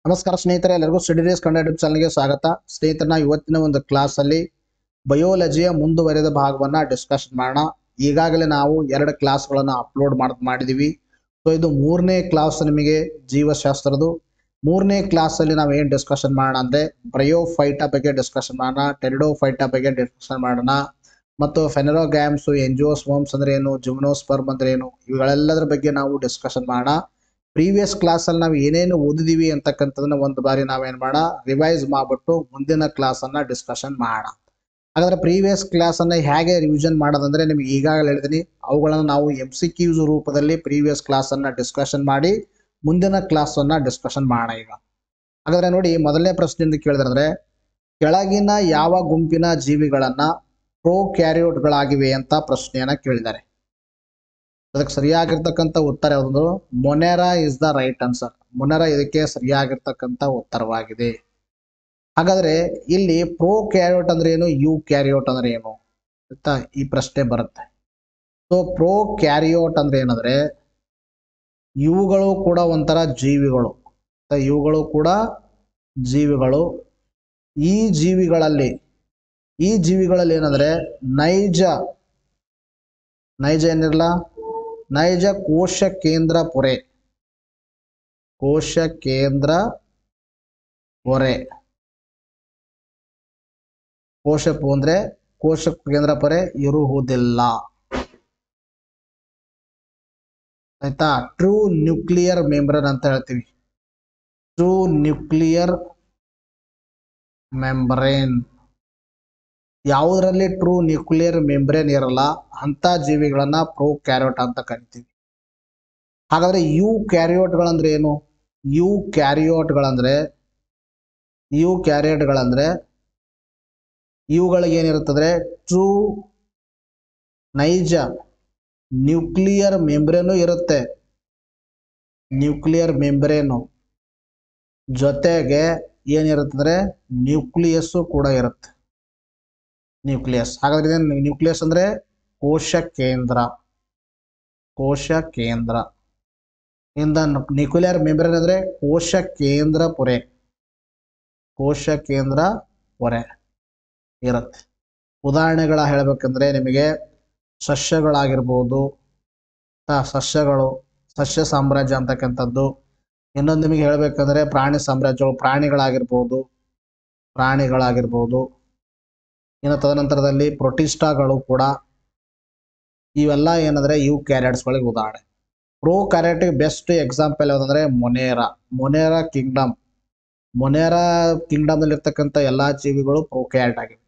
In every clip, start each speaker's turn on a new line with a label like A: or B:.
A: ನಮಸ್ಕಾರ ಸ್ನೇಹಿತರೆ, ಎಲ್ಲರಿಗೂ ಸ್ಟಡಿ ಡೇಸ್ ಕನ್ನಡ ಯೂಟ್ಯೂಬ್ ಚಾನಲ್ಗೆ ಸ್ವಾಗತ. ಸ್ನೇಹಿತರನ್ನ ಇವತ್ತಿನ ಒಂದು ಕ್ಲಾಸಲ್ಲಿ ಬಯೋಲಜಿಯ ಮುಂದುವರೆದ ಭಾಗವನ್ನ ಡಿಸ್ಕಷನ್ ಮಾಡೋಣ. ಈಗಾಗಲೇ ನಾವು 2 ಕ್ಲಾಸ್ಗಳನ್ನು ಅಪ್ಲೋಡ್ ಮಾಡಿದೀವಿ. ಸೊ ಇದು 3ನೇ ಕ್ಲಾಸ್ ನಿಮಗೆ ಜೀವಶಾಸ್ತ್ರದ್ದು. 3ನೇ ಕ್ಲಾಸಲ್ಲಿ ನಾವು ಏನು ಡಿಸ್ಕಷನ್ ಮಾಡೋಣ ಅಂದರೆ ಬ್ರಯೋಫೈಟಾ ಬಗ್ಗೆ ಡಿಸ್ಕಷನ್ ಮಾಡೋಣ, ಟೆರಿಡೋಫೈಟಾ ಬಗ್ಗೆ ಡಿಸ್ಕಷನ್ ಮಾಡೋಣ, ಮತ್ತು ಫೆನರೋಗ್ಯಾಮ್ಸ್, ಎಂಜಿಯೋಸ್ಪರ್ಮ್ಸ್ ಅಂದ್ರೆ ಏನು, ಜಿಮ್ನೋಸ್ಪರ್ಮ್ ಅಂದ್ರೆ ಏನು, ಇವುಗಳೆಲ್ಲದರ ಬಗ್ಗೆ ನಾವು ಡಿಸ್ಕಷನ್ ಮಾಡೋಣ. ಪ್ರೀವಿಯಸ್ ಕ್ಲಾಸಲ್ಲಿ ನಾವು ಏನೇನು ಓದಿದೀವಿ ಅಂತಕ್ಕಂಥದನ್ನ ಒಂದು ಬಾರಿ ನಾವೇನು ಮಾಡೋಣ, ರಿವೈಸ್ ಮಾಡಿಬಿಟ್ಟು ಮುಂದಿನ ಕ್ಲಾಸನ್ನು ಡಿಸ್ಕಷನ್ ಮಾಡೋಣ. ಹಾಗಾದ್ರೆ ಪ್ರೀವಿಯಸ್ ಕ್ಲಾಸನ್ನು ಹೇಗೆ ರಿವಿಷನ್ ಮಾಡೋದಂದ್ರೆ ನಿಮಗೆ ಈಗಾಗಲೇ ಹೇಳಿದ್ದೀನಿ, ಅವುಗಳನ್ನು ನಾವು MCQs ರೂಪದಲ್ಲಿ ಪ್ರೀವಿಯಸ್ ಕ್ಲಾಸನ್ನು ಡಿಸ್ಕಷನ್ ಮಾಡಿ ಮುಂದಿನ ಕ್ಲಾಸನ್ನು ಡಿಸ್ಕಷನ್ ಮಾಡೋಣ. ಈಗ ಹಾಗಾದ್ರೆ ನೋಡಿ, ಮೊದಲನೇ ಪ್ರಶ್ನೆಯಿಂದ ಕೇಳಿದ್ರೆ ಕೆಳಗಿನ ಯಾವ ಗುಂಪಿನ ಜೀವಿಗಳನ್ನ ಪ್ರೋಕ್ಯಾರಿಯೋಟ್ಗಳಾಗಿವೆ ಅಂತ ಪ್ರಶ್ನೆಯನ್ನ ಕೇಳಿದ್ದಾರೆ. ಅದಕ್ಕೆ ಸರಿಯಾಗಿರ್ತಕ್ಕಂಥ ಉತ್ತರ ಯಾವುದು? ಮೊನೆರಾ ಇಸ್ ದ ರೈಟ್ ಆನ್ಸರ್. ಮೊನೆರಾ ಇದಕ್ಕೆ ಸರಿಯಾಗಿರ್ತಕ್ಕಂಥ ಉತ್ತರವಾಗಿದೆ. ಹಾಗಾದ್ರೆ ಇಲ್ಲಿ ಪ್ರೋಕ್ಯಾರಿಯೋಟ್ ಅಂದ್ರೆ ಏನು, ಯು ಕ್ಯಾರಿಯೋಟ್ ಅಂದ್ರೆ ಏನು ಅಂತ ಈ ಪ್ರಶ್ನೆ ಬರುತ್ತೆ. ಸೊ ಪ್ರೋಕ್ಯಾರಿಯೋಟ್ ಅಂದ್ರೆ ಏನಂದ್ರೆ ಇವುಗಳು ಕೂಡ ಒಂಥರ ಜೀವಿಗಳು. ಇವುಗಳು ಕೂಡ ಜೀವಿಗಳು. ಈ ಜೀವಿಗಳಲ್ಲಿ ಏನಂದ್ರೆ ನೈಜ ಏನಿರಲ್ಲ, ನೈಜ ಕೋಶ ಕೇಂದ್ರ ಪೊರೆ, ಕೋಶ ಕೇಂದ್ರ ಪೊರೆ, ಕೋಶ ಕೇಂದ್ರ ಪೊರೆ ಇರುವುದಿಲ್ಲ. ಆಯ್ತಾ? ಟ್ರೂ ನ್ಯೂಕ್ಲಿಯರ್ ಮೆಂಬ್ರೇನ್ ಅಂತ ಹೇಳ್ತೀವಿ. True nuclear membrane. ಯಾವುದರಲ್ಲಿ ಟ್ರೂ ನ್ಯೂಕ್ಲಿಯರ್ ಮೆಂಬ್ರೇನ್ ಇರಲ್ಲ ಅಂತ ಜೀವಿಗಳನ್ನ ಪ್ರೋಕ್ಯಾರಿಯೋಟ್ ಅಂತ ಕರಿತೀವಿ. ಹಾಗಾದ್ರೆ ಯು ಕ್ಯಾರಿಯೋಟ್ಗಳಂದ್ರೆ ಏನು? ಯು ಕ್ಯಾರಿಯೋಟ್ಗಳಂದ್ರೆ ಇವುಗಳಿಗೆ ಏನಿರುತ್ತದೆ? ಟ್ರೂ ನೈಜ ನ್ಯೂಕ್ಲಿಯರ್ ಮೆಂಬ್ರೇನು ಇರುತ್ತೆ. ನ್ಯೂಕ್ಲಿಯರ್ ಮೆಂಬ್ರೇನು ಜೊತೆಗೆ ಏನಿರುತ್ತಂದ್ರೆ ನ್ಯೂಕ್ಲಿಯಸ್ಸು ಕೂಡ ಇರುತ್ತೆ. ನ್ಯೂಕ್ಲಿಯಸ್. ಹಾಗಾದ್ರೆ ನ್ಯೂಕ್ಲಿಯಸ್ ಅಂದ್ರೆ ಕೋಶ ಕೇಂದ್ರ ಇಂದ ನ್ಯೂಕ್ಲಿಯರ್ ಮೆಂಬ್ರೇನ್ ಅಂದ್ರೆ ಕೋಶ ಕೇಂದ್ರ ಪೊರೆ ಇರುತ್ತೆ. ಉದಾಹರಣೆಗಳ ಹೇಳಬೇಕಂದ್ರೆ ನಿಮಗೆ ಸಸ್ಯಗಳಾಗಿರ್ಬೋದು, ಸಸ್ಯ ಸಾಮ್ರಾಜ್ಯ ಅಂತಕ್ಕಂಥದ್ದು. ಇನ್ನೊಂದು ನಿಮಗೆ ಹೇಳಬೇಕಂದ್ರೆ ಪ್ರಾಣಿ ಸಾಮ್ರಾಜ್ಯಗಳು, ಪ್ರಾಣಿಗಳಾಗಿರ್ಬೋದು. ಇನ್ನು ತದನಂತರದಲ್ಲಿ ಪ್ರೊಟಿಸ್ಟಾಗಳು ಕೂಡ. ಇವೆಲ್ಲ ಏನಂದ್ರೆ ಯು ಕ್ಯಾರಿಯಟ್ಸ್ಗಳಿಗೆ ಉದಾಹರಣೆ. ಪ್ರೋ ಕ್ಯಾರಿಯಟಿಗೆ ಬೆಸ್ಟ್ ಎಕ್ಸಾಂಪಲ್ ಯಾವುದಂದ್ರೆ ಮೊನೇರಾ ಕಿಂಗ್ಡಮ್ ಅಲ್ಲಿ ಇರ್ತಕ್ಕಂಥ ಎಲ್ಲಾ ಜೀವಿಗಳು ಪ್ರೋಕ್ಯಾರಿಯಟ್ ಆಗಿವೆ.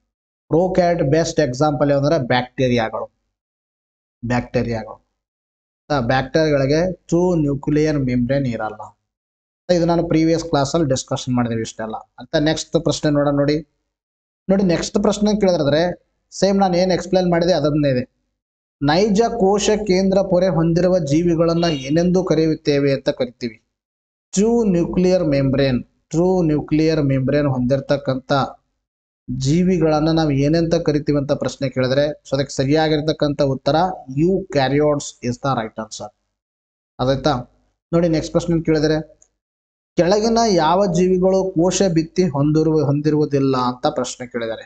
A: ಪ್ರೋಕ್ಯಾರಿಯಟ್ ಬೆಸ್ಟ್ ಎಕ್ಸಾಂಪಲ್ ಯಾವುದಂದ್ರೆ ಬ್ಯಾಕ್ಟೀರಿಯಾಗಳಿಗೆ ಟ್ರೂ ನ್ಯೂಕ್ಲಿಯರ್ ಮೆಂಬ್ರೇನ್ ಇರಲ್ಲ. ಇದು ನಾನು ಪ್ರೀವಿಯಸ್ ಕ್ಲಾಸಲ್ಲಿ ಡಿಸ್ಕಷನ್ ಮಾಡಿದೀವಿ ಇಷ್ಟೆಲ್ಲ ಅಂತ. ನೆಕ್ಸ್ಟ್ ಪ್ರಶ್ನೆ ನೋಡಿ, ನೆಕ್ಸ್ಟ್ ಪ್ರಶ್ನೆ ಕೇಳಿದ್ರೆ ಸೇಮ್ ನಾನು ಏನು ಎಕ್ಸ್ಪ್ಲೇನ್ ಮಾಡಿದೆ ಅದನ್ನೇ ಇದೆ. ನೈಜ ಕೋಶ ಕೇಂದ್ರ ಪೊರೆ ಹೊಂದಿರುವ ಜೀವಿಗಳನ್ನ ಏನೆಂದು ಕರೆಯುತ್ತೇವೆ ಅಂತ ಕರಿತೀವಿ? ಟ್ರೂ ನ್ಯೂಕ್ಲಿಯರ್ ಮೆಂಬ್ರೇನ್ ಹೊಂದಿರತಕ್ಕಂಥ ಜೀವಿಗಳನ್ನ ನಾವು ಏನಂತ ಕರಿತೀವಿ ಅಂತ ಪ್ರಶ್ನೆ ಕೇಳಿದ್ರೆ ಸೊ ಅದಕ್ಕೆ ಸರಿಯಾಗಿರ್ತಕ್ಕಂಥ ಉತ್ತರ eukaryotes is the right answer. ಅದಾಯ್ತಾ? ನೋಡಿ, ನೆಕ್ಸ್ಟ್ ಪ್ರಶ್ನೆ ಕೇಳಿದರೆ ಕೆಳಗಿನ ಯಾವ ಜೀವಿಗಳು ಕೋಶ ಭಿತ್ತಿ ಹೊಂದಿರುವುದಿಲ್ಲ ಅಂತ ಪ್ರಶ್ನೆ ಕೇಳಿದ್ದಾರೆ.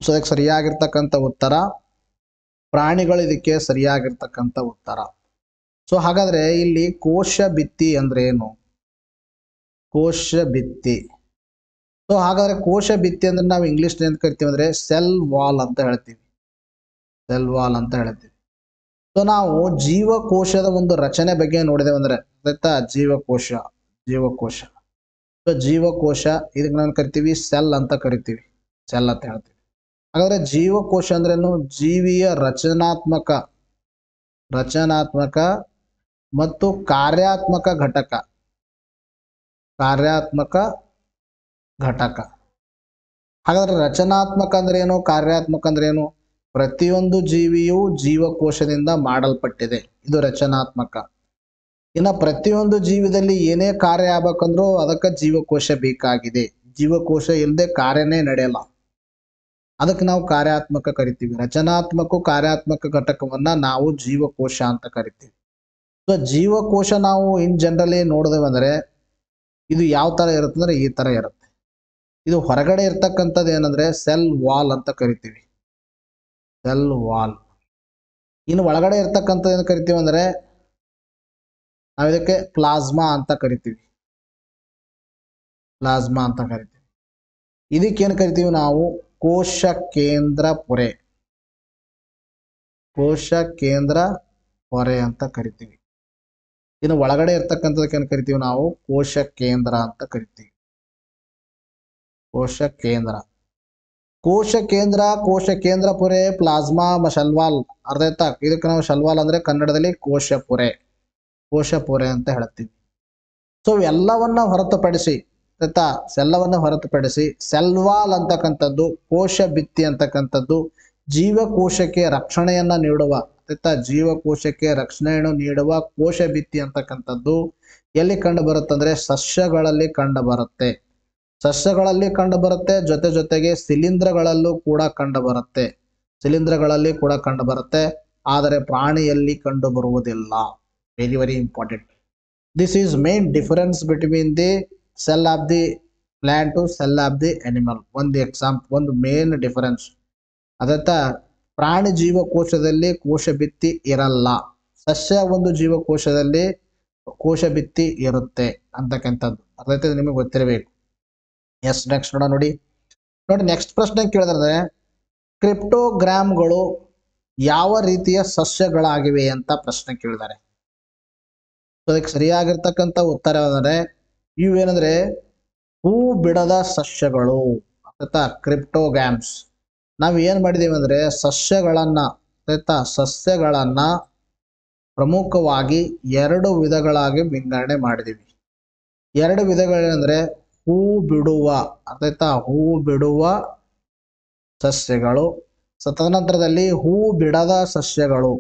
A: ಸೊ ಅದಕ್ಕೆ ಸರಿಯಾಗಿರ್ತಕ್ಕಂಥ ಉತ್ತರ ಪ್ರಾಣಿಗಳು ಇದಕ್ಕೆ ಸರಿಯಾಗಿರ್ತಕ್ಕಂಥ ಉತ್ತರ. ಸೊ ಹಾಗಾದ್ರೆ ಇಲ್ಲಿ ಕೋಶ ಭಿತ್ತಿ ಅಂದ್ರೆ ಏನು? ಕೋಶ ಭಿತ್ತಿ. ಸೊ ಹಾಗಾದ್ರೆ ಕೋಶ ಭಿತ್ತಿ ಅಂದ್ರೆ ನಾವು ಇಂಗ್ಲಿಷ್ ಏನ್ ಕರಿತೀವಿ ಅಂದ್ರೆ ಸೆಲ್ ವಾಲ್ ಅಂತ ಹೇಳ್ತೀವಿ. ಸೊ ನಾವು ಜೀವಕೋಶದ ಒಂದು ರಚನೆ ಬಗ್ಗೆ ನೋಡಿದೇವೆ ಅಂದ್ರೆ ಜೀವಕೋಶ. ಸೊ ಜೀವಕೋಶ ಇದಕ್ಕೆ ನಾನು ಕರಿತೀವಿ ಸೆಲ್ ಅಂತ ಹೇಳ್ತೀವಿ. ಹಾಗಾದ್ರೆ ಜೀವಕೋಶ ಅಂದ್ರೇನು? ಜೀವಿಯ ರಚನಾತ್ಮಕ ಮತ್ತು ಕಾರ್ಯಾತ್ಮಕ ಘಟಕ. ಹಾಗಾದ್ರೆ ರಚನಾತ್ಮಕ ಅಂದ್ರೆ ಏನು, ಕಾರ್ಯಾತ್ಮಕ ಅಂದ್ರೆ ಏನು? ಪ್ರತಿಯೊಂದು ಜೀವಿಯು ಜೀವಕೋಶದಿಂದ ಮಾಡಲ್ಪಟ್ಟಿದೆ, ಇದು ರಚನಾತ್ಮಕ. ಇನ್ನು ಪ್ರತಿಯೊಂದು ಜೀವಿದಲ್ಲಿ ಏನೇ ಕಾರ್ಯ ಆಗ್ಬೇಕಂದ್ರೂ ಅದಕ್ಕೆ ಜೀವಕೋಶ ಬೇಕಾಗಿದೆ. ಜೀವಕೋಶ ಇಲ್ಲದೆ ಕಾರ್ಯನೇ ನಡೆಯಲ್ಲ. ಅದಕ್ಕೆ ನಾವು ಕಾರ್ಯಾತ್ಮಕ ಕರಿತೀವಿ. ರಚನಾತ್ಮಕ ಕಾರ್ಯಾತ್ಮಕ ಘಟಕವನ್ನ ನಾವು ಜೀವಕೋಶ ಅಂತ ಕರಿತೀವಿ. ಸೊ ಜೀವಕೋಶ ನಾವು ಇನ್ ಜನರಲಿ ನೋಡಿದೇವೆ ಅಂದ್ರೆ ಇದು ಯಾವ ತರ ಇರುತ್ತೆ ಅಂದ್ರೆ ಈ ತರ ಇರುತ್ತೆ. ಇದು ಹೊರಗಡೆ ಇರ್ತಕ್ಕಂಥದ್ದು ಏನಂದ್ರೆ ಸೆಲ್ ವಾಲ್ ಅಂತ ಕರಿತೀವಿ, ಸೆಲ್ ವಾಲ್. ಇನ್ನು ಒಳಗಡೆ ಇರ್ತಕ್ಕಂಥದ್ದು ಏನು ಕರಿತೀವಿ ಅಂದ್ರೆ ನಾವು ಇದಕ್ಕೆ ಪ್ಲಾಸ್ಮಾ ಅಂತ ಕರಿತೀವಿ, ಪ್ಲಾಸ್ಮಾ ಅಂತ ಕರಿತೀವಿ. ಇದಕ್ಕೇನು ಕರಿತೀವಿ ನಾವು ಕೋಶ ಕೇಂದ್ರ ಪೊರೆ, ಕೋಶ ಕೇಂದ್ರ ಪೊರೆ ಅಂತ ಕರಿತೀವಿ. ಇನ್ನು ಒಳಗಡೆ ಇರ್ತಕ್ಕಂಥದಕ್ಕೆ ಏನು ಕರಿತೀವಿ ನಾವು ಕೋಶ ಕೇಂದ್ರ ಅಂತ ಕರಿತೀವಿ, ಕೋಶ ಕೇಂದ್ರ. ಕೋಶ ಕೇಂದ್ರ, ಕೋಶ ಕೇಂದ್ರ ಪೊರೆ, ಪ್ಲಾಸ್ಮಾ, ಶಲ್ವಾಲ್. ಅರ್ಥ ಆಯ್ತಾ? ಇದಕ್ಕೆ ನಾವು ಶಲ್ವಾಲ್ ಅಂದ್ರೆ ಕನ್ನಡದಲ್ಲಿ ಕೋಶ ಪೊರೆ, ಕೋಶ ಪೊರೆ ಅಂತ ಹೇಳ್ತೀವಿ. ಸೊ ಎಲ್ಲವನ್ನ ಹೊರತುಪಡಿಸಿ ಆಯ್ತಾ, ಎಲ್ಲವನ್ನ ಹೊರತುಪಡಿಸಿ ಸೆಲ್ವಾಲ್ ಅಂತಕ್ಕಂಥದ್ದು, ಕೋಶ ಭಿತ್ತಿ ಅಂತಕ್ಕಂಥದ್ದು ಜೀವಕೋಶಕ್ಕೆ ರಕ್ಷಣೆಯನ್ನ ನೀಡುವ ಆಯ್ತಾ, ಜೀವಕೋಶಕ್ಕೆ ರಕ್ಷಣೆಯನ್ನು ನೀಡುವ ಕೋಶ ಭಿತ್ತಿ ಅಂತಕ್ಕಂಥದ್ದು ಎಲ್ಲಿ ಕಂಡು ಬರುತ್ತೆ ಅಂದ್ರೆ ಸಸ್ಯಗಳಲ್ಲಿ ಕಂಡು ಬರುತ್ತೆ, ಸಸ್ಯಗಳಲ್ಲಿ ಕಂಡು ಬರುತ್ತೆ. ಜೊತೆ ಜೊತೆಗೆ ಶಿಲೀಂಧ್ರಗಳಲ್ಲೂ ಕೂಡ ಕಂಡು ಬರುತ್ತೆ, ಶಿಲೀಂಧ್ರಗಳಲ್ಲಿ ಕೂಡ ಕಂಡು ಬರುತ್ತೆ. ಆದರೆ ಪ್ರಾಣಿಯಲ್ಲಿ ಕಂಡು ಬರುವುದಿಲ್ಲ. Very very important. This is main difference between the cell of the plant to cell of the animal. ಒಂದು ಎಕ್ಸಾಂಪಲ್, ಒಂದು ಮೇನ್ ಡಿಫರೆನ್ಸ್ ಅದತ್ತ. ಪ್ರಾಣಿ ಜೀವಕೋಶದಲ್ಲಿ ಕೋಶ ಭಿತ್ತಿ ಇರಲ್ಲ, ಸಸ್ಯ ಒಂದು ಜೀವಕೋಶದಲ್ಲಿ ಕೋಶ ಭಿತ್ತಿ ಇರುತ್ತೆ ಅಂತಕ್ಕಂಥದ್ದು ಅದೈತೆ ನಿಮಗೆ ಗೊತ್ತಿರಬೇಕು. ಎಸ್, ನೆಕ್ಸ್ಟ್ ನೋಡ ನೋಡಿ. ನೆಕ್ಸ್ಟ್ ಪ್ರಶ್ನೆ ಕೇಳಿದ್ರೆ ಕ್ರಿಪ್ಟೋಗ್ರಾಮ್ಗಳು ಯಾವ ರೀತಿಯ ಸಸ್ಯಗಳಾಗಿವೆ ಅಂತ ಪ್ರಶ್ನೆ ಕೇಳಿದ್ದಾರೆ. ಅದಕ್ಕೆ ಸರಿಯಾಗಿರ್ತಕ್ಕಂಥ ಉತ್ತರ ಅಂದರೆ ಇವೇನಂದ್ರೆ ಹೂ ಬಿಡದ ಸಸ್ಯಗಳು ಅಥವಾ ಕ್ರಿಪ್ಟೋಗ್ರಾಮ್ಸ್. ನಾವು ಏನ್ ಮಾಡಿದೀವಿ ಅಂದ್ರೆ ಸಸ್ಯಗಳನ್ನ ಸಸ್ಯಗಳನ್ನ ಪ್ರಮುಖವಾಗಿ ಎರಡು ವಿಧಗಳಾಗಿ ವಿಂಗಡಣೆ ಮಾಡಿದೀವಿ. ಎರಡು ವಿಧಗಳೇನೆಂದ್ರೆ ಹೂ ಬಿಡುವ ಹೂ ಬಿಡುವ ಸಸ್ಯಗಳು, ತದನಂತರದಲ್ಲಿ ಹೂ ಬಿಡದ ಸಸ್ಯಗಳು,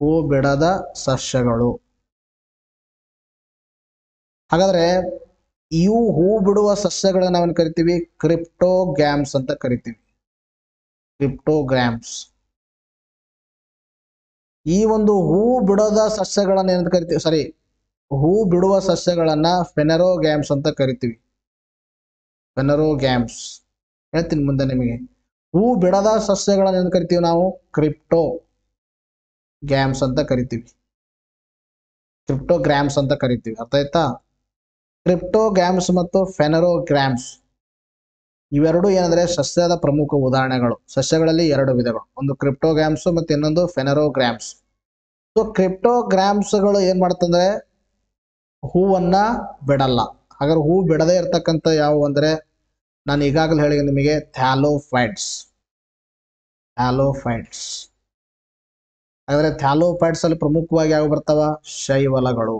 A: ಹೂ ಬಿಡದ ಸಸ್ಯಗಳು. ಹಾಗಾದ್ರೆ ಇವು ಹೂ ಬಿಡುವ ಸಸ್ಯಗಳನ್ನ ನಾವೇನು ಕರಿತೀವಿ ಕ್ರಿಪ್ಟೋಗ್ರಾಮ್ಸ್ ಅಂತ ಕರಿತೀವಿ, ಕ್ರಿಪ್ಟೋಗ್ರಾಮ್ಸ್. ಈ ಒಂದು ಹೂ ಬಿಡದ ಸಸ್ಯಗಳನ್ನ ಏನಂತ ಕರಿತೀವಿ, ಸಾರಿ, ಹೂ ಬಿಡುವ ಸಸ್ಯಗಳನ್ನ ಫೆನೆರೋಗ್ಯಾಮ್ಸ್ ಅಂತ ಕರಿತೀವಿ, ಫೆನೆರೋಗ್ಯಾಮ್ಸ್. ಹೇಳ್ತೀನಿ ಮುಂದೆ ನಿಮಗೆ. ಹೂ ಬಿಡದ ಸಸ್ಯಗಳನ್ನ ಏನು ಕರಿತೀವಿ ನಾವು ಕ್ರಿಪ್ಟೋಗ್ರಾಮ್ಸ್ ಅಂತ ಕರಿತೀವಿ, ಕ್ರಿಪ್ಟೋಗ್ರಾಮ್ಸ್ ಅಂತ ಕರಿತೀವಿ. ಅರ್ಥ ಆಯ್ತಾ? ಕ್ರಿಪ್ಟೋಗ್ರಾಮ್ಸ್ ಮತ್ತು ಫೆನೆರೋಗ್ರಾಮ್ಸ್ ಇವೆರಡು ಏನಂದ್ರೆ ಸಸ್ಯದ ಪ್ರಮುಖ ಉದಾಹರಣೆಗಳು. ಸಸ್ಯಗಳಲ್ಲಿ ಎರಡು ವಿಧಗಳು, ಒಂದು ಕ್ರಿಪ್ಟೋಗ್ರಾಮ್ಸ್ ಮತ್ತು ಇನ್ನೊಂದು ಫೆನೆರೋಗ್ರಾಮ್ಸ್. ಸೊ ಕ್ರಿಪ್ಟೋಗ್ರಾಮ್ಸ್ಗಳು ಏನ್ ಮಾಡ್ತಂದ್ರೆ ಹೂವನ್ನ ಬಿಡಲ್ಲ. ಹಾಗಾದ್ರೆ ಹೂ ಬಿಡದೇ ಇರ್ತಕ್ಕಂಥ ಯಾವುವು ಅಂದ್ರೆ ನಾನು ಈಗಾಗಲೇ ಹೇಳಿ ನಿಮಗೆ ಥ್ಯಾಲೋಫೈಟ್ಸ್, ಥ್ಯಾಲೋಫೈಟ್ಸ್. ಹಾಗಾದ್ರೆ ಥ್ಯಾಲೋಫೈಟ್ಸ್ ಅಲ್ಲಿ ಪ್ರಮುಖವಾಗಿ ಯಾವ ಬರ್ತಾವ ಶೈವಲಗಳು,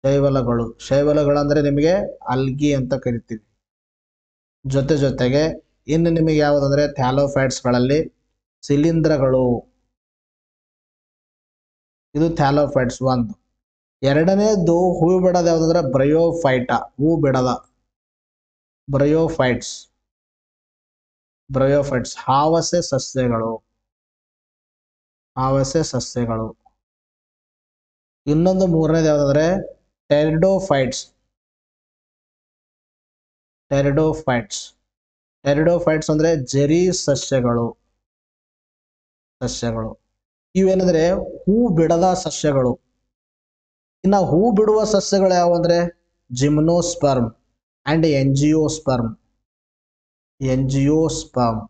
A: ಶೈವಲಗಳು. ಶೈವಲಗಳು ಅಂದ್ರೆ ನಿಮಗೆ ಅಲ್ಗಿ ಅಂತ ಕರಿತೀವಿ. ಜೊತೆ ಜೊತೆಗೆ ಇನ್ನು ನಿಮಗೆ ಯಾವುದಂದ್ರೆ ಥ್ಯಾಲೋಫೈಟ್ಸ್ ಗಳಲ್ಲಿ ಶಿಲೀಂಧ್ರಗಳು, ಇದು ಥ್ಯಾಲೋಫೈಟ್ಸ್ ಒಂದು. ಎರಡನೇದು ಹೂ ಬಿಡದ ಯಾವುದಂದ್ರೆ ಬ್ರಯೋಫೈಟ, ಹೂ ಬಿಡದ ಬ್ರಯೋಫೈಟ್ಸ್, ಬ್ರಯೋಫೈಟ್ಸ್ ಹಾವಸೆ ಸಸ್ಯಗಳು, ಹಾವಸೆ ಸಸ್ಯಗಳು. ಇನ್ನೊಂದು ಮೂರನೇದು ಯಾವುದಂದ್ರೆ ಟೆರಿಡೋಫೈಟ್ಸ್, ಟೆರಿಡೋಫೈಟ್ಸ್. ಟೆರಿಡೋಫೈಟ್ಸ್ ಅಂದ್ರೆ ಜರಿ ಸಸ್ಯಗಳು, ಸಸ್ಯಗಳು. ಇವೇನಂದ್ರೆ ಹೂ ಬಿಡದ ಸಸ್ಯಗಳು. ಇನ್ನ ಹೂ ಬಿಡುವ ಸಸ್ಯಗಳು ಯಾವ ಅಂದ್ರೆ ಜಿಮ್ನೋಸ್ಪರ್ಮ್ ಅಂಡ್ ಎಂಜಿಯೋಸ್ಪರ್ಮ್, ಎಂಜಿಯೋಸ್ಪರ್ಮ್.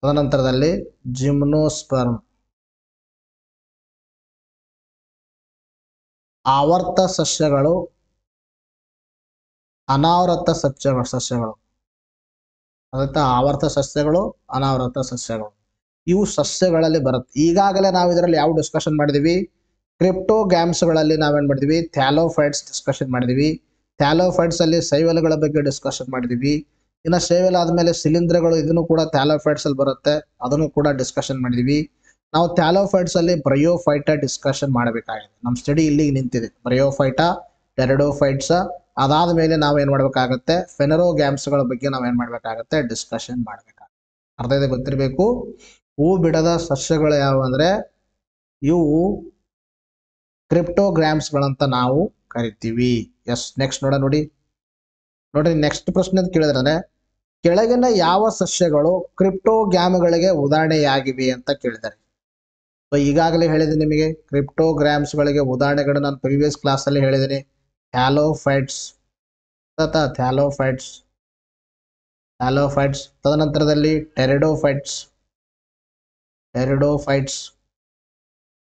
A: ತದನಂತರದಲ್ಲಿ ಜಿಮ್ನೋಸ್ಪರ್ಮ್. ಆವರ್ತ ಸಸ್ಯಗಳು, ಅನಾವೃತ ಸಸ್ಯಗಳು. ಅದಕ್ಕೆ ಆವರ್ತ ಸಸ್ಯಗಳು, ಅನಾವೃತ ಸಸ್ಯಗಳು, ಇವು ಸಸ್ಯಗಳಲ್ಲಿ ಬರುತ್ತೆ. ಈಗಾಗಲೇ ನಾವು ಇದರಲ್ಲಿ ಯಾವ ಡಿಸ್ಕಷನ್ ಮಾಡಿದೀವಿ, ಕ್ರಿಪ್ಟೋಗ್ರಾಮ್ಸ್ಗಳಲ್ಲಿ ನಾವೇನ್ ಮಾಡಿದ್ವಿ ಥ್ಯಾಲೋಫೈಟ್ಸ್ ಡಿಸ್ಕಷನ್ ಮಾಡಿದ್ವಿ. ಥ್ಯಾಲೋಫೈಟ್ಸ್ ಅಲ್ಲಿ ಶೈವಲಗಳ ಬಗ್ಗೆ ಡಿಸ್ಕಷನ್ ಮಾಡಿದ್ವಿ. ಇನ್ನು ಶೈವಲ ಆದ್ಮೇಲೆ ಶಿಲೀಂಧ್ರಗಳು, ಇದನ್ನು ಕೂಡ ಥ್ಯಾಲೋಫೈಟ್ಸ್ ಅಲ್ಲಿ ಬರುತ್ತೆ, ಅದನ್ನು ಕೂಡ ಡಿಸ್ಕಷನ್ ಮಾಡಿದ್ವಿ. ನಾವು ಥ್ಯಾಲೋಫೈಟ್ಸ್ ಅಲ್ಲಿ ಬ್ರಯೋಫೈಟ ಡಿಸ್ಕಷನ್ ಮಾಡಬೇಕಾಗಿದೆ. ನಮ್ಮ ಸ್ಟಡಿ ಇಲ್ಲಿಗೆ ನಿಂತಿದೆ. ಬ್ರಯೋಫೈಟ, ಟೆರಿಡೋಫೈಟ್ಸ್, ಅದಾದ ಮೇಲೆ ನಾವೇನ್ ಮಾಡ್ಬೇಕಾಗತ್ತೆ ಫೆನೆರೋಗ್ರಾಮ್ಸ್ಗಳ ಬಗ್ಗೆ ನಾವೇನ್ ಮಾಡ್ಬೇಕಾಗತ್ತೆ ಡಿಸ್ಕಷನ್ ಮಾಡ್ಬೇಕಾಗುತ್ತೆ. ಅರ್ಥ ಇದೆ, ಗೊತ್ತಿರಬೇಕು. ಹೂ ಬಿಡದ ಸಸ್ಯಗಳು ಯಾವ ಅಂದ್ರೆ ಇವು ಕ್ರಿಪ್ಟೋಗ್ರಾಮ್ಸ್ಗಳಂತ ನಾವು ಕರಿತೀವಿ. ಎಸ್, ನೆಕ್ಸ್ಟ್ ನೋಡ್ರಿ ನೆಕ್ಸ್ಟ್ ಪ್ರಶ್ನೆ ಅಂತ ಕೇಳಿದ್ರೆ, ಕೆಳಗಿನ ಯಾವ ಸಸ್ಯಗಳು ಕ್ರಿಪ್ಟೋಗ್ರಾಮ್ಗಳಿಗೆ ಉದಾಹರಣೆಯಾಗಿವೆ ಅಂತ ಕೇಳಿದ್ದಾರೆ. ಸೊ ಈಗಾಗಲೇ ಹೇಳಿದೆ ನಿಮಗೆ ಕ್ರಿಪ್ಟೋಗ್ರಾಮ್ಸ್ಗಳಿಗೆ ಉದಾಹರಣೆಗಳು ನಾನು ಪ್ರೀವಿಯಸ್ ಕ್ಲಾಸಲ್ಲಿ ಹೇಳಿದ್ದೀನಿ. ಥ್ಯಾಲೋಫೈಟ್ಸ್, ಥ್ಯಾಲೋಫೈಟ್ಸ್, ತದನಂತರದಲ್ಲಿ ಟೆರಿಡೋಫೈಟ್ಸ್,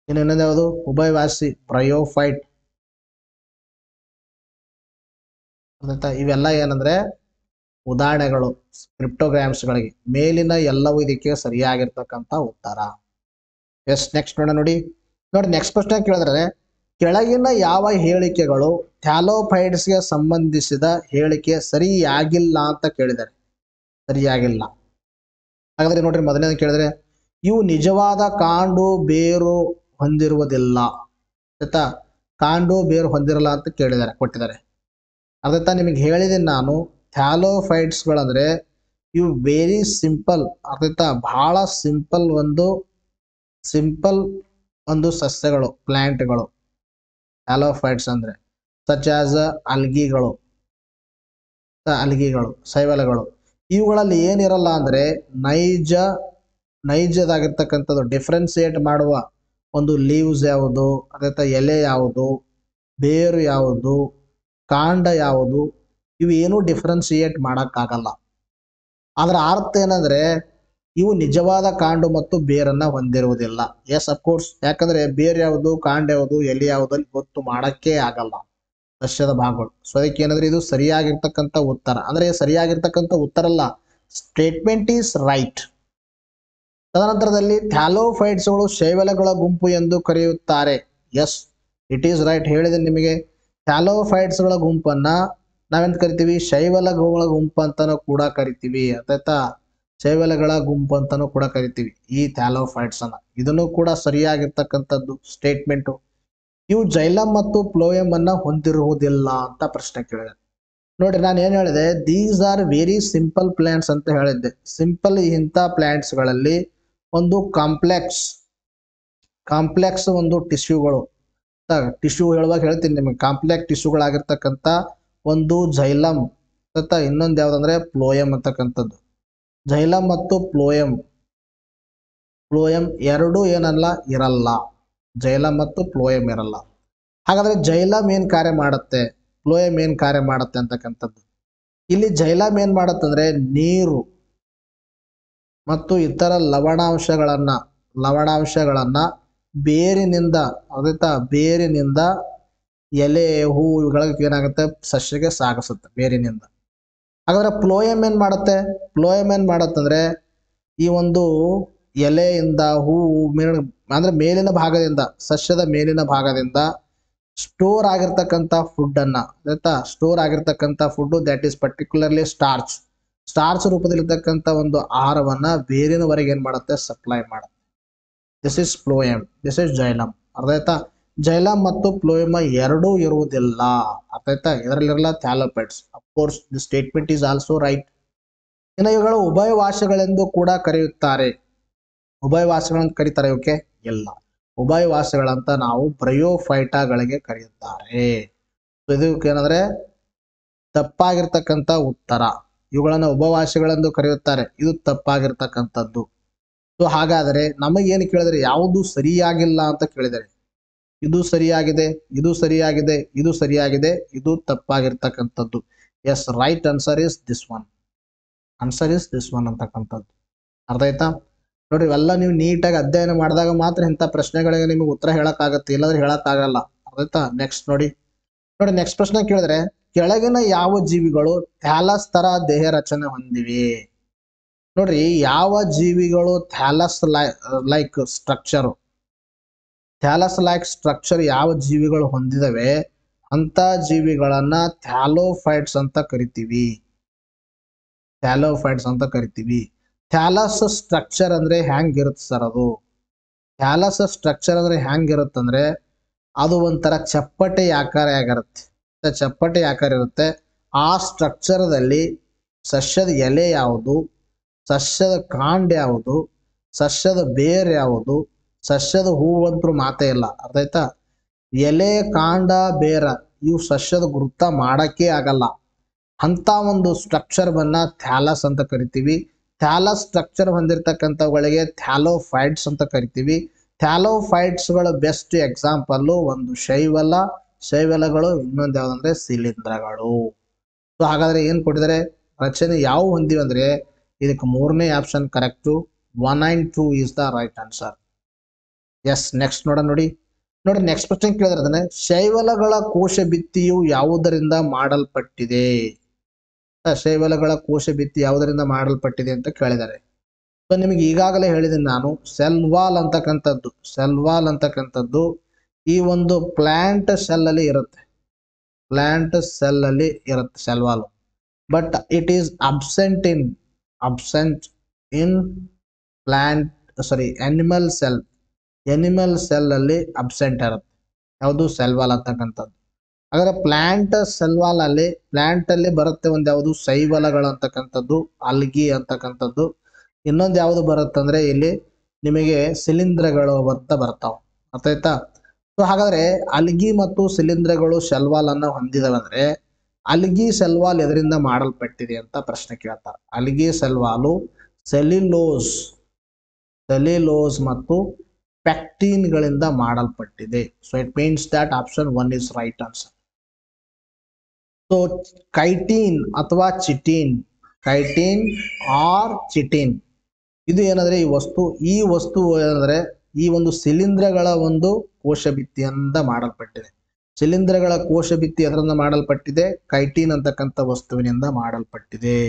A: ಇನ್ನೊಂದು ಯಾವುದು ಉಭಯವಾಸಿ ಬ್ರಯೋಫೈಟ್. ಇವೆಲ್ಲ ಏನಂದ್ರೆ ಉದಾಹರಣೆಗಳು ಕ್ರಿಪ್ಟೋಗ್ರಾಮ್ಸ್ಗಳಿಗೆ. ಮೇಲಿನ ಎಲ್ಲವೂ ಇದಕ್ಕೆ ಸರಿಯಾಗಿರ್ತಕ್ಕಂಥ ಉತ್ತರ. ಎಸ್, ನೆಕ್ಸ್ಟ್ ನೋಡಿ ನೆಕ್ಸ್ಟ್ ಪ್ರಶ್ನೆ ಕೇಳಿದ್ರೆ, ಕೆಳಗಿನ ಯಾವ ಹೇಳಿಕೆಗಳು ಥ್ಯಾಲೋಫೈಟ್ಸ್ಗೆ ಸಂಬಂಧಿಸಿದ ಹೇಳಿಕೆ ಸರಿಯಾಗಿಲ್ಲ ಅಂತ ಕೇಳಿದ್ದಾರೆ. ಸರಿಯಾಗಿಲ್ಲ. ಹಾಗಾದ್ರೆ ನೋಡ್ರಿ, ಮೊದಲನೇ ಕೇಳಿದ್ರೆ, ಇವು ನಿಜವಾದ ಕಾಂಡು ಬೇರು ಹೊಂದಿರುವುದಿಲ್ಲ. ಆಯ್ತಾ, ಕಾಂಡು ಬೇರು ಹೊಂದಿರಲ್ಲ ಅಂತ ಕೊಟ್ಟಿದ್ದಾರೆ. ಅರ್ಥ ನಿಮಗೆ ಹೇಳಿದ್ದೀನಿ ನಾನು, ಥ್ಯಾಲೋಫೈಟ್ಸ್ಗಳಂದ್ರೆ ಇವು ವೆರಿ ಸಿಂಪಲ್, ಅರ್ಥ ಬಹಳ ಸಿಂಪಲ್ ಒಂದು ಸಸ್ಯಗಳು, ಪ್ಲಾಂಟ್ಗಳು ಥ್ಯಾಲೋಫೈಟ್ಸ್ ಅಂದ್ರೆ. ಸಚ್ ಆಸ್ ಅಲ್ಗಿಗಳು, ಶೈವಾಲಗಳು. ಇವುಗಳಲ್ಲಿ ಏನಿರಲ್ಲ ಅಂದ್ರೆ ನೈಜದಾಗಿರ್ತಕ್ಕಂಥದ್ದು, ಡಿಫ್ರೆನ್ಸಿಯೇಟ್ ಮಾಡುವ ಒಂದು ಲೀವ್ಸ್ ಯಾವುದು, ಅದೇ ಎಲೆ ಯಾವುದು, ಬೇರು ಯಾವುದು, ಕಾಂಡ ಯಾವುದು, ಇವು ಏನು ಡಿಫ್ರೆನ್ಸಿಯೇಟ್ ಮಾಡೋಕ್ಕಾಗಲ್ಲ. ಅದರ ಅರ್ಥ ಏನಂದ್ರೆ ಇವು ನಿಜವಾದ ಕಾಂಡು ಮತ್ತು ಬೇರನ್ನ ಹೊಂದಿರುವುದಿಲ್ಲ. ಎಸ್, ಅಫ್ಕೋರ್ಸ್, ಯಾಕಂದ್ರೆ ಬೇರು ಯಾವುದು, ಕಾಂಡ ಯಾವುದು, ಎಲೆ ಯಾವುದಲ್ಲಿ ಗೊತ್ತು ಮಾಡಕ್ಕೆ ಆಗಲ್ಲ ಸಸ್ಯದ ಭಾಗಗಳು. ಸೊ ಅದಕ್ಕೆ ಏನಂದ್ರೆ ಇದು ಸರಿಯಾಗಿರ್ತಕ್ಕಂಥ ಉತ್ತರ. ಅಂದ್ರೆ ಸರಿಯಾಗಿರ್ತಕ್ಕಂಥ ಉತ್ತರ ಅಲ್ಲ, ಸ್ಟೇಟ್ಮೆಂಟ್ ಈಸ್ ರೈಟ್. ತದನಂತರದಲ್ಲಿ ಥ್ಯಾಲೋಫೈಟ್ಸ್ಗಳು ಶೈವಾಲಗಳ ಗುಂಪು ಎಂದು ಕರೆಯುತ್ತಾರೆ. Yes, it is right. ಹೇಳಿದೆ ನಿಮಗೆ, ಥ್ಯಾಲೋಫೈಟ್ಸ್ಗಳ ಗುಂಪನ್ನ ನಾವೆಂತ ಕರಿತೀವಿ, ಶೈವಾಲಗಳ ಗುಂಪು ಅಂತಾನೂ ಕೂಡ ಕರಿತೀವಿ. ಆಯ್ತಾ, ಶೈವಾಲಗಳ ಗುಂಪು ಅಂತಾನೂ ಕೂಡ ಕರಿತೀವಿ ಈ ಥ್ಯಾಲೋಫೈಟ್ಸ್ ಅನ್ನ. ಇದನ್ನು ಕೂಡ ಸರಿಯಾಗಿರ್ತಕ್ಕಂಥದ್ದು ಸ್ಟೇಟ್ಮೆಂಟು. ಇವು ಜೈಲಮ್ ಮತ್ತು ಫ್ಲೋಯಮ್ ಅನ್ನ ಹೊಂದಿರುವುದಿಲ್ಲ ಅಂತ ಪ್ರಶ್ನೆ ಕೇಳಿದೆ. ನೋಡಿ, ನಾನು ಏನು ಹೇಳಿದೆ, these are very simple plants ಅಂತ ಹೇಳಿದ್ದೆ. ಸಿಂಪಲ್ ಇಂಥ ಪ್ಲಾಂಟ್ಸ್ಗಳಲ್ಲಿ ಒಂದು ಕಾಂಪ್ಲೆಕ್ಸ್ ಒಂದು ಟಿಶ್ಯೂಗಳು, ಟಿಶ್ಯೂ ಹೇಳುವಾಗ ಹೇಳ್ತೀನಿ ನಿಮಗೆ, ಕಾಂಪ್ಲೆಕ್ಸ್ ಟಿಶ್ಯೂಗಳಾಗಿರ್ತಕ್ಕಂಥ ಒಂದು ಜೈಲಮ್, ಇನ್ನೊಂದು ಯಾವ್ದಂದ್ರೆ ಫ್ಲೋಯಮ್ ಅಂತಕ್ಕಂಥದ್ದು. ಜೈಲಮ್ ಮತ್ತು ಫ್ಲೋಯಮ್ ಎರಡೂ ಏನಲ್ಲ ಇರಲ್ಲ. ಜೈಲಮ್ ಮತ್ತು ಫ್ಲೋಯಮ್ ಇರಲ್ಲ. ಹಾಗಾದ್ರೆ ಜೈಲಮ್ ಏನ್ ಕಾರ್ಯ ಮಾಡುತ್ತೆ, ಫ್ಲೋಯಮ್ ಏನ್ ಕಾರ್ಯ ಮಾಡುತ್ತೆ ಅಂತಕ್ಕಂಥದ್ದು. ಇಲ್ಲಿ ಜೈಲಮ್ ಏನ್ ಮಾಡುತ್ತಂದ್ರೆ ನೀರು ಮತ್ತು ಇತರ ಲವಣಾಂಶಗಳನ್ನ ಬೇರಿನಿಂದ ಎಲೆ, ಹೂವು ಇವುಗಳಿಗೆ ಏನಾಗುತ್ತೆ, ಸಸ್ಯಕ್ಕೆ ಸಾಗಿಸುತ್ತೆ ಬೇರಿನಿಂದ. ಹಾಗಾದ್ರೆ ಫ್ಲೋಯಮ್ ಏನ್ ಮಾಡುತ್ತಂದ್ರೆ ಈ ಒಂದು ಎಲೆಯಿಂದ, ಹೂವು ಅಂದ್ರೆ ಮೇಲಿನ ಭಾಗದಿಂದ, ಸಸ್ಯದ ಮೇಲಿನ ಭಾಗದಿಂದ ಸ್ಟೋರ್ ಆಗಿರ್ತಕ್ಕಂಥ ಫುಡ್ ಅನ್ನ, ದಟ್ ಈಸ್ ಪರ್ಟಿಕ್ಯುಲರ್ಲಿ ಸ್ಟಾರ್ಚ್ ರೂಪದಲ್ಲಿರ್ತಕ್ಕಂಥ ಒಂದು ಆಹಾರವನ್ನ ಬೇರಿನವರೆಗೆ ಏನ್ ಮಾಡುತ್ತೆ, ಸಪ್ಲೈ ಮಾಡುತ್ತೆ. This is phloem, this is xylem. ಅರ್ಥ, ಜೈಲಮ್ ಮತ್ತು ಫ್ಲೋಯಮ್ ಎರಡೂ ಇರುವುದಿಲ್ಲ. ಅರ್ಥ, ಇದರಲ್ಲಿರಲ್ಲ thallophytes. Of course the statement is also right. ಇನ್ನು ಇವುಗಳು ಉಭಯವಾಸಿಗಳೆಂದು ಕೂಡ ಕರೆಯುತ್ತಾರೆ. ಉಭಯವಾಸಿಗಳಂತ ಕರೀತಾರೆ ಇವಕ್ಕೆ? ಇಲ್ಲ, ಉಭಯವಾಸಿಗಳಂತ ನಾವು ಬ್ರಯೋಫೈಟಾಗಳಿಗೆ ಕರೆಯುತ್ತಾರೆ. ಇದಕ್ಕೆ ಏನಂದ್ರೆ ತಪ್ಪಾಗಿರ್ತಕ್ಕಂಥ ಉತ್ತರ. ಇವುಗಳನ್ನ ಉಭಯವಾಸಿಗಳೆಂದು ಕರೆಯುತ್ತಾರೆ, ಇದು ತಪ್ಪಾಗಿರ್ತಕ್ಕಂಥದ್ದು. ಸೊ ಹಾಗಾದರೆ ನಮಗೇನು ಕೇಳಿದರೆ ಯಾವುದು ಸರಿಯಾಗಿಲ್ಲ ಅಂತ ಕೇಳಿದರೆ, ಇದು ಸರಿಯಾಗಿದೆ, ಇದು ಸರಿಯಾಗಿದೆ, ಇದು ಸರಿಯಾಗಿದೆ, ಇದು ತಪ್ಪಾಗಿರ್ತಕ್ಕಂಥದ್ದು. Yes, right answer is this one. ಅಂತಕ್ಕಂಥದ್ದು. ಅರ್ಥ ಆಯ್ತಾ? ನೋಡ್ರಿ, ಇವೆಲ್ಲ ನೀವು ನೀಟಾಗಿ ಅಧ್ಯಯನ ಮಾಡಿದಾಗ ಮಾತ್ರ ಇಂಥ ಪ್ರಶ್ನೆಗಳಿಗೆ ನಿಮಗೆ ಉತ್ತರ ಹೇಳಕ್ಕಾಗತ್ತೆ, ಇಲ್ಲಾಂದ್ರೆ ಹೇಳಕ್ಕಾಗಲ್ಲ. ಅರ್ಥ ಆಯ್ತಾ? ನೆಕ್ಸ್ಟ್ ನೋಡಿ, ನೆಕ್ಸ್ಟ್ ಪ್ರಶ್ನೆ ಕೇಳಿದ್ರೆ, ಕೆಳಗಿನ ಯಾವ ಜೀವಿಗಳು ಥ್ಯಾಲಸ್ ತರ ದೇಹ ರಚನೆ ಹೊಂದಿವೆ? ನೋಡ್ರಿ, ಯಾವ ಜೀವಿಗಳು ಥ್ಯಾಲಸ್ ಲೈಕ್ ಸ್ಟ್ರಕ್ಚರ್ ಯಾವ ಜೀವಿಗಳು ಹೊಂದಿದವೆ ಅಂತ ಜೀವಿಗಳನ್ನ ಥ್ಯಾಲೋಫೈಟ್ಸ್ ಅಂತ ಕರಿತೀವಿ. ಥ್ಯಾಲಸ್ ಸ್ಟ್ರಕ್ಚರ್ ಅಂದ್ರೆ ಹೆಂಗಿರುತ್ತೆ ಸರ್? ಅದು ಥ್ಯಾಲಸ್ ಸ್ಟ್ರಕ್ಚರ್ ಅಂದ್ರೆ ಹೆಂಗಿರುತ್ತಂದ್ರೆ ಅದು ಒಂಥರ ಚಪ್ಪಟೆ ಆಕಾರ ಇರುತ್ತೆ. ಆ ಸ್ಟ್ರಕ್ಚರ್ದಲ್ಲಿ ಸಸ್ಯದ ಎಲೆ ಯಾವುದು, ಸಸ್ಯದ ಕಾಂಡ ಯಾವುದು, ಸಸ್ಯದ ಬೇರ್ ಯಾವುದು, ಸಸ್ಯದ ಹೂವಂತರೂ ಮಾತೇ ಇಲ್ಲ. ಅರ್ಥ ಆಯ್ತಾ? ಎಲೆ ಕಾಂಡ ಬೇರ ಇವು ಸಸ್ಯದ ಗುರುತ ಮಾಡಕ್ಕೆ ಆಗಲ್ಲ ಅಂತ ಒಂದು ಸ್ಟ್ರಕ್ಚರ್ವನ್ನ ಥ್ಯಾಲಸ್ ಅಂತ ಕರಿತೀವಿ. ಥ್ಯಾಲಸ್ ಸ್ಟ್ರಕ್ಚರ್ ಹೊಂದಿರತಕ್ಕಂಥವುಗಳಿಗೆ ಥ್ಯಾಲೋಫೈಟ್ಸ್ ಅಂತ ಕರಿತೀವಿ. ಥ್ಯಾಲೋಫೈಟ್ಸ್ಗಳ ಬೆಸ್ಟ್ ಎಕ್ಸಾಂಪಲ್ಲು ಒಂದು ಶೈವಲ, ಶೈವಲಗಳು, ಇನ್ನೊಂದು ಯಾವ್ದಂದ್ರೆ ಶಿಲೀಂಧ್ರಗಳು. ಸೊ ಹಾಗಾದ್ರೆ ಏನ್ ಕೊಟ್ಟಿದ್ದಾರೆ, ರಚನೆ ಯಾವ ಹೊಂದಿವೆ ಅಂದ್ರೆ ಇದಕ್ಕೆ ಮೂರನೇ option correct. 1 and 2 is the right answer. Yes, next ನೋಡೋಣ. ನೋಡಿ ನೆಕ್ಸ್ಟ್ ಕ್ವಶನ್ ಕೇಳಿದ್ರೆ ಶೈವಲಗಳ ಕೋಶ ಭಿತ್ತಿಯು ಯಾವುದರಿಂದ ಮಾಡಲ್ಪಟ್ಟಿದೆ? ಶೈವಲಗಳ ಕೋಶ ಭಿತ್ತಿ ಯಾವುದರಿಂದ ಮಾಡಲ್ಪಟ್ಟಿದೆ ಅಂತ ಕೇಳಿದ್ದಾರೆ. ಸೊ ನಿಮಗೆ ಈಗಾಗಲೇ ಹೇಳಿದ್ದೀನಿ ನಾನು, ಸೆಲ್ ವಾಲ್ ಅಂತಕ್ಕಂಥದ್ದು ಈ ಒಂದು ಪ್ಲಾಂಟ್ ಸೆಲ್ ಅಲ್ಲಿ ಇರುತ್ತೆ. Cell wall, but it is absent in animal cell ಅಲ್ಲಿ ಅಬ್ಸೆಂಟ್ ಇರುತ್ತೆ. ಯಾವುದು? ಸೆಲ್ ವಾಲ್ ಅಂತಕ್ಕಂಥದ್ದು. ಹಾಗಾದ್ರೆ ಪ್ಲಾಂಟ್ ಸೆಲ್ ವಾಲ್ ಅಲ್ಲಿ, ಪ್ಲಾಂಟ್ ಅಲ್ಲಿ ಬರುತ್ತೆ ಒಂದು ಯಾವುದು? ಶೈವಲಗಳು ಅಂತಕ್ಕಂಥದ್ದು, ಅಲ್ಗಿ ಅಂತಕ್ಕಂಥದ್ದು. ಇನ್ನೊಂದು ಯಾವುದು ಬರುತ್ತಂದ್ರೆ ಇಲ್ಲಿ ನಿಮಗೆ ಶಿಲೀಂಧ್ರಗಳು ಅಂತ ಬರ್ತಾವ. ಅರ್ಥ ಆಯ್ತಾ? ಸೊ ಹಾಗಾದ್ರೆ ಅಲ್ಗಿ ಮತ್ತು ಶಿಲೀಂಧ್ರಗಳು ಸೆಲ್ ವಾಲ್ ಅನ್ನ ಹೊಂದಿದವೆ ಅಂದ್ರೆ ಅಲ್ಗಿ ಸೆಲ್ ವಾಲ್ ಎದರಿಂದ ಮಾಡಲ್ಪಟ್ಟಿದೆ ಅಂತ ಪ್ರಶ್ನೆ ಕೇಳ್ತಾರೆ. ಅಲ್ಗಿ ಸೆಲ್ ವಾಲು ಸೆಲ್ಯುಲೋಸ್ ಮತ್ತು ಪೆಕ್ಟಿನ್ ಗಳಿಂದ ಮಾಡಲ್ಪಟ್ಟಿದೆ. So it means that option 1 is right answer. So chitin ಅಥವಾ ಚಿಟಿನ್, ಇದು ಏನಂದ್ರೆ ಈ ವಸ್ತು ಏನಂದ್ರೆ ಈ ಒಂದು ಶಿಲೀಂಧ್ರಗಳ ಒಂದು ಕೋಶ ಭಿತ್ತಿಯಿಂದ ಮಾಡಲ್ಪಟ್ಟಿದೆ. ಶಿಲೀಂಧ್ರಗಳ ಕೋಶ ಭಿತ್ತಿ ಅದರಿಂದ ಮಾಡಲ್ಪಟ್ಟಿದೆ, ಕೈಟಿನ್ ಅಂತಕ್ಕಂಥ ವಸ್ತುವಿನಿಂದ ಮಾಡಲ್ಪಟ್ಟಿದೆ.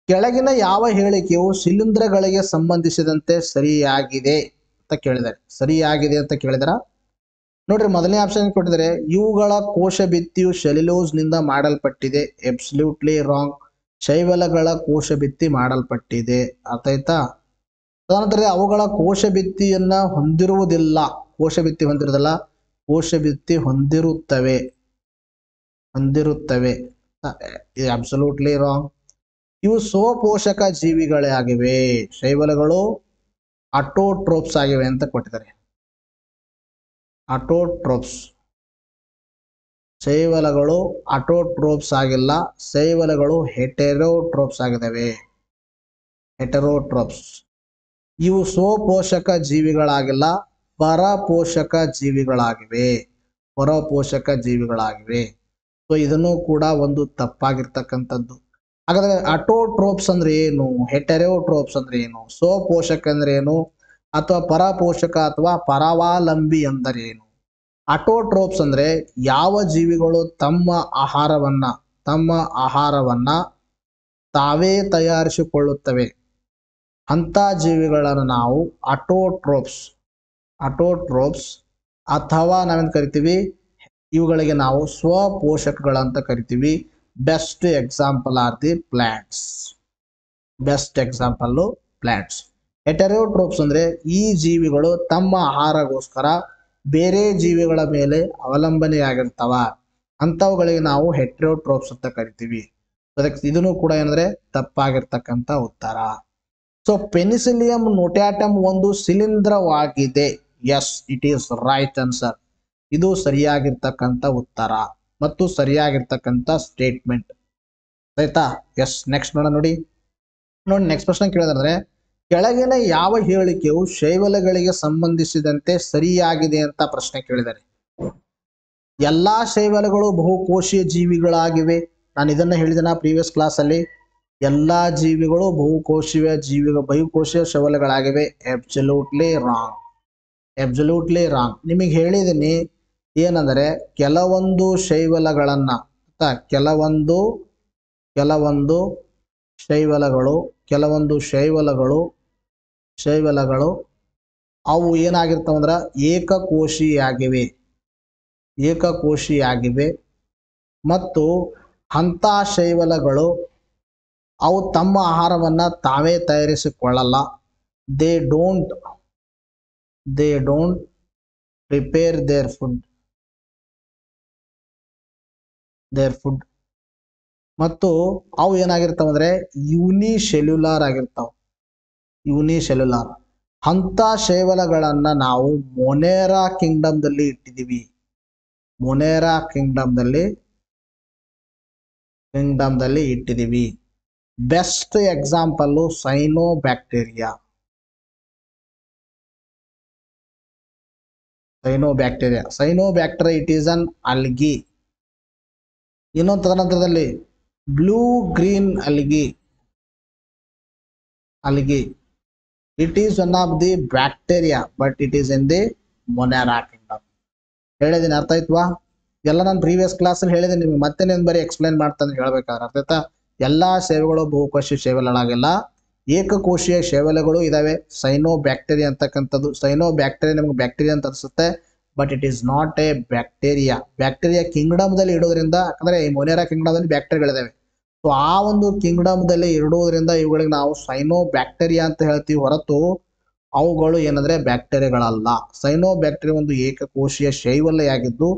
A: ಕೆಳಗಿನ ಯಾವ ಹೇಳಿಕೆಯು ಶಿಲೀಂಧ್ರಗಳಿಗೆ ಸಂಬಂಧಿಸಿದಂತೆ ಸರಿಯಾಗಿದೆ ಅಂತ ಕೇಳಿದಾರೆ. ನೋಡ್ರಿ, ಮೊದಲನೇ ಆಪ್ಷನ್ ಕೊಟ್ಟಿದ್ದಾರೆ, ಇವುಗಳ ಕೋಶ ಭಿತ್ತಿಯು ಸೆಲ್ಯುಲೋಸ್ ನಿಂದ ಮಾಡಲ್ಪಟ್ಟಿದೆ. Absolutely wrong. ಶೈವಲಗಳ ಕೋಶ ಭಿತ್ತಿ ಮಾಡಲ್ಪಟ್ಟಿದೆ. ಅರ್ಥ ಆಯ್ತಾ? ತದನಂತರ ಅವುಗಳ ಕೋಶ ಭಿತ್ತಿಯನ್ನ ಹೊಂದಿರುವುದಿಲ್ಲ. ಕೋಶ ಭಿತ್ತಿ ಹೊಂದಿರುತ್ತವೆ. Absolutely wrong. ಇವು ಸ್ವಪೋಷಕ ಜೀವಿಗಳೇ ಆಗಿವೆ. ಶೈವಲಗಳು ಆಟೋಟ್ರೋಪ್ಸ್ ಆಗಿವೆ ಅಂತ ಕೊಟ್ಟಿದ್ದಾರೆ. ಶೈವಲಗಳು ಆಟೋಟ್ರೋಪ್ಸ್ ಆಗಿಲ್ಲ, ಶೈವಲಗಳು ಹೆಟೆರೋಟ್ರೋಪ್ಸ್ ಆಗಿದ್ದಾವೆ. ಇವು ಸ್ವಪೋಷಕ ಜೀವಿಗಳಾಗಿಲ್ಲ, ಪರಪೋಷಕ ಜೀವಿಗಳಾಗಿವೆ. ಸೊ ಇದನ್ನು ಕೂಡ ಒಂದು ತಪ್ಪಾಗಿರ್ತಕ್ಕಂಥದ್ದು. ಹಾಗಾದ್ರೆ ಆಟೋಟ್ರೋಪ್ಸ್ ಅಂದ್ರೆ ಏನು, ಹೆಟೆರೋಟ್ರೋಪ್ಸ್ ಅಂದ್ರೆ ಏನು, ಸ್ವಪೋಷಕ ಅಂದ್ರೆ ಏನು, ಅಥವಾ ಪರಪೋಷಕ ಅಥವಾ ಪರಾವಲಂಬಿ ಅಂದರೆ ಏನು? ಆಟೋಟ್ರೋಪ್ಸ್ ಅಂದ್ರೆ ಯಾವ ಜೀವಿಗಳು ತಮ್ಮ ಆಹಾರವನ್ನ ತಾವೇ ತಯಾರಿಸಿಕೊಳ್ಳುತ್ತವೆ ಅಂತ ಜೀವಿಗಳನ್ನು ನಾವು ಆಟೋಟ್ರೋಪ್ಸ್ ಅಥವಾ ನಾವೇನ್ ಕರಿತೀವಿ, ಇವುಗಳಿಗೆ ನಾವು ಸ್ವಪೋಷಕಗಳಂತ ಕರಿತೀವಿ. Best example are the plants. Heterotrophs ಅಂದ್ರೆ ಈ ಜೀವಿಗಳು ತಮ್ಮ ಆಹಾರಗೋಸ್ಕರ ಬೇರೆ ಜೀವಿಗಳ ಮೇಲೆ ಅವಲಂಬನೆಯಾಗಿರ್ತಾವ, ಅಂತವುಗಳಿಗೆ ನಾವು ಹೆಟೆರೋಟ್ರೋಪ್ಸ್ ಅಂತ ಕರಿತೀವಿ. ಅದಕ್ಕೆ ಇದನ್ನು ಕೂಡ ಏನಂದ್ರೆ ತಪ್ಪಾಗಿರ್ತಕ್ಕಂಥ ಉತ್ತರ. ಸೊ ಪೆನಿಸಿಲಿಯಂ ನೋಟ್ಯಾಟಮ್ ಒಂದು ಶಿಲೀಂಧ್ರವಾಗಿದೆ. Yes, it is right answer. ಇದು ಸರಿಯಾಗಿರ್ತಕ್ಕಂಥ ಉತ್ತರ ಮತ್ತು ಸರಿಯಾಗಿರ್ತಕ್ಕಂಥ ಸ್ಟೇಟ್ಮೆಂಟ್. ಆಯ್ತಾ? ಎಸ್, ನೆಕ್ಸ್ಟ್ ನೋಡಿ ನೆಕ್ಸ್ಟ್ ಪ್ರಶ್ನೆ ಕೇಳಿದ್ರೆ, ಕೆಳಗಿನ ಯಾವ ಹೇಳಿಕೆಯು ಶೈವಲಗಳಿಗೆ ಸಂಬಂಧಿಸಿದಂತೆ ಸರಿಯಾಗಿದೆ ಅಂತ ಪ್ರಶ್ನೆ ಕೇಳಿದ್ದಾರೆ. ಎಲ್ಲಾ ಶೈವಲಗಳು ಬಹುಕೋಶೀಯ ಜೀವಿಗಳಾಗಿವೆ. ನಾನು ಇದನ್ನ ಹೇಳಿದ ಪ್ರೀವಿಯಸ್ ಕ್ಲಾಸ್ ಅಲ್ಲಿ. ಎಲ್ಲಾ ಜೀವಿಗಳು ಬಹುಕೋಶೀಯ ಶೈವಲಗಳಾಗಿವೆ. Absolutely wrong. ನಿಮಗೆ ಹೇಳಿದೀನಿ ಏನಂದ್ರೆ ಕೆಲವೊಂದು ಶೈವಲಗಳು ಅವು ಏನಾಗಿರ್ತಾವಂದ್ರ ಏಕಕೋಶಿಯಾಗಿವೆ ಮತ್ತು ಅಂತ ಶೈವಲಗಳು ಅವು ತಮ್ಮ ಆಹಾರವನ್ನ ತಾವೇ ತಯಾರಿಸಿಕೊಳ್ಳಲ್ಲ. They don't prepare their food ಮತ್ತು ಅವು ಏನಾಗಿರ್ತಾವಂದ್ರೆ ಯೂನಿಸೆಲ್ಯುಲಾರ್ ಆಗಿರ್ತಾವ. ಅಂತ ಶೈವಲಗಳನ್ನ ನಾವು ಮೊನೇರಾ ಕಿಂಗ್ಡಮ್ದಲ್ಲಿ ಇಟ್ಟಿದ್ದೀವಿ. ಮೊನೇರಾ ಕಿಂಗ್ಡಮ್ದಲ್ಲಿ ಇಟ್ಟಿದ್ದೀವಿ. Best example cyanobacteria. Cyanobacteria it is an algae. ಇನ್ನೊಂದು ತದನಂತರದಲ್ಲಿ blue green algae. It is one of the bacteria but it is in the monera kingdom. ಹೇಳಿದೀನಿ, ಅರ್ಥ ಆಯ್ತವಾ? ಎಲ್ಲ ನಾನು ಪ್ರೀವಿಯಸ್ ಕ್ಲಾಸಲ್ಲಿ ಹೇಳಿದ್ದೀನಿ ನಿಮ್ಗೆ, ಮತ್ತೆ నేను ಬರೀ ಎಕ್ಸ್ಪ್ಲೈನ್ ಮಾಡ್ತಾನೆ ಹೇಳ್ಬೇಕಾದ್ರೆ. ಅರ್ಥ ಆಯ್ತಾ? ಎಲ್ಲಾ ಶೈವಗಳು ಬಹುಕೋಶೀಯ ಶೈವಲಗಳಾಗಿಲ್ಲ, ಏಕಕೋಶೀಯ ಶೈವಲಗಳು ಇದಾವೆ. ಸೈನೋಬ್ಯಾಕ್ಟೀರಿಯಾ ಅಂತಕ್ಕಂಥದ್ದು, ಸೈನೋಬ್ಯಾಕ್ಟೀರಿಯಾ ನಿಮ್ಗೆ ಬ್ಯಾಕ್ಟೀರಿಯಾ ಅಂತ ಅನಿಸುತ್ತೆ, but it is not a bacteria. Bacteria ಕಿಂಗ್ಡಮ್ದಲ್ಲಿ ಇಡೋದ್ರಿಂದ, ಯಾಕಂದ್ರೆ ಈ ಮೊನೇರಾ ಕಿಂಗ್ಡಮ್ದಲ್ಲಿ ಬ್ಯಾಕ್ಟೀರಿಯಾಗಳಿದಾವೆ. ಸೊ ಆ ಒಂದು ಕಿಂಗ್ಡಮ್ದಲ್ಲಿ ಇಡೋದ್ರಿಂದ ಇವುಗಳಿಗೆ ನಾವು ಸೈನೋಬ್ಯಾಕ್ಟೀರಿಯಾ ಅಂತ ಹೇಳ್ತೀವಿ ಹೊರತು ಅವುಗಳು ಏನಂದ್ರೆ ಬ್ಯಾಕ್ಟೀರಿಯಾಗಳಲ್ಲ. ಸೈನೋಬ್ಯಾಕ್ಟೀರಿಯಾ ಒಂದು ಏಕಕೋಶೀಯ ಶೈವಲೆಯಾಗಿದ್ದು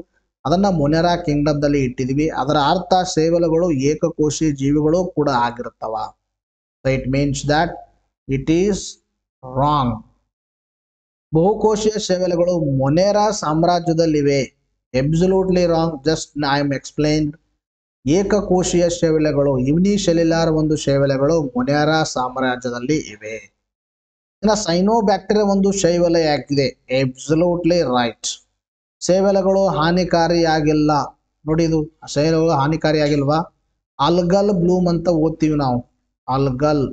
A: ಅದನ್ನ ಮೊನೇರಾ ಕಿಂಗ್ಡಮ್ದಲ್ಲಿ ಇಟ್ಟಿದ್ವಿ. ಅದರ ಅರ್ಥ ಶೈವಲಗಳು ಏಕಕೋಶೀಯ ಜೀವಿಗಳು ಕೂಡ ಆಗಿರುತ್ತವ. So it means that it is wrong. ಬಹುಕೋಶೀಯ ಶೈವಲಗಳು ಮೊನೇರಾ ಸಾಮ್ರಾಜ್ಯದಲ್ಲಿವೆ. Absolutely wrong. Just I am explained. ಏಕಕೋಶೀಯ ಶೈವಲಗಳು, ಯುನಿಸೆಲ್ಯುಲಾರ್ ಒಂದು ಶೈವಲಗಳು ಮೊನೇರಾ ಸಾಮ್ರಾಜ್ಯದಲ್ಲಿ ಇವೆ. ಇನ್ನು ಸೈನೋಬ್ಯಾಕ್ಟೀರಿಯಾ ಒಂದು ಶೈವಲ ಆಗಿದೆ. ಎಬ್ಸಲ್ಯೂಟ್ಲಿ ರೈಟ್. ಶೈವಲಗಳು ಹಾನಿಕಾರಿಯಾಗಿಲ್ಲ. ನೋಡಿ, ಇದು ಶೈವಲಗಳು ಹಾನಿಕಾರಿಯಾಗಿಲ್ವಾ? ಅಲ್ಗಲ್ ಬ್ಲೂಮ್ ಅಂತ ಓದ್ತೀವಿ ನಾವು. ಅಲ್ಗಲ್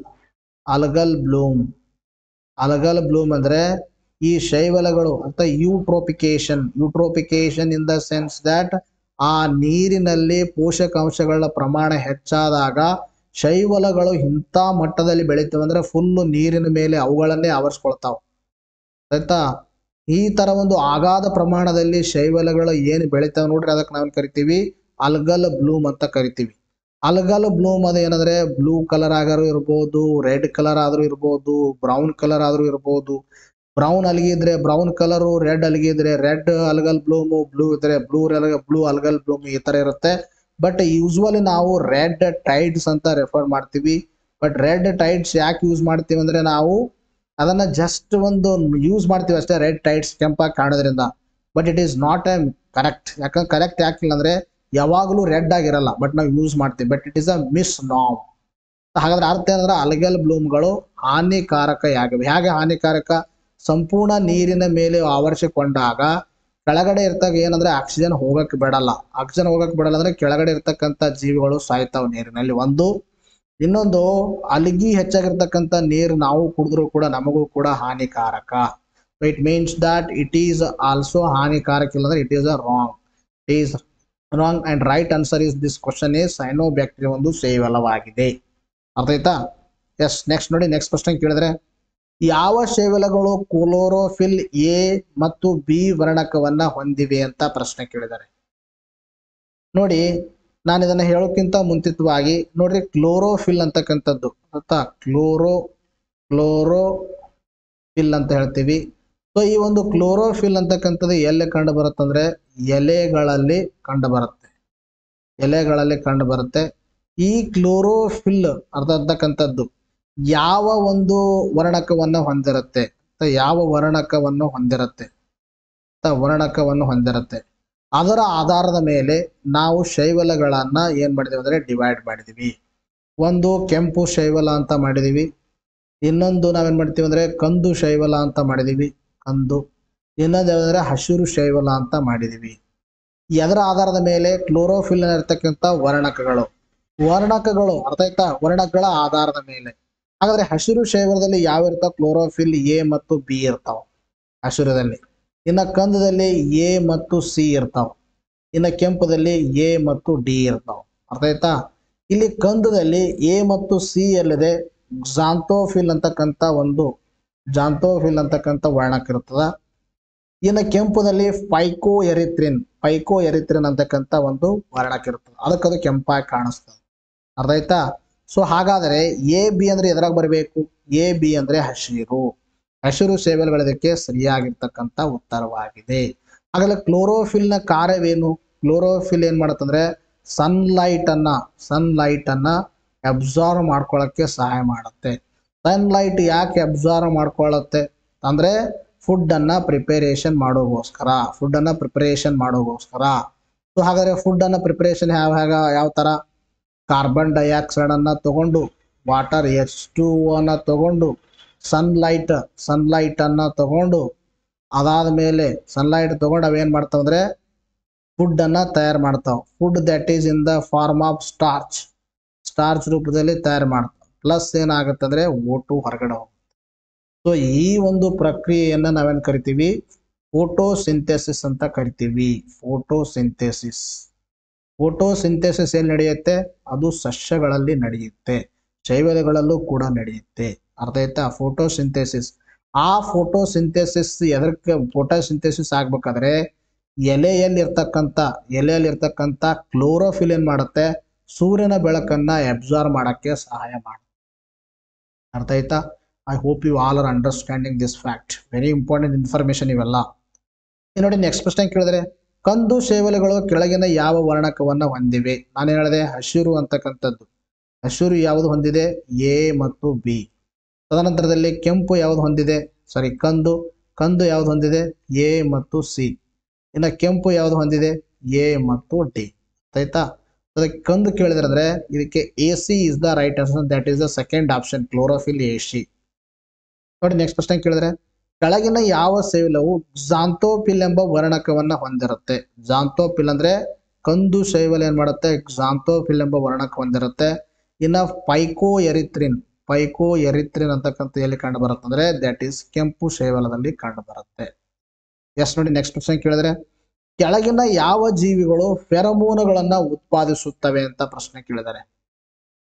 A: ಬ್ಲೂಮ್ ಅಂದ್ರೆ ಈ ಶೈವಲಗಳು ಅಂತ ಯೂಟ್ರೋಪಿಕೇಶನ್ ಇನ್ ದ ಸೆನ್ಸ್ ದಟ್ ಆ ನೀರಿನಲ್ಲಿ ಪೋಷಕಾಂಶಗಳ ಪ್ರಮಾಣ ಹೆಚ್ಚಾದಾಗ ಶೈವಲಗಳು ಇಂಥ ಮಟ್ಟದಲ್ಲಿ ಬೆಳೀತವೆ ಅಂದ್ರೆ ಫುಲ್ ನೀರಿನ ಮೇಲೆ ಅವುಗಳನ್ನೇ ಆವರಿಸ್ಕೊಳ್ತಾವ. ಆಯ್ತಾ? ಈ ತರ ಒಂದು ಅಗಾಧ ಪ್ರಮಾಣದಲ್ಲಿ ಶೈವಲಗಳು ಏನು ಬೆಳಿತಾವ ನೋಡ್ರಿ, ಅದಕ್ಕೆ ನಾವು ಕರಿತೀವಿ ಅಲ್ಗಲ್ ಬ್ಲೂಮ್ ಅಂತ ಕರಿತೀವಿ. ಅಲ್ಗಲ್ ಬ್ಲೂಮ್ ಅದೇನಂದ್ರೆ ಬ್ಲೂ ಕಲರ್ ಆದರೂ ಇರ್ಬೋದು, ರೆಡ್ ಕಲರ್ ಆದ್ರೂ ಇರ್ಬೋದು, ಬ್ರೌನ್ ಕಲರ್ ಆದ್ರೂ ಇರ್ಬೋದು. ಬ್ರೌನ್ ಅಲ್ಗಿ ಇದ್ರೆ ಬ್ರೌನ್ ಕಲರು, ರೆಡ್ ಅಲ್ಗಿ ಇದ್ರೆ ರೆಡ್ ಅಲ್ಗಲ್ ಬ್ಲೂಮು, ಬ್ಲೂ ಇದ್ರೆ ಬ್ಲೂ ಅಲ್ಗಲ್ ಬ್ಲೂಮ್, ಈ ತರ ಇರುತ್ತೆ. ಬಟ್ ಯೂಸ್ವಲಿ ನಾವು ರೆಡ್ ಟೈಡ್ಸ್ ಅಂತ ರೆಫರ್ ಮಾಡ್ತೀವಿ. ಬಟ್ ರೆಡ್ ಟೈಡ್ಸ್ ಯಾಕೆ ಯೂಸ್ ಮಾಡ್ತೀವಿ ಅಂದ್ರೆ ನಾವು ಅದನ್ನ ಜಸ್ಟ್ ಒಂದು ಯೂಸ್ ಮಾಡ್ತೀವಿ ಅಷ್ಟೇ, ರೆಡ್ ಟೈಡ್ಸ್ ಕೆಂಪಾಗಿ ಕಾಣೋದ್ರಿಂದ. But it is not a correct. ಯಾಕಂದ್ರೆ ಕರೆಕ್ಟ್ ಯಾಕಿಲ್ಲ ಅಂದ್ರೆ ಯಾವಾಗಲೂ ರೆಡ್ ಆಗಿರಲ್ಲ, ಬಟ್ ನಾವು ಯೂಸ್ ಮಾಡ್ತೀವಿ. But it is a misnomer. ಹಾಗಾದ್ರೆ ಅರ್ಥ ಏನಂದ್ರೆ ಅಲ್ಗಲ್ ಬ್ಲೂಮ್ಗಳು ಹಾನಿಕಾರಕವಾಗಿವೆ. ಹೇಗೆ ಹಾನಿಕಾರಕ? ಸಂಪೂರ್ಣ ನೀರಿನ ಮೇಲೆ ಆವರಿಸಿಕೊಂಡಾಗ ಕೆಳಗಡೆ ಇರ್ತಾಗ ಏನಂದ್ರೆ ಆಕ್ಸಿಜನ್ ಹೋಗಕ್ಕೆ ಬಿಡಲ್ಲ ಅಂದ್ರೆ ಕೆಳಗಡೆ ಇರ್ತಕ್ಕಂಥ ಜೀವಿಗಳು ಸಾಯ್ತಾವ ನೀರಿನಲ್ಲಿ. ಒಂದು ಇನ್ನೊಂದು, ಅಲ್ಗಿ ಹೆಚ್ಚಾಗಿರ್ತಕ್ಕಂಥ ನೀರು ನಾವು ಕುಡಿದ್ರು ಕೂಡ ನಮಗೂ ಕೂಡ ಹಾನಿಕಾರಕ. It means that it is also ಹಾನಿಕಾರಕ. ಇಲ್ಲ ಅಂದ್ರೆ it is a wrong. It is wrong and write answer is this question is cyanobacteria ಒಂದು ಶೈವಲವಾಗಿದೆ. ಅರ್ಥ ಆಯ್ತಾ? ಎಸ್. ನೆಕ್ಸ್ಟ್ ನೋಡಿ, ನೆಕ್ಸ್ಟ್ ಕ್ವಶನ್ ಕೇಳಿದ್ರೆ, ಯಾವ ಶೈವಲಗಳು ಕ್ಲೋರೋಫಿಲ್ ಎ ಮತ್ತು ಬಿ ವರ್ಣಕವನ್ನ ಹೊಂದಿವೆ ಅಂತ ಪ್ರಶ್ನೆ ಕೇಳಿದ್ದಾರೆ. ನೋಡಿ, ನಾನು ಇದನ್ನ ಹೇಳೋಕ್ಕಿಂತ ಮುಂಚಿತವಾಗಿ ನೋಡ್ರಿ, ಕ್ಲೋರೋಫಿಲ್ ಅಂತಕ್ಕಂಥದ್ದು ಗೊತ್ತಾ? ಕ್ಲೋರೋಫಿಲ್ ಅಂತ ಹೇಳ್ತೀವಿ. ಸೊ ಈ ಒಂದು ಕ್ಲೋರೋಫಿಲ್ ಅಂತಕ್ಕಂಥದ್ದು ಎಲ್ಲಿ ಕಂಡು ಬರುತ್ತಂದ್ರೆ ಎಲೆಗಳಲ್ಲಿ ಕಂಡು ಬರುತ್ತೆ. ಈ ಕ್ಲೋರೋಫಿಲ್ ಅಂತಕ್ಕಂಥದ್ದು ಯಾವ ಒಂದು ವರ್ಣಕವನ್ನು ಹೊಂದಿರುತ್ತೆ ಅದರ ಆಧಾರದ ಮೇಲೆ ನಾವು ಶೈವಲಗಳನ್ನ ಏನ್ ಮಾಡಿದೀವಿ ಅಂದ್ರೆ ಡಿವೈಡ್ ಮಾಡಿದೀವಿ. ಒಂದು ಕೆಂಪು ಶೈವಲ ಅಂತ ಮಾಡಿದೀವಿ, ಇನ್ನೊಂದು ನಾವೇನ್ ಮಾಡ್ತೀವಿ ಅಂದ್ರೆ ಕಂದು ಶೈವಲ ಅಂತ ಮಾಡಿದೀವಿ, ಇನ್ನೊಂದು ಯಾವ್ದಂದ್ರೆ ಹಸಿರು ಶೈವಲ ಅಂತ ಮಾಡಿದೀವಿ. ಅದರ ಆಧಾರದ ಮೇಲೆ ಕ್ಲೋರೋಫಿಲ್ ಇರ್ತಕ್ಕಂಥ ವರ್ಣಕಗಳು ಅರ್ಥ ಆಯ್ತಾ? ವರ್ಣಕಗಳ ಆಧಾರದ ಮೇಲೆ. ಹಾಗಾದ್ರೆ ಹಸಿರು ಶೈವಲದಲ್ಲಿ ಯಾವ ಇರ್ತಾವ? ಕ್ಲೋರೋಫಿಲ್ ಎ ಮತ್ತು ಬಿ ಇರ್ತಾವ ಹಸಿರದಲ್ಲಿ. ಇನ್ನ ಕಂದದಲ್ಲಿ ಎ ಮತ್ತು ಸಿ ಇರ್ತಾವ. ಇನ್ನ ಕೆಂಪದಲ್ಲಿ ಎ ಮತ್ತು ಡಿ ಇರ್ತಾವ. ಅರ್ಥ ಆಯ್ತಾ? ಇಲ್ಲಿ ಕಂದದಲ್ಲಿ ಎ ಮತ್ತು ಸಿ ಅಲ್ಲದೆ ಜಾಂಥೋಫಿಲ್ ಅಂತಕ್ಕಂಥ ವರ್ಣಕ ಇರ್ತದ. ಇನ್ನು ಕೆಂಪುದಲ್ಲಿ ಪೈಕೋ ಎರಿತ್ರಿನ್ ಅಂತಕ್ಕಂಥ ಒಂದು ವರ್ಣಕ ಇರ್ತದೆ. ಅದಕ್ಕದು ಕೆಂಪಾಗಿ ಕಾಣಿಸ್ತದೆ. ಅರ್ಥ ಆಯ್ತಾ? ಸೊ ಹಾಗಾದ್ರೆ ಎ ಬಿ ಅಂದ್ರೆ ಎದ್ರಾಗ ಬರಬೇಕು? ಎ ಬಿ ಅಂದ್ರೆ ಹಸಿರು ಶೈವಲಗಳಿದಕ್ಕೆ ಸರಿಯಾಗಿರ್ತಕ್ಕಂಥ ಉತ್ತರವಾಗಿದೆ. ಹಾಗಾದ್ರೆ ಕ್ಲೋರೋಫಿಲ್ ನ ಕಾರ್ಯವೇನು? ಕ್ಲೋರೋಫಿಲ್ ಏನ್ ಮಾಡತ್ತಂದ್ರೆ ಸನ್ಲೈಟ್ ಅನ್ನ ಅಬ್ಸಾರ್ವ್ ಮಾಡ್ಕೊಳ್ಳಕ್ಕೆ ಸಹಾಯ ಮಾಡುತ್ತೆ. ಸನ್ಲೈಟ್ ಯಾಕೆ ಅಬ್ಸಾರ್ವ್ ಮಾಡ್ಕೊಳ್ಳುತ್ತೆ? ಅಂದ್ರೆ ಫುಡ್ ಅನ್ನ ಪ್ರಿಪರೇಷನ್ ಮಾಡೋಗೋಸ್ಕರ ಸೊ ಹಾಗಾದ್ರೆ ಫುಡ್ ಅನ್ನ ಪ್ರಿಪರೇಷನ್ ಯಾವ ತರ ಕಾರ್ಬನ್ ಡೈಆಕ್ಸೈಡ್ ಅನ್ನ ತಗೊಂಡು ವಾಟರ್ H2O ಅನ್ನ ತಗೊಂಡು ಸನ್ಲೈಟ್ ಅನ್ನ ತಗೊಂಡು ಅದಾದ ಮೇಲೆ ಸನ್ಲೈಟ್ ತಗೊಂಡು ಅವೇನ್ ಮಾಡ್ತಾವ ಅಂದ್ರೆ ಫುಡ್ ಅನ್ನ ತಯಾರು ಮಾಡ್ತಾವ. Food that is in the form of starch ರೂಪದಲ್ಲಿ ತಯಾರು ಮಾಡ್ತಾವ. ಪ್ಲಸ್ ಏನಾಗುತ್ತೆ ಅಂದ್ರೆ O2 ಹೊರಗಡೆ ಹೋಗುತ್ತೆ. ಸೊ ಈ ಒಂದು ಪ್ರಕ್ರಿಯೆಯನ್ನ ನಾವೇನ್ ಕರಿತೀವಿ ಫೋಟೋಸಿಂಥೆಸಿಸ್ ಅಂತ ಕರಿತೀವಿ. ಫೋಟೋಸಿಂಥೆಸಿಸ್ ಎಲ್ಲಿ ನಡೆಯುತ್ತೆ? ಅದು ಸಸ್ಯಗಳಲ್ಲಿ ನಡೆಯುತ್ತೆ, ಶೈವಲೆಗಳಲ್ಲೂ ಕೂಡ ನಡೆಯುತ್ತೆ. ಅರ್ಥ ಆಯ್ತಾ? ಫೋಟೋಸಿಂಥೆಸಿಸ್ ಎದಕ್ಕೆ ಫೋಟೋಸಿಂಥೆಸಿಸ್ ಆಗ್ಬೇಕಾದ್ರೆ ಎಲೆಯಲ್ಲಿರ್ತಕ್ಕಂಥ ಕ್ಲೋರೋಫಿಲ್ ಏನ್ ಮಾಡುತ್ತೆ? ಸೂರ್ಯನ ಬೆಳಕನ್ನ ಅಬ್ಸಾರ್ವ್ ಮಾಡಕ್ಕೆ ಸಹಾಯ ಮಾಡುತ್ತೆ. ಅರ್ಥ ಆಯ್ತಾ? I hope you all are understanding this fact. Very important information ಇವೆಲ್ಲ. ನೋಡಿ ನೆಕ್ಸ್ಟ್ ಕ್ವೆಶ್ಚನ್ ಕೇಳಿದ್ರೆ, ಕಂದು ಶೈವಲೆಗಳು ಕೆಳಗಿನ ಯಾವ ವರ್ಣಕವನ್ನ ಹೊಂದಿವೆ? ನಾನೇನ್ ಹೇಳಿದೆ? ಹಸಿರು ಅಂತಕ್ಕಂಥದ್ದು. ಹಸಿರು ಯಾವುದು ಹೊಂದಿದೆ? ಎ ಮತ್ತು ಬಿ. ತದನಂತರದಲ್ಲಿ ಕೆಂಪು ಯಾವುದು ಹೊಂದಿದೆ? ಕಂದು ಯಾವುದು ಹೊಂದಿದೆ? ಎ ಮತ್ತು ಸಿ. ಇನ್ನು ಕೆಂಪು ಯಾವುದು ಹೊಂದಿದೆ? ಎ ಮತ್ತು ಡಿ. ಆಯ್ತಾ? ಅದಕ್ಕೆ ಕಂದು ಕೇಳಿದ್ರೆ ಇದಕ್ಕೆ AC is the right answer. That is the second option, chlorophyll AC. ನೋಡಿ ನೆಕ್ಸ್ಟ್ ಕ್ವೆಶ್ಚನ್ ಕೇಳಿದ್ರೆ, ಕೆಳಗಿನ ಯಾವ ಶೈವಲವು ಕ್ಸಾಂಥೋಫಿಲ್ ಎಂಬ ವರ್ಣಕವನ್ನ ಹೊಂದಿರುತ್ತೆ? ಕ್ಸಾಂಥೋಫಿಲ್ ಅಂದ್ರೆ ಕಂದು ಶೈವಲ ಏನ್ ಮಾಡುತ್ತೆ? ಕ್ಸಾಂಥೋಫಿಲ್ ಎಂಬ ವರ್ಣಕ ಹೊಂದಿರುತ್ತೆ. ಇನ್ನ ಪೈಕೋ ಎರಿಥ್ರಿನ್ ಅಂತಕ್ಕಂಥ ಎಲ್ಲಿ ಕಂಡು ಬರುತ್ತೆ ಅಂದ್ರೆ ದಟ್ ಈಸ್ ಕೆಂಪು ಶೈವಲದಲ್ಲಿ ಕಂಡು ಬರುತ್ತೆ. ಎಸ್. ನೋಡಿ ನೆಕ್ಸ್ಟ್ ಕ್ವೆಶ್ಚನ್ ಕೇಳಿದ್ರೆ, ಕೆಳಗಿನ ಯಾವ ಜೀವಿಗಳು ಫೆರಮೋನುಗಳನ್ನ ಉತ್ಪಾದಿಸುತ್ತವೆ ಅಂತ ಪ್ರಶ್ನೆ ಕೇಳಿದ್ದಾರೆ.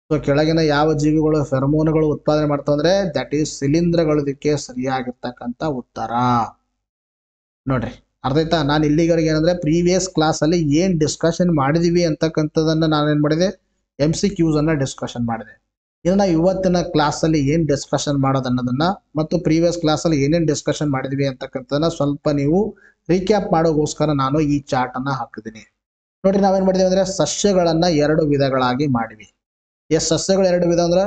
A: ಸೊ ಕೆಳಗಿನ ಯಾವ ಜೀವಿಗಳು ಫೆರಮೋನುಗಳು ಉತ್ಪಾದನೆ ಮಾಡ್ತಾವ ಅಂದ್ರೆ ದಟ್ ಈಸ್ ಶಿಲೀಂಧ್ರಗಳು. ಇದಕ್ಕೆ ಸರಿಯಾಗಿರ್ತಕ್ಕಂಥ ಉತ್ತರ. ನೋಡ್ರಿ ಅರ್ಥ ಆಯ್ತಾ? ನಾನು ಇಲ್ಲಿವರೆಗೆ ಏನಂದ್ರೆ ಪ್ರೀವಿಯಸ್ ಕ್ಲಾಸ್ ಅಲ್ಲಿ ಏನ್ ಡಿಸ್ಕಷನ್ ಮಾಡಿದೀವಿ ಅಂತಕ್ಕಂಥದನ್ನ ನಾನೇನ್ ಮಾಡಿದೆ? MCQs ಅನ್ನ ಡಿಸ್ಕಷನ್ ಮಾಡಿದೆ. ಇದನ್ನ ಇವತ್ತಿನ ಕ್ಲಾಸ್ ಅಲ್ಲಿ ಏನ್ ಡಿಸ್ಕಷನ್ ಮಾಡೋದನ್ನೋದನ್ನ ಮತ್ತು ಪ್ರೀವಿಯಸ್ ಕ್ಲಾಸ್ ಅಲ್ಲಿ ಏನೇನ್ ಡಿಸ್ಕಷನ್ ಮಾಡಿದ್ವಿ ಅಂತಕ್ಕಂಥದನ್ನ ಸ್ವಲ್ಪ ನೀವು ರೀಕ್ಯಾಪ್ ಮಾಡೋಗೋಸ್ಕರ ನಾನು ಈ ಚಾರ್ಟ್ ಅನ್ನ ಹಾಕಿದ್ದೀನಿ. ನೋಡ್ರಿ ನಾವೇನ್ ಮಾಡಿದೀವಿ ಅಂದ್ರೆ ಸಸ್ಯಗಳನ್ನ 2 ವಿಧಗಳಾಗಿ ಮಾಡಿವಿ. ಸಸ್ಯಗಳು 2 ವಿಧ ಅಂದ್ರೆ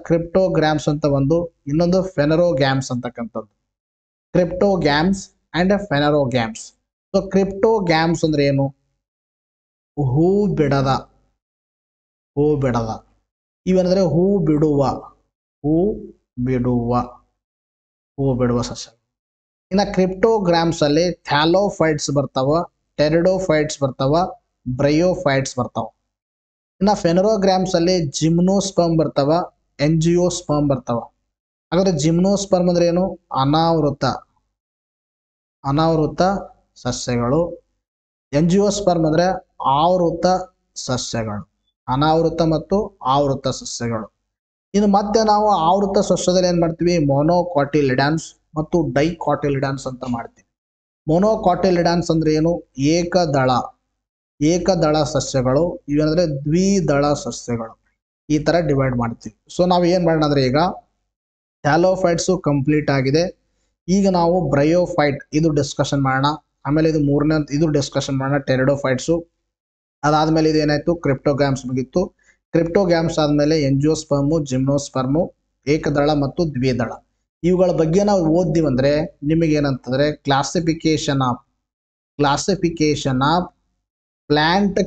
A: ಕ್ರಿಪ್ಟೋಗ್ರಾಮ್ಸ್ ಅಂತ ಒಂದು, ಇನ್ನೊಂದು ಫೆನರೋಗ್ಯಾಮ್ಸ್ ಅಂತಕ್ಕಂಥದ್ದು. Cryptogams and phanerogams. So cryptogams ಅಂದ್ರೆ ಏನು? ಹೂ ಬಿಡದ ಇವಂದ್ರೆ ಹೂ ಬಿಡುವ ಸಸ್ಯ. ಇನ್ನ ಕ್ರಿಪ್ಟೋಗ್ರಾಮ್ಸ್ ಅಲ್ಲಿ ಥ್ಯಾಲೋಫೈಟ್ಸ್ ಬರ್ತಾವ, ಟೆರಿಡೋಫೈಟ್ಸ್ ಬರ್ತಾವ, ಬ್ರಯೋಫೈಟ್ಸ್ ಬರ್ತಾವ. ಇನ್ನ ಫೆನರೋಗ್ರಾಮ್ಸ್ ಅಲ್ಲಿ ಜಿಮ್ನೋಸ್ಪರ್ಮ್ ಬರ್ತಾವ, ಎಂಜಿಯೋಸ್ಪರ್ಮ್ ಬರ್ತಾವ. ಹಾಗಾದ್ರೆ ಜಿಮ್ನೋಸ್ಪರ್ಮ್ ಅಂದ್ರೆ ಏನು? ಅನಾವೃತ ಸಸ್ಯಗಳು. ಎಂಜಿಯೋಸ್ಪರ್ಮ್ ಅಂದ್ರೆ ಆವೃತ ಸಸ್ಯಗಳು. ಅನಾವೃತ ಮತ್ತು ಆವೃತ ಸಸ್ಯಗಳು. ಇನ್ನು ಮತ್ತೆ ನಾವು ಆವೃತ ಸಸ್ಯದಲ್ಲಿ ಏನ್ ಮಾಡ್ತೀವಿ? ಮೊನೋಕಾಟಿಲಿಡಾನ್ಸ್ ಮತ್ತು ಡೈಕಾಟಿಲಿಡಾನ್ಸ್ ಅಂತ ಮಾಡ್ತೀವಿ. ಮೊನೋಕಾಟಿಲಿಡಾನ್ಸ್ ಅಂದ್ರೆ ಏನು? ಏಕದಳ ಸಸ್ಯಗಳು. ಇವೇನಂದ್ರೆ ದ್ವಿದಳ ಸಸ್ಯಗಳು. ಈ ತರ ಡಿವೈಡ್ ಮಾಡ್ತೀವಿ. ಸೊ ನಾವು ಏನ್ ಮಾಡೋಣ ಅಂದ್ರೆ ಈಗ ಥ್ಯಾಲೋಫೈಟ್ಸ್ ಕಂಪ್ಲೀಟ್ ಆಗಿದೆ. ಈಗ ನಾವು ಬ್ರಯೋಫೈಟ್ ಇದು ಡಿಸ್ಕಷನ್ ಮಾಡೋಣ. ಆಮೇಲೆ ಇದು ಮೂರನೇ ಇದು ಡಿಸ್ಕಷನ್ ಮಾಡೋಣ, ಟೆರಿಡೋಫೈಟ್ಸು. ಅದಾದ್ಮೇಲೆ ಇದು ಏನಾಯ್ತು? ಕ್ರಿಪ್ಟೋಗ್ಯಾಮ್ಸ್ ಮುಗಿತ್ತು. ಕ್ರಿಪ್ಟೋಗ್ಯಾಮ್ಸ್ ಆದ್ಮೇಲೆ ಎಂಜಿಯೋಸ್ಪರ್ಮು, ಜಿಮ್ನೋಸ್ಪರ್ಮು, ಏಕದಳ ಮತ್ತು ದ್ವಿದಳ. ಇವುಗಳ ಬಗ್ಗೆ ನಾವು ಓದ್ದಿವಂದ್ರೆ ನಿಮಗೆ ಏನಂತಂದ್ರೆ ಕ್ಲಾಸಿಫಿಕೇಶನ್ ಆಫ್ ಪ್ಲಾಂಟ್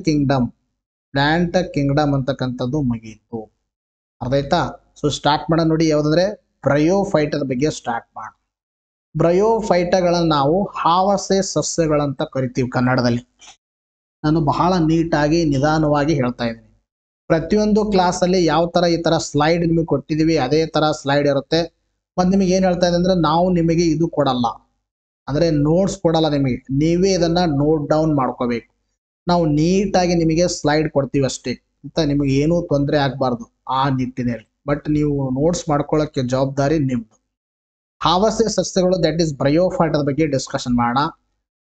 A: ಕಿಂಗ್ಡಮ್ ಅಂತಕ್ಕಂಥದ್ದು ಮುಗಿಯಿತು. ಅರ್ಥ ಆಯ್ತಾ? ಸೊ ಸ್ಟಾರ್ಟ್ ಮಾಡೋಣ. ನೋಡಿ ಯಾವ್ದಂದ್ರೆ ಬ್ರಯೋಫೈಟದ ಬಗ್ಗೆ ಸ್ಟಾರ್ಟ್ ಮಾಡೋಣ. ಬ್ರಯೋಫೈಟಗಳನ್ನ ನಾವು ಹಾವಸೆ ಸಸ್ಯಗಳಂತ ಕರಿತೀವಿ ಕನ್ನಡದಲ್ಲಿ. ನಾನು ಬಹಳ ನೀಟಾಗಿ ನಿಧಾನವಾಗಿ ಹೇಳ್ತಾ ಇದ್ದೀನಿ. ಪ್ರತಿಯೊಂದು ಕ್ಲಾಸ್ ಅಲ್ಲಿ ಯಾವ ತರ ಈ ತರ ಸ್ಲೈಡ್ ನಿಮಗೆ ಕೊಟ್ಟಿದೀವಿ ಅದೇ ತರ ಸ್ಲೈಡ್ ಇರುತ್ತೆ. ಮತ್ತೆ ನಿಮಗೆ ಏನ್ ಹೇಳ್ತಾ ಇದೆ ಅಂದ್ರೆ ನಾವು ನಿಮಗೆ ಇದು ಕೊಡಲ್ಲ, ಅಂದ್ರೆ ನೋಟ್ಸ್ ಕೊಡಲ್ಲ ನಿಮಗೆ. ನೀವೇ ಇದನ್ನ ನೋಟ್ ಡೌನ್ ಮಾಡ್ಕೋಬೇಕು. ನಾವು ನೀಟಾಗಿ ನಿಮಗೆ ಸ್ಲೈಡ್ ಕೊಡ್ತೀವಿ ಅಷ್ಟೇ ಅಂತ, ನಿಮಗೆ ಏನೂ ತೊಂದರೆ ಆಗ್ಬಾರ್ದು ಆ ನಿಟ್ಟಿನಲ್ಲಿ. ಬಟ್ ನೀವು ನೋಟ್ಸ್ ಮಾಡ್ಕೊಳ್ಳೋಕೆ ಜವಾಬ್ದಾರಿ ನಿಮ್ದು. ಹಾವಸೆ ಸಸ್ಯಗಳು ದಟ್ ಈಸ್ ಬ್ರಯೋಫೈಟದ ಬಗ್ಗೆ ಡಿಸ್ಕಷನ್ ಮಾಡೋಣ.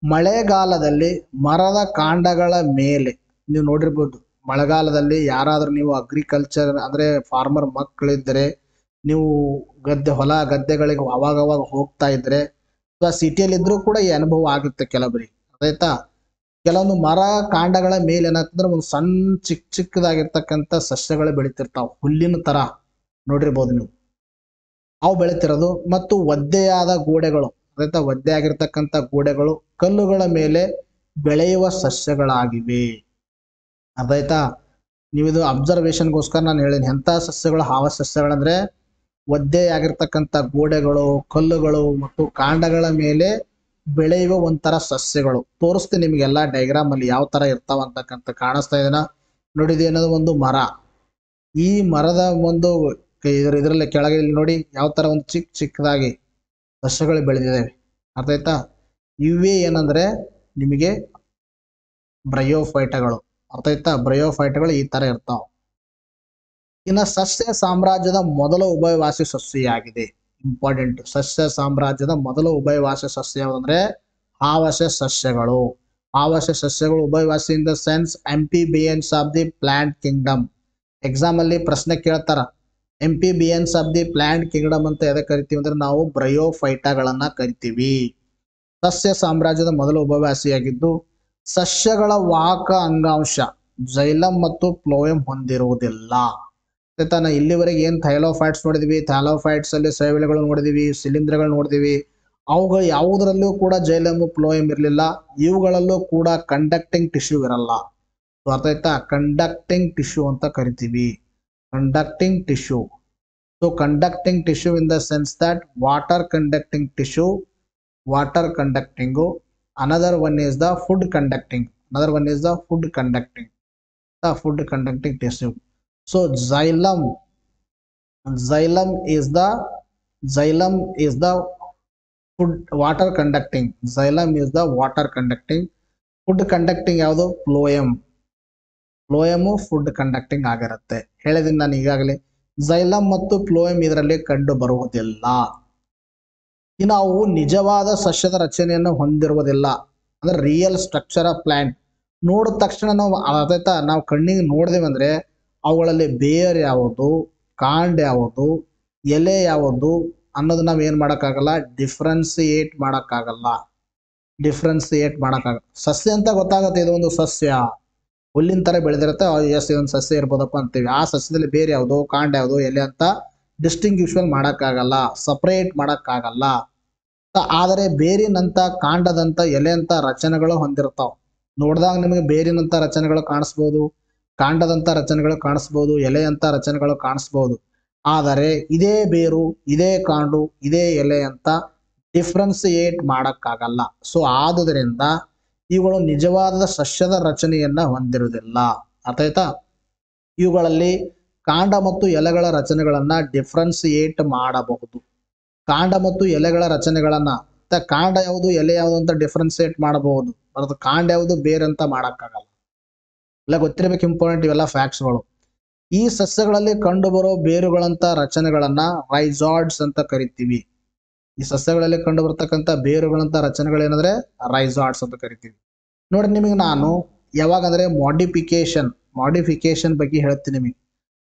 A: ಮಳೆಗಾಲದಲ್ಲಿ ಮರದ ಕಾಂಡಗಳ ಮೇಲೆ ನೀವು ನೋಡಿರ್ಬೋದು. ಮಳೆಗಾಲದಲ್ಲಿ ಯಾರಾದ್ರೂ ನೀವು ಅಗ್ರಿಕಲ್ಚರ್ ಅಂದ್ರೆ ಫಾರ್ಮರ್ ಮಕ್ಕಳಿದ್ರೆ, ನೀವು ಹೊಲ ಗದ್ದೆಗಳಿಗೆ ಅವಾಗವಾಗ ಹೋಗ್ತಾ ಇದ್ರೆ ಅಥವಾ ಸಿಟಿಯಲ್ಲಿ ಇದ್ರೂ ಕೂಡ ಈ ಅನುಭವ ಆಗುತ್ತೆ ಕೆಲವರಿಗೆ. ಆಯ್ತಾ? ಕೆಲವೊಂದು ಮರ ಕಾಂಡಗಳ ಮೇಲೆ ಏನಾಗ್ತಂದ್ರೆ ಒಂದು ಸಣ್ಣ ಚಿಕ್ಕದಾಗಿರ್ತಕ್ಕಂಥ ಸಸ್ಯಗಳು ಬೆಳಿತಿರ್ತಾವ, ಹುಲ್ಲಿನ ತರ ನೋಡಿರ್ಬೋದು ನೀವು. ಅವು ಬೆಳೆತಿರೋದು. ಮತ್ತು ಒದ್ದೆಯಾದ ಗೋಡೆಗಳು, ಅದಾಯ್ತಾ, ಒದ್ದೆ ಆಗಿರ್ತಕ್ಕಂಥ ಗೋಡೆಗಳು ಕಲ್ಲುಗಳ ಮೇಲೆ ಬೆಳೆಯುವ ಸಸ್ಯಗಳಾಗಿವೆ. ಅದಾಯ್ತಾ, ನೀವು ಇದು ಅಬ್ಸರ್ವೇಷನ್ಗೋಸ್ಕರ ನಾನು ಹೇಳಿನಿ. ಎಂಥ ಸಸ್ಯಗಳು? ಹಾವ ಸಸ್ಯಗಳಂದ್ರೆ ಒದ್ದೆಯಾಗಿರ್ತಕ್ಕಂಥ ಗೋಡೆಗಳು, ಕಲ್ಲುಗಳು ಮತ್ತು ಕಾಂಡಗಳ ಮೇಲೆ ಬೆಳೆಯುವ ಒಂಥರ ಸಸ್ಯಗಳು. ತೋರಿಸ್ತೀನಿ ನಿಮಗೆಲ್ಲ ಡೈಗ್ರಾಮ್ ಅಲ್ಲಿ ಯಾವ ತರ ಇರ್ತಾವ ಅಂತಕ್ಕಂಥ. ಕಾಣಿಸ್ತಾ ಇದೆನಾ? ನೋಡಿದ ಏನದು? ಒಂದು ಮರ. ಈ ಮರದ ಒಂದು ಇದರಲ್ಲಿ ಕೆಳಗೆ ಇಲ್ಲಿ ನೋಡಿ ಯಾವ ತರ ಒಂದು ಚಿಕ್ಕದಾಗಿ ಸಸ್ಯಗಳು ಬೆಳೆದಿದ್ದಾವೆ. ಅರ್ಥ ಆಯ್ತಾ? ಇವೇ ಏನಂದ್ರೆ ನಿಮಗೆ ಬ್ರಯೋಫೈಟಗಳು. ಅರ್ಥ ಆಯ್ತಾ? ಬ್ರಯೋಫೈಟಗಳು ಈ ತರ ಇರ್ತಾವ. ಇನ್ನು ಸಸ್ಯ ಸಾಮ್ರಾಜ್ಯದ ಮೊದಲ ಉಭಯವಾಸಿ ಸಸ್ಯವಾಗಿದೆ. ಇಂಪಾರ್ಟೆಂಟ್. ಸಸ್ಯ ಸಾಮ್ರಾಜ್ಯದ ಮೊದಲ ಉಭಯವಾಸಿ ಸಸ್ಯ ಯಾವುದಂದ್ರೆ ಆವಾಸ ಸಸ್ಯಗಳು. ಆವಾಸ ಸಸ್ಯಗಳು ಉಭಯವಾಸಿ in the sense amphibians of the plant kingdom. Exam ಅಲ್ಲಿ ಪ್ರಶ್ನೆ ಕೇಳ್ತಾರ, amphibians of the plant kingdom ಅಂತ ಎದಕ್ಕೆ ಕರಿತೀವಿ ಅಂದ್ರೆ ನಾವು ಬ್ರಯೋಫೈಟಾಗಳನ್ನ ಕರಿತೀವಿ. ಸಸ್ಯ ಸಾಮ್ರಾಜ್ಯದ ಮೊದಲ ಉಭಯವಾಸಿಯಾಗಿದ್ದು ಸಸ್ಯಗಳ ವಾಹಕ ಅಂಗಾಂಶ ಜೈಲಮ್ ಮತ್ತು ಫ್ಲೋಯಂ ಹೊಂದಿರುವುದಿಲ್ಲ. ಆಯ್ತಾ? ಇಲ್ಲಿವರೆಗೆ ಏನ್ ಥೈಲೋಫೈಟ್ಸ್ ನೋಡಿದ್ವಿ, ಥೈಲೋಫೈಟ್ಸ್ ಅಲ್ಲಿ ಶೈವಲೆಗಳು ನೋಡಿದಿವಿ, ಶಿಲೀಂಧ್ರಗಳು ನೋಡಿದಿವಿ. ಅವುಗಳು ಯಾವುದರಲ್ಲೂ ಕೂಡ ಜೈಲಮ್ ಫ್ಲೋಯಂ ಇರಲಿಲ್ಲ. ಇವುಗಳಲ್ಲೂ ಕೂಡ ಕಂಡಕ್ಟಿಂಗ್ ಟಿಶ್ಯೂ ಇರಲ್ಲ. ಅರ್ಥ ಆಯ್ತಾ? ಕಂಡಕ್ಟಿಂಗ್ ಟಿಶ್ಯೂ ಅಂತ ಕರಿತೀವಿ. Conducting tissue. So conducting tissue in the sense that water conducting tissue, water conducting. another one is the food conducting. Another one is the food conducting. The food conducting tissue. So xylem is the food water conducting. Xylem is the water conducting. Food conducting ಯಾವುದು? Phloem. ಫ್ಲೋಯಮು food conducting ಆಗಿರುತ್ತೆ. ಹೇಳಿದೀನಿ ನಾನು ಈಗಾಗಲೇ. xylem ಮತ್ತು phloem ಇದರಲ್ಲಿ ಕಂಡು ಬರುವುದಿಲ್ಲ. ಇನ್ನು ಅವು ನಿಜವಾದ ಸಸ್ಯದ ರಚನೆಯನ್ನು ಹೊಂದಿರುವುದಿಲ್ಲ. ಅಂದ್ರೆ ರಿಯಲ್ ಸ್ಟ್ರಕ್ಚರ್ ಆಫ್ ಪ್ಲಾಂಟ್. ನೋಡಿದ ತಕ್ಷಣ ನಾವು ಅದಾಯ್ತಾ, ನಾವು ಕಣ್ಣಿಗೆ ನೋಡಿದೇವೆ ಅಂದ್ರೆ ಅವುಗಳಲ್ಲಿ ಬೇರ್ ಯಾವುದು, ಕಾಂಡ ಯಾವುದು, ಎಲೆ ಯಾವುದು ಅನ್ನೋದು ನಾವು ಏನ್ ಮಾಡೋಕ್ಕಾಗಲ್ಲ, ಡಿಫ್ರೆನ್ಸಿಯೇಟ್ ಮಾಡೋಕ್ಕಾಗಲ್ಲ. ಸಸ್ಯ ಅಂತ ಗೊತ್ತಾಗುತ್ತೆ, ಇದು ಒಂದು ಸಸ್ಯ, ಹುಲ್ಲಿನ ತರ ಬೆಳೆದಿರುತ್ತೆ, ಎಸ್ ಇದೊಂದು ಸಸ್ಯ ಇರ್ಬೋದಪ್ಪ ಅಂತೀವಿ. ಆ ಸಸ್ಯದಲ್ಲಿ ಬೇರೆ ಯಾವುದು, ಕಾಂಡ ಯಾವುದು, ಎಲೆ ಅಂತ ಡಿಸ್ಟಿಂಗ್ವಿಷನ್ ಮಾಡೋಕ್ಕಾಗಲ್ಲ, ಸಪರೇಟ್ ಮಾಡೋಕ್ಕಾಗಲ್ಲ. ಆದರೆ ಬೇರಿನಂತ, ಕಾಂಡದಂತ, ಎಲೆಯಂತ ರಚನೆಗಳು ಹೊಂದಿರ್ತಾವ. ನೋಡಿದಾಗ ನಿಮಗೆ ಬೇರಿನಂತ ರಚನೆಗಳು ಕಾಣಿಸ್ಬೋದು, ಕಾಂಡದಂತ ರಚನೆಗಳು ಕಾಣಿಸ್ಬೋದು, ಎಲೆಯಂತ ರಚನೆಗಳು ಕಾಣಿಸ್ಬೋದು. ಆದರೆ ಇದೇ ಬೇರು, ಇದೇ ಕಾಂಡು, ಇದೇ ಎಲೆ ಅಂತ ಡಿಫ್ರೆನ್ಸಿಯೇಟ್ ಮಾಡಕ್ಕಾಗಲ್ಲ. ಸೊ ಆದುದರಿಂದ ಇವುಗಳು ನಿಜವಾದ ಸಸ್ಯದ ರಚನೆಯನ್ನ ಹೊಂದಿರುವುದಿಲ್ಲ. ಅರ್ಥ ಆಯ್ತಾ? ಇವುಗಳಲ್ಲಿ ಕಾಂಡ ಮತ್ತು ಎಲೆಗಳ ರಚನೆಗಳನ್ನ ಡಿಫ್ರೆನ್ಸಿಯೇಟ್ ಮಾಡಬಹುದು. ಕಾಂಡ ಮತ್ತು ಎಲೆಗಳ ರಚನೆಗಳನ್ನ, ಕಾಂಡ ಯಾವುದು, ಎಲೆ ಯಾವುದು ಅಂತ ಡಿಫ್ರೆನ್ಸಿಯೇಟ್ ಮಾಡಬಹುದು. ಬರೋದು ಕಾಂಡ ಯಾವುದು, ಬೇರೆ ಅಂತ ಮಾಡಕ್ಕಾಗಲ್ಲ. ಎಲ್ಲ ಗೊತ್ತಿರಬೇಕು, ಇಂಪಾರ್ಟೆಂಟ್ ಇವೆಲ್ಲ ಫ್ಯಾಕ್ಟ್ಸ್ಗಳು. ಈ ಸಸ್ಯಗಳಲ್ಲಿ ಕಂಡುಬರೋ ಬೇರುಗಳಂತ ರಚನೆಗಳನ್ನ ರೈಜಾಯ್ಡ್ಸ್ ಅಂತ ಕರಿತೀವಿ. ಈ ಸಸ್ಯಗಳಲ್ಲಿ ಕಂಡು ಬರ್ತಕ್ಕಂಥ ಬೇರುಗಳಂತ ರಚನೆಗಳೇನಂದ್ರೆ ರೈಜಾಯ್ಡ್ಸ್ ಅಂತ ಕರಿತೀವಿ. ನೋಡಿ, ನಿಮಗೆ ನಾನು ಯಾವಾಗಂದ್ರೆ ಮಾಡಿಫಿಕೇಶನ್ ಬಗ್ಗೆ ಹೇಳ್ತೀನಿ ನಿಮಗೆ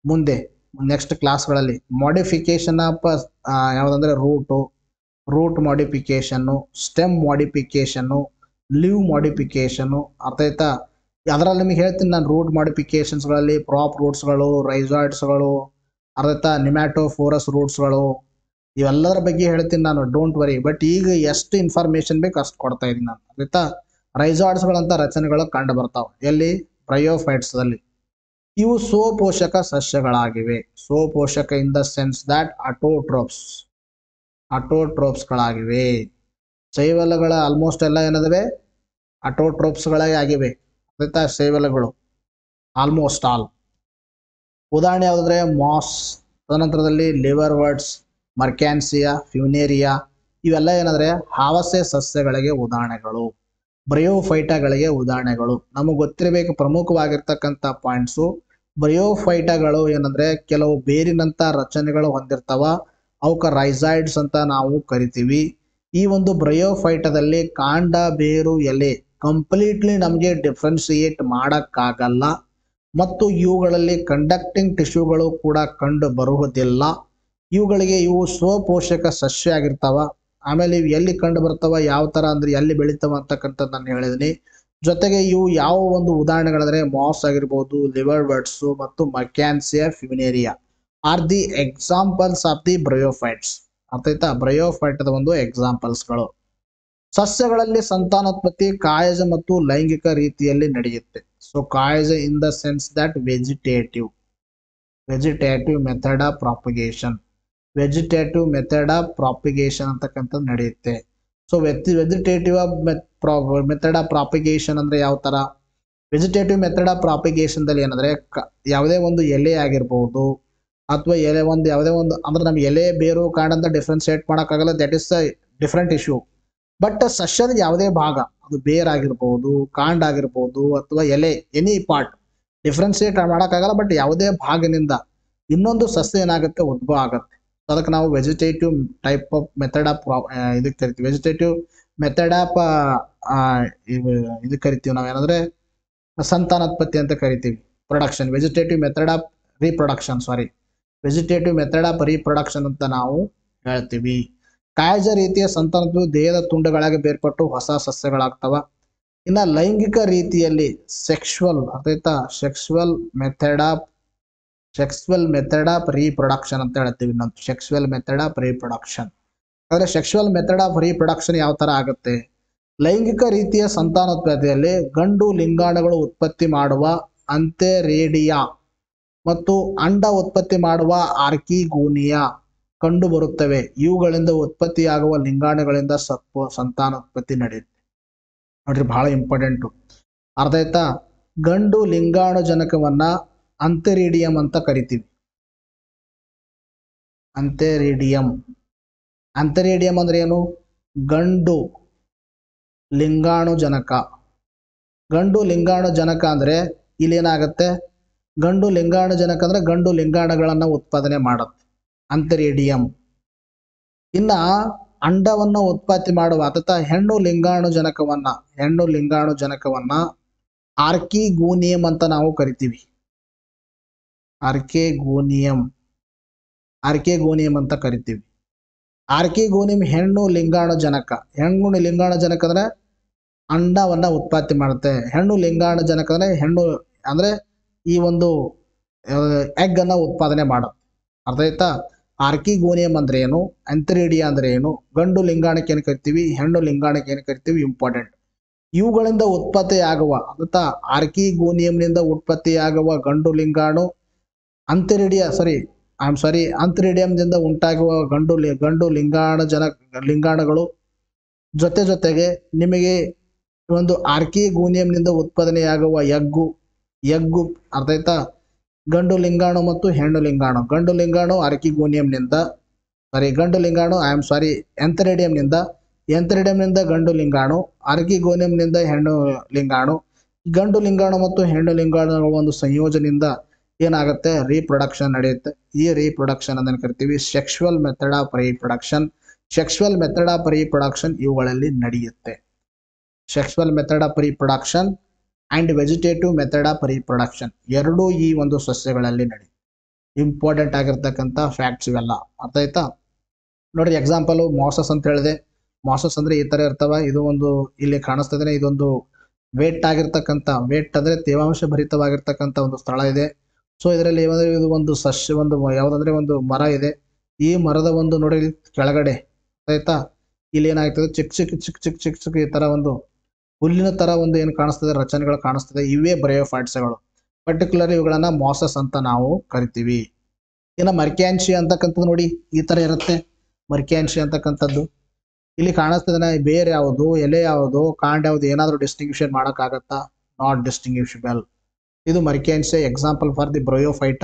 A: ಮುಂದೆ ನೆಕ್ಸ್ಟ್ ಕ್ಲಾಸ್ಗಳಲ್ಲಿ. ಮಾಡಿಫಿಕೇಶನ್ ಆಫ್ ಯಾವುದಂದ್ರೆ ರೂಟ್ ಮಾಡಿಫಿಕೇಶನ್ನು, ಸ್ಟೆಮ್ ಮಾಡಿಫಿಕೇಶನ್ನು, ಲೀವ್ ಮಾಡಿಫಿಕೇಶನ್ನು. ಅರ್ಥ ಆಯ್ತಾ? ಅದರಲ್ಲಿ ನಿಮಗೆ ಹೇಳ್ತೀನಿ ನಾನು. ರೂಟ್ ಮಾಡಿಫಿಕೇಶನ್ಸ್ಗಳಲ್ಲಿ ಪ್ರಾಪ್ ರೂಟ್ಸ್ಗಳು, ರೈಜಾಯ್ಡ್ಸ್ಗಳು, ಅರ್ಥ ಆಯ್ತಾ, ನಿಮ್ಯಾಟೋಫೋರಸ್ ರೂಟ್ಸ್ಗಳು, ಇವೆಲ್ಲದರ ಬಗ್ಗೆ ಹೇಳ್ತೀನಿ ನಾನು. Don't worry. ಬಟ್ ಈಗ ಎಷ್ಟು ಇನ್ಫಾರ್ಮೇಶನ್ ಬೇಕು ಅಷ್ಟು ಕೊಡ್ತಾ ಇದ್ದೀನಿ ನಾನು. ಆಯ್ತಾ? ರೈಜಾಯ್ಡ್ಸ್ಗಳಂತ ರಚನೆಗಳು ಕಂಡು ಬರ್ತಾವೆ ಎಲ್ಲಿ? ಬ್ರಯೋಫೈಟ್ಸ್ದಲ್ಲಿ. ಇವು ಸ್ವಪೋಷಕ ಸಸ್ಯಗಳಾಗಿವೆ. ಸ್ವಪೋಷಕ ಇನ್ ದ ಸೆನ್ಸ್ ದಾಟ್ ಅಟೋಟ್ರೋಪ್ಸ್ಗಳಾಗಿವೆ. ಶೈವಲಗಳ ಆಲ್ಮೋಸ್ಟ್ ಎಲ್ಲ ಏನದವೆ? ಅಟೋಟ್ರೋಪ್ಸ್ಗಳೇ ಆಗಿವೆ. ಆಯ್ತಾ? ಶೈವಲಗಳು ಆಲ್ಮೋಸ್ಟ್ ಆಲ್. ಉದಾಹರಣೆ ಯಾವುದಂದ್ರೆ ಮಾಸ್, ತದನಂತರದಲ್ಲಿ ಲಿವರ್ ವರ್ಡ್ಸ್, ಮರ್ಕ್ಯಾನ್ಸಿಯಾ, ಫ್ಯೂನೇರಿಯಾ, ಇವೆಲ್ಲ ಏನಂದ್ರೆ ಹಾವಸೆ ಸಸ್ಯಗಳಿಗೆ ಉದಾಹರಣೆಗಳು, ಬ್ರಯೋಫೈಟಾಗಳಿಗೆ ಉದಾಹರಣೆಗಳು. ನಮಗೆ ಗೊತ್ತಿರಬೇಕು ಪ್ರಮುಖವಾಗಿರ್ತಕ್ಕಂಥ ಪಾಯಿಂಟ್ಸು. ಬ್ರಯೋಫೈಟಾಗಳು ಏನಂದ್ರೆ ಕೆಲವು ಬೇರಿನಂತ ರಚನೆಗಳು ಹೊಂದಿರ್ತಾವ, ಅವಕ್ಕೆ ರೈಜಾಯ್ಡ್ಸ್ ಅಂತ ನಾವು ಕರಿತೀವಿ. ಈ ಒಂದು ಬ್ರಯೋಫೈಟದಲ್ಲಿ ಕಾಂಡ, ಬೇರು, ಎಲೆ ಕಂಪ್ಲೀಟ್ಲಿ ನಮಗೆ ಡಿಫ್ರೆನ್ಸಿಯೇಟ್ ಮಾಡಕ್ಕಾಗಲ್ಲ. ಮತ್ತು ಇವುಗಳಲ್ಲಿ ಕಂಡಕ್ಟಿಂಗ್ ಟಿಶ್ಯೂಗಳು ಕೂಡ ಕಂಡು ಬರುವುದಿಲ್ಲ. ಇವು ಸ್ವಪೋಷಕ ಸಸ್ಯ ಆಗಿರ್ತಾವ. ಆಮೇಲೆ ಇವು ಎಲ್ಲಿ ಕಂಡು ಬರ್ತಾವ, ಯಾವ ತರ ಅಂದ್ರೆ ಎಲ್ಲಿ ಬೆಳಿತಾವ ಅಂತಕ್ಕಂಥದ್ದು ನಾನು ಹೇಳಿದೀನಿ. ಜೊತೆಗೆ ಇವು ಯಾವ ಒಂದು ಉದಾಹರಣೆಗಳಂದ್ರೆ ಮಾಸ್ ಆಗಿರ್ಬೋದು, ಲಿವರ್ ವರ್ಡ್ಸ್ ಮತ್ತು marchantia, funaria are the examples of the bryophytes. ಅರ್ಥ ಆಯ್ತಾ? ಬ್ರಯೋಫೈಟದ ಒಂದು ಎಕ್ಸಾಂಪಲ್ಸ್ಗಳು. ಸಸ್ಯಗಳಲ್ಲಿ ಸಂತಾನೋತ್ಪತ್ತಿ ಕಾಯಜ ಮತ್ತು ಲೈಂಗಿಕ ರೀತಿಯಲ್ಲಿ ನಡೆಯುತ್ತೆ. ಸೊ ಕಾಯಜ in the sense that vegetative method of propagation, vegetative method of propagation ಅಂತಕ್ಕಂಥದ್ದು ನಡೆಯುತ್ತೆ. So vegetative method of propagation ಅಂದ್ರೆ ಯಾವ ತರ? ವೆಜಿಟೇಟಿವ್ ಮೆಥಡ್ ಆಫ್ ಪ್ರಾಪಗೇಷನ್ ದಲ್ಲಿ ಏನಂದ್ರೆ ಯಾವುದೇ ಒಂದು ಎಲೆ ಆಗಿರ್ಬೋದು ಅಥವಾ ಯಾವುದೇ ಒಂದು ಅಂದ್ರೆ ನಮ್ಗೆ ಎಲೆ ಬೇರು ಕಾಂಡ ಡಿಫ್ರೆನ್ಶಿಯೇಟ್ ಮಾಡೋಕ್ಕಾಗಲ್ಲ, that is different issue. But ಸಸ್ಯದ ಯಾವುದೇ ಭಾಗ, ಅದು ಬೇರಾಗಿರ್ಬೋದು, ಕಾಂಡ ಆಗಿರ್ಬೋದು ಅಥವಾ ಎಲೆ, ಎನಿ ಪಾರ್ಟ್ ಡಿಫ್ರೆನ್ಶಿಯೇಟ್ ಮಾಡೋಕ್ಕಾಗಲ್ಲ. ಬಟ್ ಯಾವುದೇ ಭಾಗದಿಂದ ಇನ್ನೊಂದು ಸಸ್ಯ ಏನಾಗುತ್ತೆ, ಉದ್ಭವ ಆಗುತ್ತೆ. ಅದಕ್ಕೆ ನಾವು vegetative type of method of ಇದಕ್ಕೆ ಕರಿತೀವಿ. ವೆಜಿಟೇಟಿವ್ ಮೆಥಡ್ ಆಫ್ ಇದಕ್ಕೆ ಕರಿತೀವಿ ನಾವೇನಂದ್ರೆ ಸಂತಾನೋತ್ಪತ್ತಿ ಅಂತ ಕರಿತೀವಿ. Production, vegetative method of reproduction, vegetative method of reproduction ಅಂತ ನಾವು ಹೇಳ್ತೀವಿ. ಕಾಯಜ ರೀತಿಯ ಸಂತಾನೋತ್ಪತ್ತಿ ದೇಹದ ತುಂಡುಗಳಾಗಿ ಬೇರ್ಪಟ್ಟು ಹೊಸ ಸಸ್ಯಗಳಾಗ್ತವ. ಇನ್ನ ಲೈಂಗಿಕ ರೀತಿಯಲ್ಲಿ ಸೆಕ್ಸುವಲ್ ಮೆಥಡ್ ಆಫ್ ರೀಪ್ರೊಡಕ್ಷನ್ ಅಂತ ಹೇಳ್ತೀವಿ. ಇನ್ನೊಂದು ಸೆಕ್ಸುವಲ್ ಮೆಥಡ್ ಆಫ್ ರೀಪ್ರೊಡಕ್ಷನ್. ಅಂದ್ರೆ ಸೆಕ್ಸುವಲ್ ಮೆಥಡ್ ಆಫ್ ರೀಪ್ರೊಡಕ್ಷನ್ ಯಾವ ತರ ಆಗುತ್ತೆ? ಲೈಂಗಿಕ ರೀತಿಯ ಸಂತಾನೋತ್ಪತ್ತಿಯಲ್ಲಿ ಗಂಡು ಲಿಂಗಾಣುಗಳು ಉತ್ಪತ್ತಿ ಮಾಡುವ ಅಂತೆರೇಡಿಯಾ ಮತ್ತು ಅಂಡ ಉತ್ಪತ್ತಿ ಮಾಡುವ ಆರ್ಕಿಗೋನಿಯಾ ಕಂಡು ಬರುತ್ತವೆ. ಇವುಗಳಿಂದ ಉತ್ಪತ್ತಿಯಾಗುವ ಲಿಂಗಾಣುಗಳಿಂದ ಸಂತಾನೋತ್ಪತ್ತಿ ನಡೆಯುತ್ತೆ. ನೋಡ್ರಿ, ಬಹಳ ಇಂಪಾರ್ಟೆಂಟು. ಅರ್ಥ ಆಯ್ತಾ? ಗಂಡು ಲಿಂಗಾಣು ಜನಕವನ್ನ ಅಂತೆರೇಡಿಯಂ ಅಂತ ಕರಿತೀವಿ. ಅಂತೆರೇಡಿಯಂ ಅಂದ್ರೆ ಏನು? ಗಂಡು ಲಿಂಗಾಣು ಜನಕ. ಗಂಡು ಲಿಂಗಾಣು ಜನಕ ಅಂದ್ರೆ ಇಲ್ಲಿ ಏನಾಗುತ್ತೆ? ಗಂಡು ಲಿಂಗಾಣು ಜನಕ ಅಂದ್ರೆ ಗಂಡು ಲಿಂಗಾಣುಗಳನ್ನ ಉತ್ಪಾದನೆ ಮಾಡುತ್ತೆ, ಅಂತೆರೇಡಿಯಂ. ಇನ್ನ ಅಂಡವನ್ನ ಉತ್ಪತ್ತಿ ಮಾಡುವ ಅಥವಾ ಹೆಣ್ಣು ಲಿಂಗಾಣು ಜನಕವನ್ನ ಆರ್ಕಿಗೋನಿಯಂ ಅಂತ ನಾವು ಕರಿತೀವಿ. ಆರ್ಕಿಗೋನಿಯಂ ಅಂತ ಕರಿತೀವಿ. ಆರ್ಕಿಗೋನಿಯಂ ಹೆಣ್ಣು ಲಿಂಗಾಣು ಜನಕ ಅಂದ್ರೆ ಅಂಡವನ್ನ ಉತ್ಪತ್ತಿ ಮಾಡುತ್ತೆ. ಹೆಣ್ಣು ಲಿಂಗಾಣು ಜನಕ ಅಂದ್ರೆ ಅಂದ್ರೆ ಈ ಒಂದು ಎಗ್ ಅನ್ನ ಉತ್ಪಾದನೆ ಮಾಡುತ್ತೆ. ಅರ್ಥ ಆಯ್ತಾ? ಆರ್ಕಿಗೋನಿಯಂ ಅಂದ್ರೆ ಏನು, ಅಂತೆರೇಡಿಯಾ ಅಂದ್ರೆ ಏನು, ಗಂಡು ಲಿಂಗಾಣಕ್ಕೆ ಏನು ಕರಿತೀವಿ, ಹೆಣ್ಣು ಲಿಂಗಾಣಕ್ಕೆ ಏನು ಕರಿತೀವಿ, ಇಂಪಾರ್ಟೆಂಟ್. ಇವುಗಳಿಂದ ಉತ್ಪತ್ತಿಯಾಗುವ ಅಥವಾ ಆರ್ಕಿಗೋನಿಯಂನಿಂದ ಉತ್ಪತ್ತಿಯಾಗುವ ಗಂಡು ಲಿಂಗಾಣು ಅಂತೆರೇಡಿಯಂದಿಂದ ಉಂಟಾಗುವ ಗಂಡು ಲಿಂಗಾಣುಗಳು ಜೊತೆಗೆ ನಿಮಗೆ ಒಂದು ಆರ್ಕಿಗೋನಿಯಂನಿಂದ ಉತ್ಪಾದನೆಯಾಗುವ ಎಗ್ಗು. ಅರ್ಥ ಆಯ್ತಾ? ಗಂಡು ಲಿಂಗಾಣು ಮತ್ತು ಹೆಣ್ಣು ಲಿಂಗಾಣು. ಗಂಡು ಲಿಂಗಾಣು ಎಂತೆರೇಡಿಯಂನಿಂದ ಗಂಡು ಲಿಂಗಾಣು, ಆರ್ಕಿಗೋನಿಯಂನಿಂದ ಹೆಣ್ಣು ಲಿಂಗಾಣು. ಗಂಡು ಲಿಂಗಾಣು ಮತ್ತು ಹೆಣ್ಣು ಲಿಂಗಾಣುಗಳ ಒಂದು ಸಂಯೋಜನೆಯಿಂದ ಏನಾಗುತ್ತೆ? ರೀಪ್ರೊಡಕ್ಷನ್ ನಡೆಯುತ್ತೆ. ಈ ರೀಪ್ರೊಡಕ್ಷನ್ ಅದನ್ನು ಕರಿತೀವಿ ಸೆಕ್ಸುವಲ್ ಮೆಥಡ್ ಆಫ್ ರೀಪ್ರೊಡಕ್ಷನ್. ಇವುಗಳಲ್ಲಿ ನಡೆಯುತ್ತೆ. Sexual method of reproduction and vegetative method of reproduction ಎರಡೂ ಈ ಒಂದು ಸಸ್ಯಗಳಲ್ಲಿ ನಡೆಯುತ್ತೆ. ಇಂಪಾರ್ಟೆಂಟ್ ಆಗಿರ್ತಕ್ಕಂಥ ಫ್ಯಾಕ್ಟ್ಸ್ ಇವೆಲ್ಲ. ಅರ್ಥ ಆಯ್ತಾ? ನೋಡ್ರಿ, ಎಕ್ಸಾಂಪಲ್ ಮಾಸಸ್ ಅಂತ ಹೇಳಿದೆ. ಮಾಸಸ್ ಅಂದ್ರೆ ಈ ತರ ಇರ್ತವ. ಇದು ಒಂದು ಇಲ್ಲಿ ಕಾಣಿಸ್ತದೆ, ಇದೊಂದು ವೇಟ್ ಅಂದ್ರೆ ತೇವಾಂಶ ಭರಿತವಾಗಿರ್ತಕ್ಕಂಥ ಒಂದು ಸ್ಥಳ ಇದೆ. ಸೊ ಇದರಲ್ಲಿ ಇದು ಒಂದು ಸಸ್ಯ, ಯಾವ್ದಂದ್ರೆ ಒಂದು ಮರ ಇದೆ. ಈ ಮರದ ಒಂದು ನೋಡಿ ಕೆಳಗಡೆ ಆಯ್ತಾ, ಇಲ್ಲಿ ಏನಾಗ್ತದೆ, ಚಿಕ್ಕ ಈ ತರ ಒಂದು ಹುಲ್ಲಿನ ತರ ಒಂದು ಏನು ಕಾಣಿಸ್ತದೆ, ರಚನೆಗಳು ಕಾಣಿಸ್ತದೆ. ಇವೇ ಬ್ರಯೋಫೈಟ್ಸ್ಗಳು. ಪರ್ಟಿಕ್ಯುಲರ್ ಇವುಗಳನ್ನ ಮಾಸಸ್ ಅಂತ ನಾವು ಕರಿತೀವಿ. ಇನ್ನು ಮರ್ಕ್ಯಾನ್ಶಿ ಅಂತಕ್ಕಂಥದ್ದು ನೋಡಿ ಈ ತರ ಇರುತ್ತೆ. ಮರ್ಕ್ಯಾನ್ಶಿ ಅಂತಕ್ಕಂಥದ್ದು ಇಲ್ಲಿ ಕಾಣಿಸ್ತದೆ. ಬೇರೆ ಯಾವುದು, ಎಲೆ ಯಾವುದು, ಕಾಂಡ ಯಾವುದು, ಏನಾದರೂ ಡಿಸ್ಟಿಂಗ್ವಿಷನ್ ಮಾಡೋಕ್ಕಾಗತ್ತಾ? ನಾಟ್ ಡಿಸ್ಟಿಂಗ್ವಿಷಬಲ್. ಇದು ಮರ್ಕ್ಯಾನ್ಶಿ ಎಕ್ಸಾಂಪಲ್ ಫಾರ್ ದಿ ಬ್ರಯೋಫೈಟ.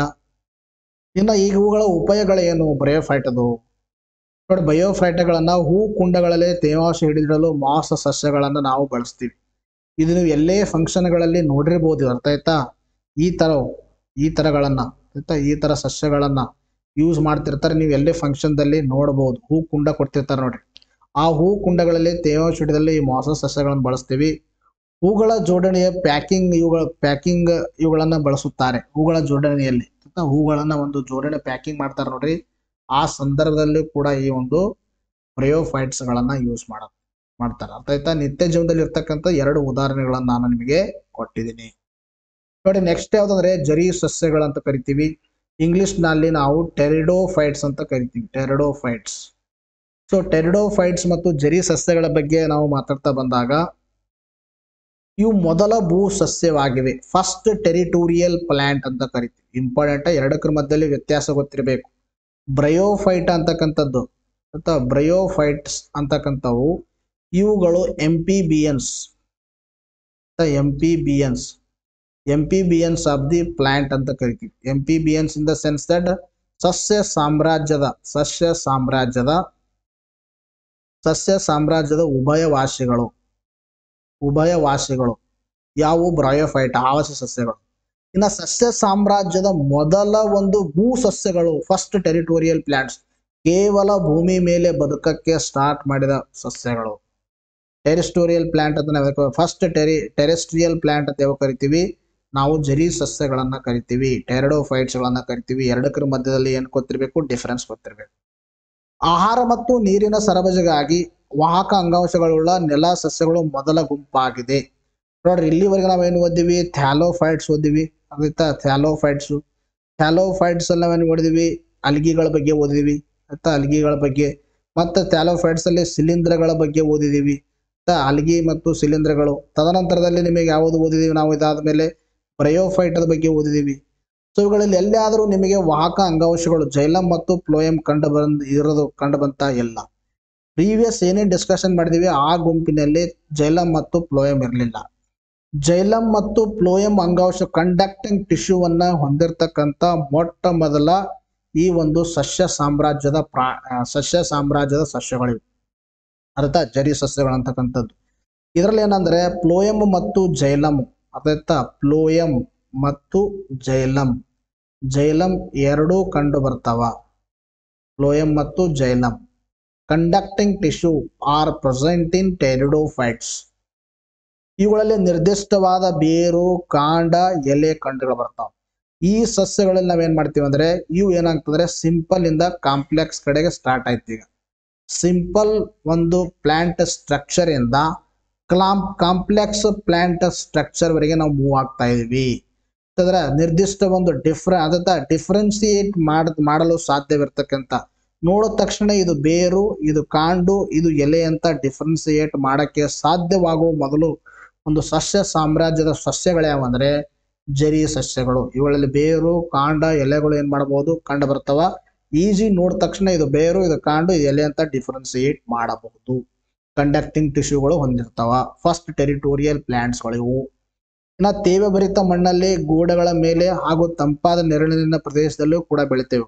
A: ಇನ್ನು ಈಗ ಇವುಗಳ ಉಪಯೋಗಗಳೇನು ಬ್ರಯೋಫೈಟದು? ನೋಡಿ, ಬಯೋಫೈಟಗಳನ್ನ ಹೂ ಕುಂಡಗಳಲ್ಲಿ ತೇವಾಂಶ ಹಿಡಿದಿಡಲು ಮಾಸ ಸಸ್ಯಗಳನ್ನು ನಾವು ಬಳಸ್ತೀವಿ. ಇದು ನೀವು ಎಲ್ಲೇ ಫಂಕ್ಷನ್ಗಳಲ್ಲಿ ನೋಡಿರ್ಬೋದು. ಅರ್ಥ ಆಯ್ತಾ? ಈ ತರ ಸಸ್ಯಗಳನ್ನ ಯೂಸ್ ಮಾಡ್ತಿರ್ತಾರೆ. ನೀವು ಎಲ್ಲೇ ಫಂಕ್ಷನ್ದಲ್ಲಿ ನೋಡಬಹುದು. ಹೂ ಕುಂಡ ಕೊಡ್ತಿರ್ತಾರೆ ನೋಡ್ರಿ. ಆ ಹೂ ಕುಂಡಗಳಲ್ಲಿ ತೇವಾಂಶ ಹಿಡಿದಲ್ಲಿ ಈ ಮಾಸ ಸಸ್ಯಗಳನ್ನು ಬಳಸ್ತೀವಿ. ಹೂಗಳ ಜೋಡಣೆಯ ಇವುಗಳನ್ನ ಬಳಸುತ್ತಾರೆ. ಹೂಗಳ ಜೋಡಣೆಯಲ್ಲಿ ಹೂಗಳನ್ನ ಒಂದು ಜೋಡಣೆ ಪ್ಯಾಕಿಂಗ್ ಮಾಡ್ತಾರೆ ನೋಡ್ರಿ. ಆ ಸಂದರ್ಭದಲ್ಲಿ ಕೂಡ ಈ ಒಂದು ಬ್ರಯೋಫೈಟ್ಸ್ ಗಳನ್ನ ಯೂಸ್ ಮಾಡ್ತಾರೆ. ಅರ್ಥ ಆಯ್ತಾ? ನಿತ್ಯ ಜೀವನದಲ್ಲಿ ಇರ್ತಕ್ಕಂಥ 2 ಉದಾಹರಣೆಗಳನ್ನ ನಾನು ನಿಮಗೆ ಕೊಟ್ಟಿದ್ದೀನಿ. ನೋಡಿ, ನೆಕ್ಸ್ಟ್ ಯಾವ್ದಂದ್ರೆ ಜರಿ ಸಸ್ಯಗಳಂತ ಕರಿತೀವಿ. ಇಂಗ್ಲಿಷ್ ನಲ್ಲಿ ನಾವು ಟೆರಿಡೋಫೈಟ್ಸ್ ಅಂತ ಕರಿತೀವಿ. ಸೊ ಟೆರಿಡೋಫೈಟ್ಸ್ ಮತ್ತು ಜರಿ ಸಸ್ಯಗಳ ಬಗ್ಗೆ ನಾವು ಮಾತಾಡ್ತಾ ಬಂದಾಗ ಇವು ಮೊದಲ ಭೂ ಸಸ್ಯವಾಗಿವೆ. ಫಸ್ಟ್ ಟೆರಿಟೋರಿಯಲ್ ಪ್ಲಾಂಟ್ ಅಂತ ಕರಿತೀವಿ. ಇಂಪಾರ್ಟೆಂಟ್, ಎರಡಕ್ಕರ ಮಧ್ಯದಲ್ಲಿ ವ್ಯತ್ಯಾಸ ಗೊತ್ತಿರಬೇಕು. ಬ್ರಯೋಫೈಟ್ ಅಂತಕ್ಕಂಥದ್ದು ಅಥವಾ ಬ್ರಯೋಫೈಟ್ಸ್ ಅಂತಕ್ಕಂಥವು ಇವುಗಳು ಎಂಪಿಬಿಯನ್ಸ್ ಆಫ್ ದಿ ಪ್ಲಾಂಟ್ ಅಂತ ಕರಿತೀವಿ. Amphibians in the sense that ಸಸ್ಯ ಸಾಮ್ರಾಜ್ಯದ ಉಭಯವಾಸಿಗಳು ಯಾವುವು? ಬ್ರಯೋಫೈಟ್, ಆವಾಸ ಸಸ್ಯಗಳು. ಇನ್ನು ಸಸ್ಯ ಸಾಮ್ರಾಜ್ಯದ ಮೊದಲ ಒಂದು ಭೂ ಸಸ್ಯಗಳು ಫಸ್ಟ್ ಟೆರಿಟೋರಿಯಲ್ ಪ್ಲಾಂಟ್ಸ್, ಕೇವಲ ಭೂಮಿ ಮೇಲೆ ಬದುಕಕ್ಕೆ ಸ್ಟಾರ್ಟ್ ಮಾಡಿದ ಸಸ್ಯಗಳು. ಟೆರಿಸ್ಟೋರಿಯಲ್ ಪ್ಲಾಂಟ್ ಅಂತ ನಾವು ಫಸ್ಟ್ ಟೆರೆಸ್ಟ್ರಿಯಲ್ ಪ್ಲಾಂಟ್ ಅಂತ ಯಾವ ಕರಿತೀವಿ ನಾವು? ಜರಿ ಸಸ್ಯಗಳನ್ನ ಕರಿತೀವಿ, ಟೆರಿಡೋಫೈಟ್ಸ್ ಗಳನ್ನ ಕರಿತೀವಿ. ಎರಡಕ್ಕರ ಮಧ್ಯದಲ್ಲಿ ಏನ್ ಗೊತ್ತಿರಬೇಕು? ಡಿಫರೆನ್ಸ್ ಗೊತ್ತಿರಬೇಕು. ಆಹಾರ ಮತ್ತು ನೀರಿನ ಸರಬರಾಜಿಗಾಗಿ ವಾಹಕ ಅಂಗಾಂಶಗಳುಳ್ಳ ನೆಲ ಸಸ್ಯಗಳು ಮೊದಲ ಗುಂಪಾಗಿದೆ. ನೋಡ್ರಿ, ಇಲ್ಲಿವರೆಗೆ ನಾವೇನು ಓದಿವಿ? ಥ್ಯಾಲೋಫೈಟ್ಸ್ ಓದಿವಿ. ಆಯ್ತಾ? ಥ್ಯಾಲೋಫೈಟ್ಸ್ ಅಲ್ಲಿ ನಾವೇನು ಓದಿದ್ವಿ? ಅಲ್ಗಿಗಳ ಬಗ್ಗೆ ಓದಿದ್ವಿ. ಆಯ್ತಾ? ಅಲ್ಗಿಗಳ ಬಗ್ಗೆ. ಮತ್ತೆ ಥ್ಯಾಲೋಫೈಟ್ಸ್ ಅಲ್ಲಿ ಶಿಲೀಂಧ್ರಗಳ ಬಗ್ಗೆ ಓದಿದೀವಿ. ಅಲ್ಗಿ ಮತ್ತು ಶಿಲೀಂಧ್ರಗಳು. ತದನಂತರದಲ್ಲಿ ನಿಮಗೆ ಯಾವುದು ಓದಿದೀವಿ ನಾವು? ಇದಾದ ಮೇಲೆ ಬ್ರಯೋಫೈಟ್ ಅದ ಬಗ್ಗೆ ಓದಿದೀವಿ. ಸೊ ಇವುಗಳಲ್ಲಿ ಎಲ್ಲಿಯಾದರೂ ನಿಮಗೆ ವಾಹಕ ಅಂಗಾಂಶಗಳು ಜೈಲಮ್ ಮತ್ತು ಫ್ಲೋಯಂ ಕಂಡು ಬಂತ ಇಲ್ಲ. ಪ್ರೀವಿಯಸ್ ಏನೇನು ಡಿಸ್ಕಷನ್ ಮಾಡಿದೀವಿ ಆ ಗುಂಪಿನಲ್ಲಿ ಜೈಲಮ್ ಮತ್ತು ಫ್ಲೋಯಂ ಇರಲಿಲ್ಲ. ಜೈಲಮ್ ಮತ್ತು ಫ್ಲೋಯಂ ಅಂಗಾಂಶ ಕಂಡಕ್ಟಿಂಗ್ ಟಿಶ್ಯೂವನ್ನ ಹೊಂದಿರತಕ್ಕಂಥ ಮೊಟ್ಟ ಮೊದಲ ಈ ಒಂದು ಸಸ್ಯ ಸಾಮ್ರಾಜ್ಯದ ಸಸ್ಯಗಳಿವೆ. ಅರ್ಥ? ಜರಿ ಸಸ್ಯಗಳು ಅಂತಕ್ಕಂಥದ್ದು. ಇದರಲ್ಲಿ ಏನಂದ್ರೆ ಫ್ಲೋಯಂ ಮತ್ತು ಜೈಲಮ್, ಅರ್ಥ? ಫ್ಲೋಯಂ ಮತ್ತು ಜೈಲಮ್ ಎರಡೂ ಕಂಡು ಬರ್ತಾವ. ಫ್ಲೋಯಂ ಮತ್ತು xylem conducting tissue R present ಇನ್ ಟೆರಿಡೋಫೈಟ್ಸ್. ಇವುಗಳಲ್ಲಿ ನಿರ್ದಿಷ್ಟವಾದ ಬೇರು, ಕಾಂಡ, ಎಲೆ ಕಂಡುಗಳು ಬರ್ತಾವ. ಈ ಸಸ್ಯಗಳಲ್ಲಿ ನಾವೇನ್ ಮಾಡ್ತೀವಿ ಅಂದ್ರೆ ಇವು ಏನಾಗ್ತದ್ರೆ ಸಿಂಪಲ್ ಇಂದ ಕಾಂಪ್ಲೆಕ್ಸ್ ಕಡೆಗೆ ಸ್ಟಾರ್ಟ್ ಆಯ್ತು. ಈಗ ಸಿಂಪಲ್ ಒಂದು ಪ್ಲಾಂಟ್ ಸ್ಟ್ರಕ್ಚರ್ ಇಂದ ಕಾಂಪ್ಲೆಕ್ಸ್ ಪ್ಲಾಂಟ್ ಸ್ಟ್ರಕ್ಚರ್ ವರೆಗೆ ನಾವು ಮೂವ್ ಆಗ್ತಾ ಇದೀವಿ. ಅಂದ್ರೆ ನಿರ್ದಿಷ್ಟ ಒಂದು ಡಿಫ್ರೆನ್ಸಿಯೇಟ್ ಮಾಡಲು ಸಾಧ್ಯವಿರ್ತಕ್ಕಂಥ, ನೋಡಿದ ತಕ್ಷಣ ಇದು ಬೇರು, ಇದು ಕಾಂಡು, ಇದು ಎಲೆ ಅಂತ ಡಿಫ್ರೆನ್ಸಿಯೇಟ್ ಮಾಡಕ್ಕೆ ಸಾಧ್ಯವಾಗುವ ಮೊದಲು ಒಂದು ಸಸ್ಯ ಸಾಮ್ರಾಜ್ಯದ ಸಸ್ಯಗಳು ಯಾವಂದ್ರೆ ಜರಿ ಸಸ್ಯಗಳು. ಇವುಗಳಲ್ಲಿ ಬೇರು, ಕಾಂಡ, ಎಲೆಗಳು ಏನ್ ಮಾಡಬಹುದು? ಕಂಡು ಬರ್ತಾವ. ಈಜಿ ನೋಡಿದ ತಕ್ಷಣ ಇದು ಬೇರು, ಇದು ಕಾಂಡು, ಇದು ಎಲೆ ಅಂತ ಡಿಫ್ರೆನ್ಸಿಯೇಟ್ ಮಾಡಬಹುದು. ಕಂಡಕ್ಟಿಂಗ್ ಟಿಶ್ಯೂಗಳು ಹೊಂದಿರ್ತಾವ. ಫಸ್ಟ್ ಟೆರಿಟೋರಿಯಲ್ ಪ್ಲಾಂಟ್ಸ್ಗಳು ಇವು. ಇನ್ನು ತೇವಭರಿತ ಮಣ್ಣಲ್ಲಿ, ಗೋಡೆಗಳ ಮೇಲೆ ಹಾಗೂ ತಂಪಾದ ನೆರಳಿನ ಪ್ರದೇಶದಲ್ಲೂ ಕೂಡ ಬೆಳಿತೇವೆ.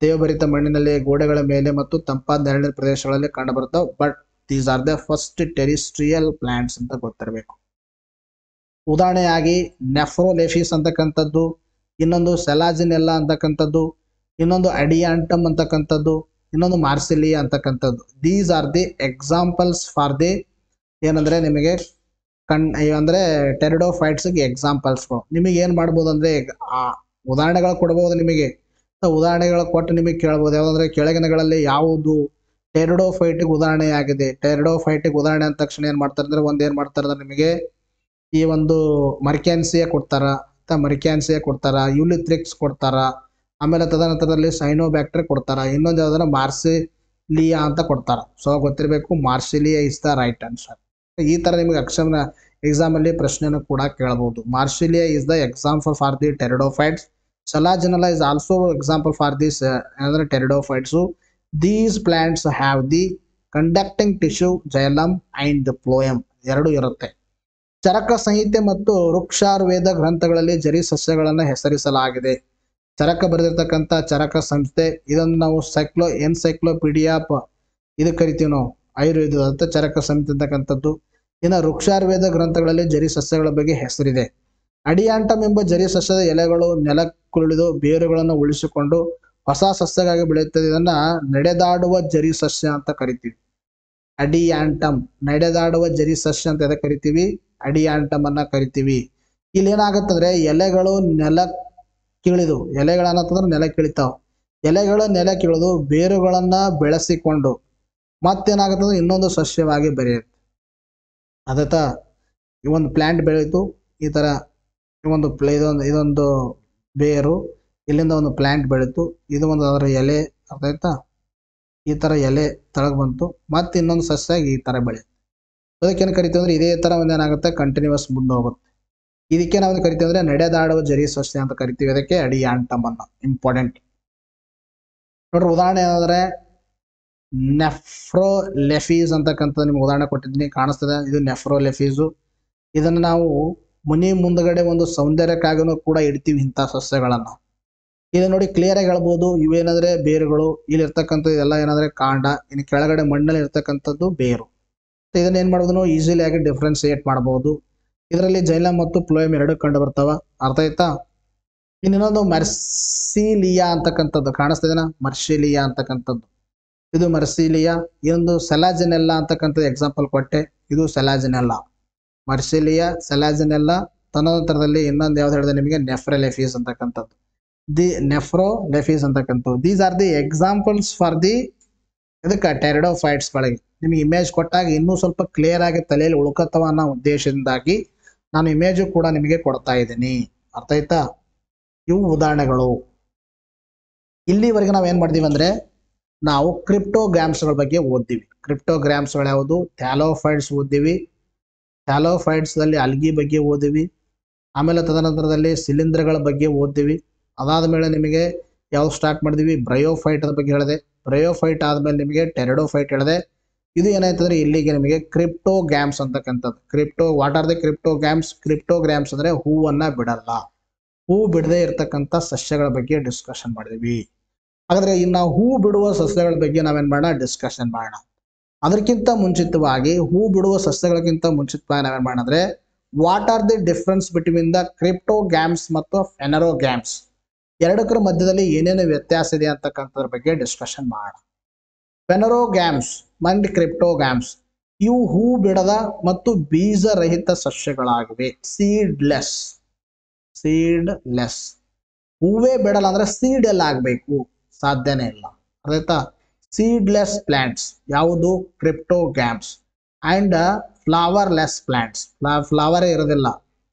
A: ತೇವಭರಿತ ಮಣ್ಣಿನಲ್ಲಿ, ಗೋಡೆಗಳ ಮೇಲೆ ಮತ್ತು ತಂಪಾದ ನೆರಳಿನ ಪ್ರದೇಶಗಳಲ್ಲಿ ಕಂಡು ಬರ್ತಾವೆ. But these are the first terrestrial plants ಅಂತ ಗೊತ್ತಿರಬೇಕು. ಉದಾಹರಣೆಯಾಗಿ ನೆಫ್ರೋಲೆಫಿಸ್ ಅಂತಕ್ಕಂಥದ್ದು, ಇನ್ನೊಂದು ಸೆಲಾಜಿನೆಲ್ಲಾ ಅಂತಕ್ಕಂಥದ್ದು, ಇನ್ನೊಂದು ಅಡಿಯಾಂಟಮ್ ಅಂತಕ್ಕಂಥದ್ದು, ಇನ್ನೊಂದು ಮಾರ್ಸಿಲಿಯಾ ಅಂತಕ್ಕಂಥದ್ದು. These are the examples for the ಏನಂದ್ರೆ ನಿಮಗೆ ಅಂದ್ರೆ ಟೆರಿಡೋಫೈಟ್ಸ್ಗೆ ಎಕ್ಸಾಂಪಲ್ಸ್ಗಳು. ನಿಮಗೆ ಏನ್ ಮಾಡ್ಬೋದು ಅಂದ್ರೆ ಆ ಉದಾಹರಣೆಗಳು ಕೊಡ್ಬೋದು. ನಿಮಗೆ ಉದಾಹರಣೆಗಳು ಕೊಟ್ಟು ನಿಮಗೆ ಕೇಳ್ಬೋದು. ಯಾವ್ದಂದ್ರೆ ಕೆಳಗಿನಗಳಲ್ಲಿ ಯಾವುದು ಟೆರಿಡೋಫೈಟ್ಗೆ ಉದಾಹರಣೆಯಾಗಿದೆ? ಟೆರಿಡೋಫೈಟ್ಗೆ ಉದಾಹರಣೆ ಅಂದ ತಕ್ಷಣ ಏನ್ ಮಾಡ್ತಾರೆ ಅಂದ್ರೆ ಏನ್ ಮಾಡ್ತಾರೆ ಅಂದ್ರೆ ನಿಮಗೆ ಈ ಒಂದು ಮರ್ಕ್ಯಾನ್ಸಿಯಾ ಕೊಡ್ತಾರ, ಯುಲಿಥ್ರಿಕ್ಸ್ ಕೊಡ್ತಾರ, ಆಮೇಲೆ ತದನಂತರದಲ್ಲಿ ಸೈನೋಬ್ಯಾಕ್ಟರ್ ಕೊಡ್ತಾರ, ಇನ್ನೊಂದು ಯಾವ್ದಾರ ಮಾರ್ಸಿಲಿಯಾ ಅಂತ ಕೊಡ್ತಾರ. ಸೊ ಗೊತ್ತಿರಬೇಕು, marsilea is the right answer. ಈ ತರ ನಿಮಗೆ ಎಕ್ಸಾಮ್ ಅಲ್ಲಿ ಪ್ರಶ್ನೆಯನ್ನು ಕೂಡ ಕೇಳಬಹುದು. Marsilea is the example for the pteridophytes. Selaginella is also example for this ಅಂದ್ರೆ pteridophytes. These plants have the conducting tissue xylem and phloem ಎರಡು ಇರುತ್ತೆ. ಚರಕ ಸಂಹಿತೆ ಮತ್ತು ವೃಕ್ಷಾಯುರ್ವೇದ ಗ್ರಂಥಗಳಲ್ಲಿ ಜರಿ ಸಸ್ಯಗಳನ್ನು ಹೆಸರಿಸಲಾಗಿದೆ. ಚರಕ ಬರೆದಿರ್ತಕ್ಕಂಥ ಚರಕ ಸಂಸ್ಥೆ, ಇದನ್ನು ನಾವು ಎನ್ಸೈಕ್ಲೋಪೀಡಿಯಾ ಇದು ಕರಿತೀವಿ ನಾವು, ಆಯುರ್ವೇದ ಚರಕ ಸಂಹಿತೆ ಅಂತಕ್ಕಂಥದ್ದು. ಇನ್ನು ವೃಕ್ಷಾಯುರ್ವೇದ ಗ್ರಂಥಗಳಲ್ಲಿ ಜರಿ ಸಸ್ಯಗಳ ಬಗ್ಗೆ ಹೆಸರಿದೆ. ಅಡಿಯಾಂಟಮ್ ಎಂಬ ಜರಿ ಸಸ್ಯದ ಎಲೆಗಳು ನೆಲಕ್ಕುರುಳಿದು ಬೇರುಗಳನ್ನು ಉಳಿಸಿಕೊಂಡು ಹೊಸ ಸಸ್ಯಗಾಗಿ ಬೆಳೆಯುತ್ತದೆ. ಇದನ್ನ ನಡೆದಾಡುವ ಜರಿ ಸಸ್ಯ ಅಂತ ಕರಿತೀವಿ. ಅಡಿಯಾಂಟಮ್ ನಡೆದಾಡುವ ಜರಿ ಸಸ್ಯ ಅಂತ ಎದಕ್ಕೆ ಕರಿತೀವಿ? ಅಡಿಯಾಂಟಮ್ ಅನ್ನ ಕರಿತೀವಿ. ಇಲ್ಲಿ ಏನಾಗುತ್ತಂದ್ರೆ ಎಲೆಗಳು ಎಲೆಗಳನ್ನಂತಂದ್ರೆ ನೆಲ ಕೀಳಿತಾವ. ಎಲೆಗಳು ನೆಲ ಕೀಳೋದು ಬೇರುಗಳನ್ನ ಬೆಳೆಸಿಕೊಂಡು ಮತ್ತೇನಾಗುತ್ತಂದ್ರೆ ಇನ್ನೊಂದು ಸಸ್ಯವಾಗಿ ಬೆಳೆಯುತ್ತೆ. ಅದತ್ತ ಈ ಒಂದು ಪ್ಲಾಂಟ್ ಬೆಳೀತು, ಈ ತರ ಇದೊಂದು ಬೇರು, ಇಲ್ಲಿಂದ ಒಂದು ಪ್ಲಾಂಟ್ ಬೆಳೀತು, ಇದು ಒಂದು ಅದರ ಎಲೆ, ಅರ್ಥ ಆಯ್ತಾ? ಈ ತರ ಎಲೆ ತಳಗ್ ಬಂತು, ಮತ್ತೆ ಇನ್ನೊಂದು ಸಸ್ಯ ಈ ತರ ಬೆಳೆ. ಅದಕ್ಕೇನು ಕರಿತೀವಿ ಅಂದ್ರೆ ಇದೇ ತರ ಒಂದೇನಾಗುತ್ತೆ ಕಂಟಿನ್ಯೂಸ್ ಮುಂದೆ ಹೋಗುತ್ತೆ. ಇದಕ್ಕೆ ನಾವು ಕರಿತೀವಿ ಅಂದ್ರೆ ನಡೆದಾಡುವ ಜರಿ ಸಸ್ಯ ಅಂತ ಕರಿತೀವಿ. ಅದಕ್ಕೆ ಅಡಿಯಾಂಟಮ್ ಅನ್ನ ಇಂಪಾರ್ಟೆಂಟ್ ನೋಡ್ರಿ. ಉದಾಹರಣೆ ಏನಂದ್ರೆ ನೆಫ್ರೋಲೆಫೀಸ್ ಅಂತಕ್ಕಂಥ ನಿಮ್ಗೆ ಉದಾಹರಣೆ ಕೊಟ್ಟಿದ್ದೀನಿ, ಕಾಣಿಸ್ತದೆ. ಇದು ನೆಫ್ರೋಲೆಫೀಸು. ಇದನ್ನು ನಾವು ಮನೆ ಮುಂದಗಡೆ ಒಂದು ಸೌಂದರ್ಯಕ್ಕಾಗಿನೂ ಕೂಡ ಇಡ್ತೀವಿ ಇಂಥ ಸಸ್ಯಗಳನ್ನ. ಇಲ್ಲಿ ನೋಡಿ ಕ್ಲಿಯರ್ ಆಗಿ ಹೇಳ್ಬೋದು, ಇವೇನಂದ್ರೆ ಬೇರುಗಳು, ಇಲ್ಲಿ ಇರ್ತಕ್ಕಂಥದ್ದು ಎಲ್ಲ ಏನಂದ್ರೆ ಕಾಂಡ, ಇನ್ನು ಕೆಳಗಡೆ ಮಣ್ಣಲ್ಲಿ ಇರ್ತಕ್ಕಂಥದ್ದು ಬೇರು. ಇದನ್ನ ಏನ್ ಮಾಡೋದು ನಾವು ಈಸಿಲಿ ಆಗಿ ಡಿಫ್ರೆನ್ಸಿಯೇಟ್ ಮಾಡಬಹುದು. ಇದರಲ್ಲಿ ಜೈಲಮ್ ಮತ್ತು ಫ್ಲೋಯಮ್ ಎರಡು ಕಂಡು ಬರ್ತಾವ. ಅರ್ಥ ಆಯ್ತಾ? ಇನ್ನೊಂದು ಮರ್ಸಿಲಿಯಾ ಅಂತಕ್ಕಂಥದ್ದು ಕಾಣಿಸ್ತದೇನಾ, ಮರ್ಸಿಲಿಯಾ ಅಂತಕ್ಕಂಥದ್ದು. ಇದು ಮರ್ಸಿಲಿಯಾ. ಇದೊಂದು ಸೆಲಾಜಿನೆಲ್ಲಾ ಅಂತಕ್ಕಂಥದ್ದು ಎಕ್ಸಾಂಪಲ್ ಕೊಟ್ಟೆ. ಇದು ಸೆಲಾಜಿನೆಲ್ಲಾ, ಮರ್ಸಿಲಿಯಾ, ಸೆಲಾಜಿನೆಲ್ಲಾ. ತದನಂತರದಲ್ಲಿ ಇನ್ನೊಂದು ಯಾವ್ದು ಹೇಳಿದೆ ನಿಮಗೆ, ನೆಫ್ರೋಲೆಫೀಸ್ ಅಂತಕ್ಕಂಥದ್ದು. ದಿ ನೆಫ್ರೋಲೆಫೀಸ್ ಅಂತಕ್ಕಂಥದ್ದು. These are the examples for the ಇದಕ್ಕೆ ಟೆರಿಡೋಫೈಟ್ಸ್ಗಳಿಗೆ. ನಿಮಗೆ ಇಮೇಜ್ ಕೊಟ್ಟಾಗ ಇನ್ನೂ ಸ್ವಲ್ಪ ಕ್ಲಿಯರ್ ಆಗಿ ತಲೆಯಲ್ಲಿ ಉಳ್ಕತ್ತವ ಅನ್ನೋ ಉದ್ದೇಶದಿಂದಾಗಿ ನಾನು ಇಮೇಜು ಕೂಡ ನಿಮಗೆ ಕೊಡ್ತಾ ಇದ್ದೀನಿ. ಅರ್ಥ ಆಯ್ತಾ? ಇವು ಉದಾಹರಣೆಗಳು. ಇಲ್ಲಿವರೆಗೆ ನಾವು ಏನ್ ಮಾಡಿದೀವಿ ಅಂದ್ರೆ ನಾವು ಕ್ರಿಪ್ಟೋಗ್ರಾಮ್ಸ್ಗಳ ಬಗ್ಗೆ ಓದ್ತೀವಿ. ಕ್ರಿಪ್ಟೋಗ್ರಾಮ್ಸ್ಗಳು ಯಾವುದು? ಥ್ಯಾಲೋಫೈಟ್ಸ್ ಓದ್ತೀವಿ. ಥ್ಯಾಲೋಫೈಟ್ಸ್ ದಲ್ಲಿ ಅಲ್ಗಿ ಬಗ್ಗೆ ಓದಿವಿ. ಆಮೇಲೆ ತದನಂತರದಲ್ಲಿ ಶಿಲೀಂಧ್ರಗಳ ಬಗ್ಗೆ ಓದ್ತೀವಿ. ಅದಾದ ಮೇಲೆ ನಿಮಗೆ ಯಾವ್ದು ಸ್ಟಾರ್ಟ್ ಮಾಡಿದೀವಿ, ಬ್ರಯೋಫೈಟ್ ಅದ್ರ ಬಗ್ಗೆ ಹೇಳಿದೆ. ಬ್ರಯೋಫೈಟ್ ಆದ್ಮೇಲೆ ನಿಮಗೆ ಟೆರಿಡೋಫೈಟ್ ಹೇಳಿದೆ. ಇದು ಏನಾಯ್ತಂದ್ರೆ ಇಲ್ಲಿಗೆ ನಿಮಗೆ ಕ್ರಿಪ್ಟೋಗ್ರಾಮ್ಸ್ ಅಂತಕ್ಕಂಥದ್ದು. What are the cryptograms? Cryptograms ಅಂದ್ರೆ ಹೂವನ್ನ ಬಿಡಲ್ಲ, ಹೂ ಬಿಡದೆ ಇರ್ತಕ್ಕಂಥ ಸಸ್ಯಗಳ ಬಗ್ಗೆ ಡಿಸ್ಕಷನ್ ಮಾಡಿದ್ವಿ. ಹಾಗಾದ್ರೆ ಇನ್ನು ಹೂ ಬಿಡುವ ಸಸ್ಯಗಳ ಬಗ್ಗೆ ನಾವೇನ್ ಮಾಡೋಣ, ಡಿಸ್ಕಷನ್ ಮಾಡೋಣ. ಅದಕ್ಕಿಂತ ಮುಂಚಿತವಾಗಿ, ಹೂ ಬಿಡುವ ಸಸ್ಯಗಳಿಗಿಂತ ಮುಂಚಿತವಾಗಿ ನಾವೇನ್ ಮಾಡೋಣ ಅಂದ್ರೆ what are the difference between the cryptograms ಮತ್ತು ಫೆನರೋಗ್ರಾಮ್ಸ್, ಎರಡಕ್ಕರ ಮಧ್ಯದಲ್ಲಿ ಏನೇನು ವ್ಯತ್ಯಾಸ ಇದೆ ಅಂತಕ್ಕಂಥದ್ರ ಬಗ್ಗೆ ಡಿಸ್ಕಷನ್ ಮಾಡೋಣ. ಫೆನರೋಗ್ರಾಮ್ಸ್ ಅಂಡ್ ಕ್ರಿಪ್ಟೋಗ್ರಾಮ್ಸ್ ಇವು ಹೂ ಬಿಡದ ಮತ್ತು ಬೀಜರಹಿತ ಸಸ್ಯಗಳಾಗಿವೆ. ಸೀಡ್ಲೆಸ್. ಹೂವೇ ಬಿಡಲ್ಲ ಅಂದ್ರೆ ಸೀಡ್ ಎಲ್ಲ ಆಗ್ಬೇಕು, ಸಾಧ್ಯನೇ ಇಲ್ಲ. ಅದಾಯ್ತಾ? ಸೀಡ್ಲೆಸ್ ಪ್ಲಾಂಟ್ಸ್ ಯಾವುದು? ಕ್ರಿಪ್ಟೋಗ್ರಾಮ್ಸ್. ಅಂಡ್ ಫ್ಲವರ್ಲೆಸ್ ಪ್ಲಾಂಟ್ಸ್, ಫ್ಲವರೇ ಇರೋದಿಲ್ಲ.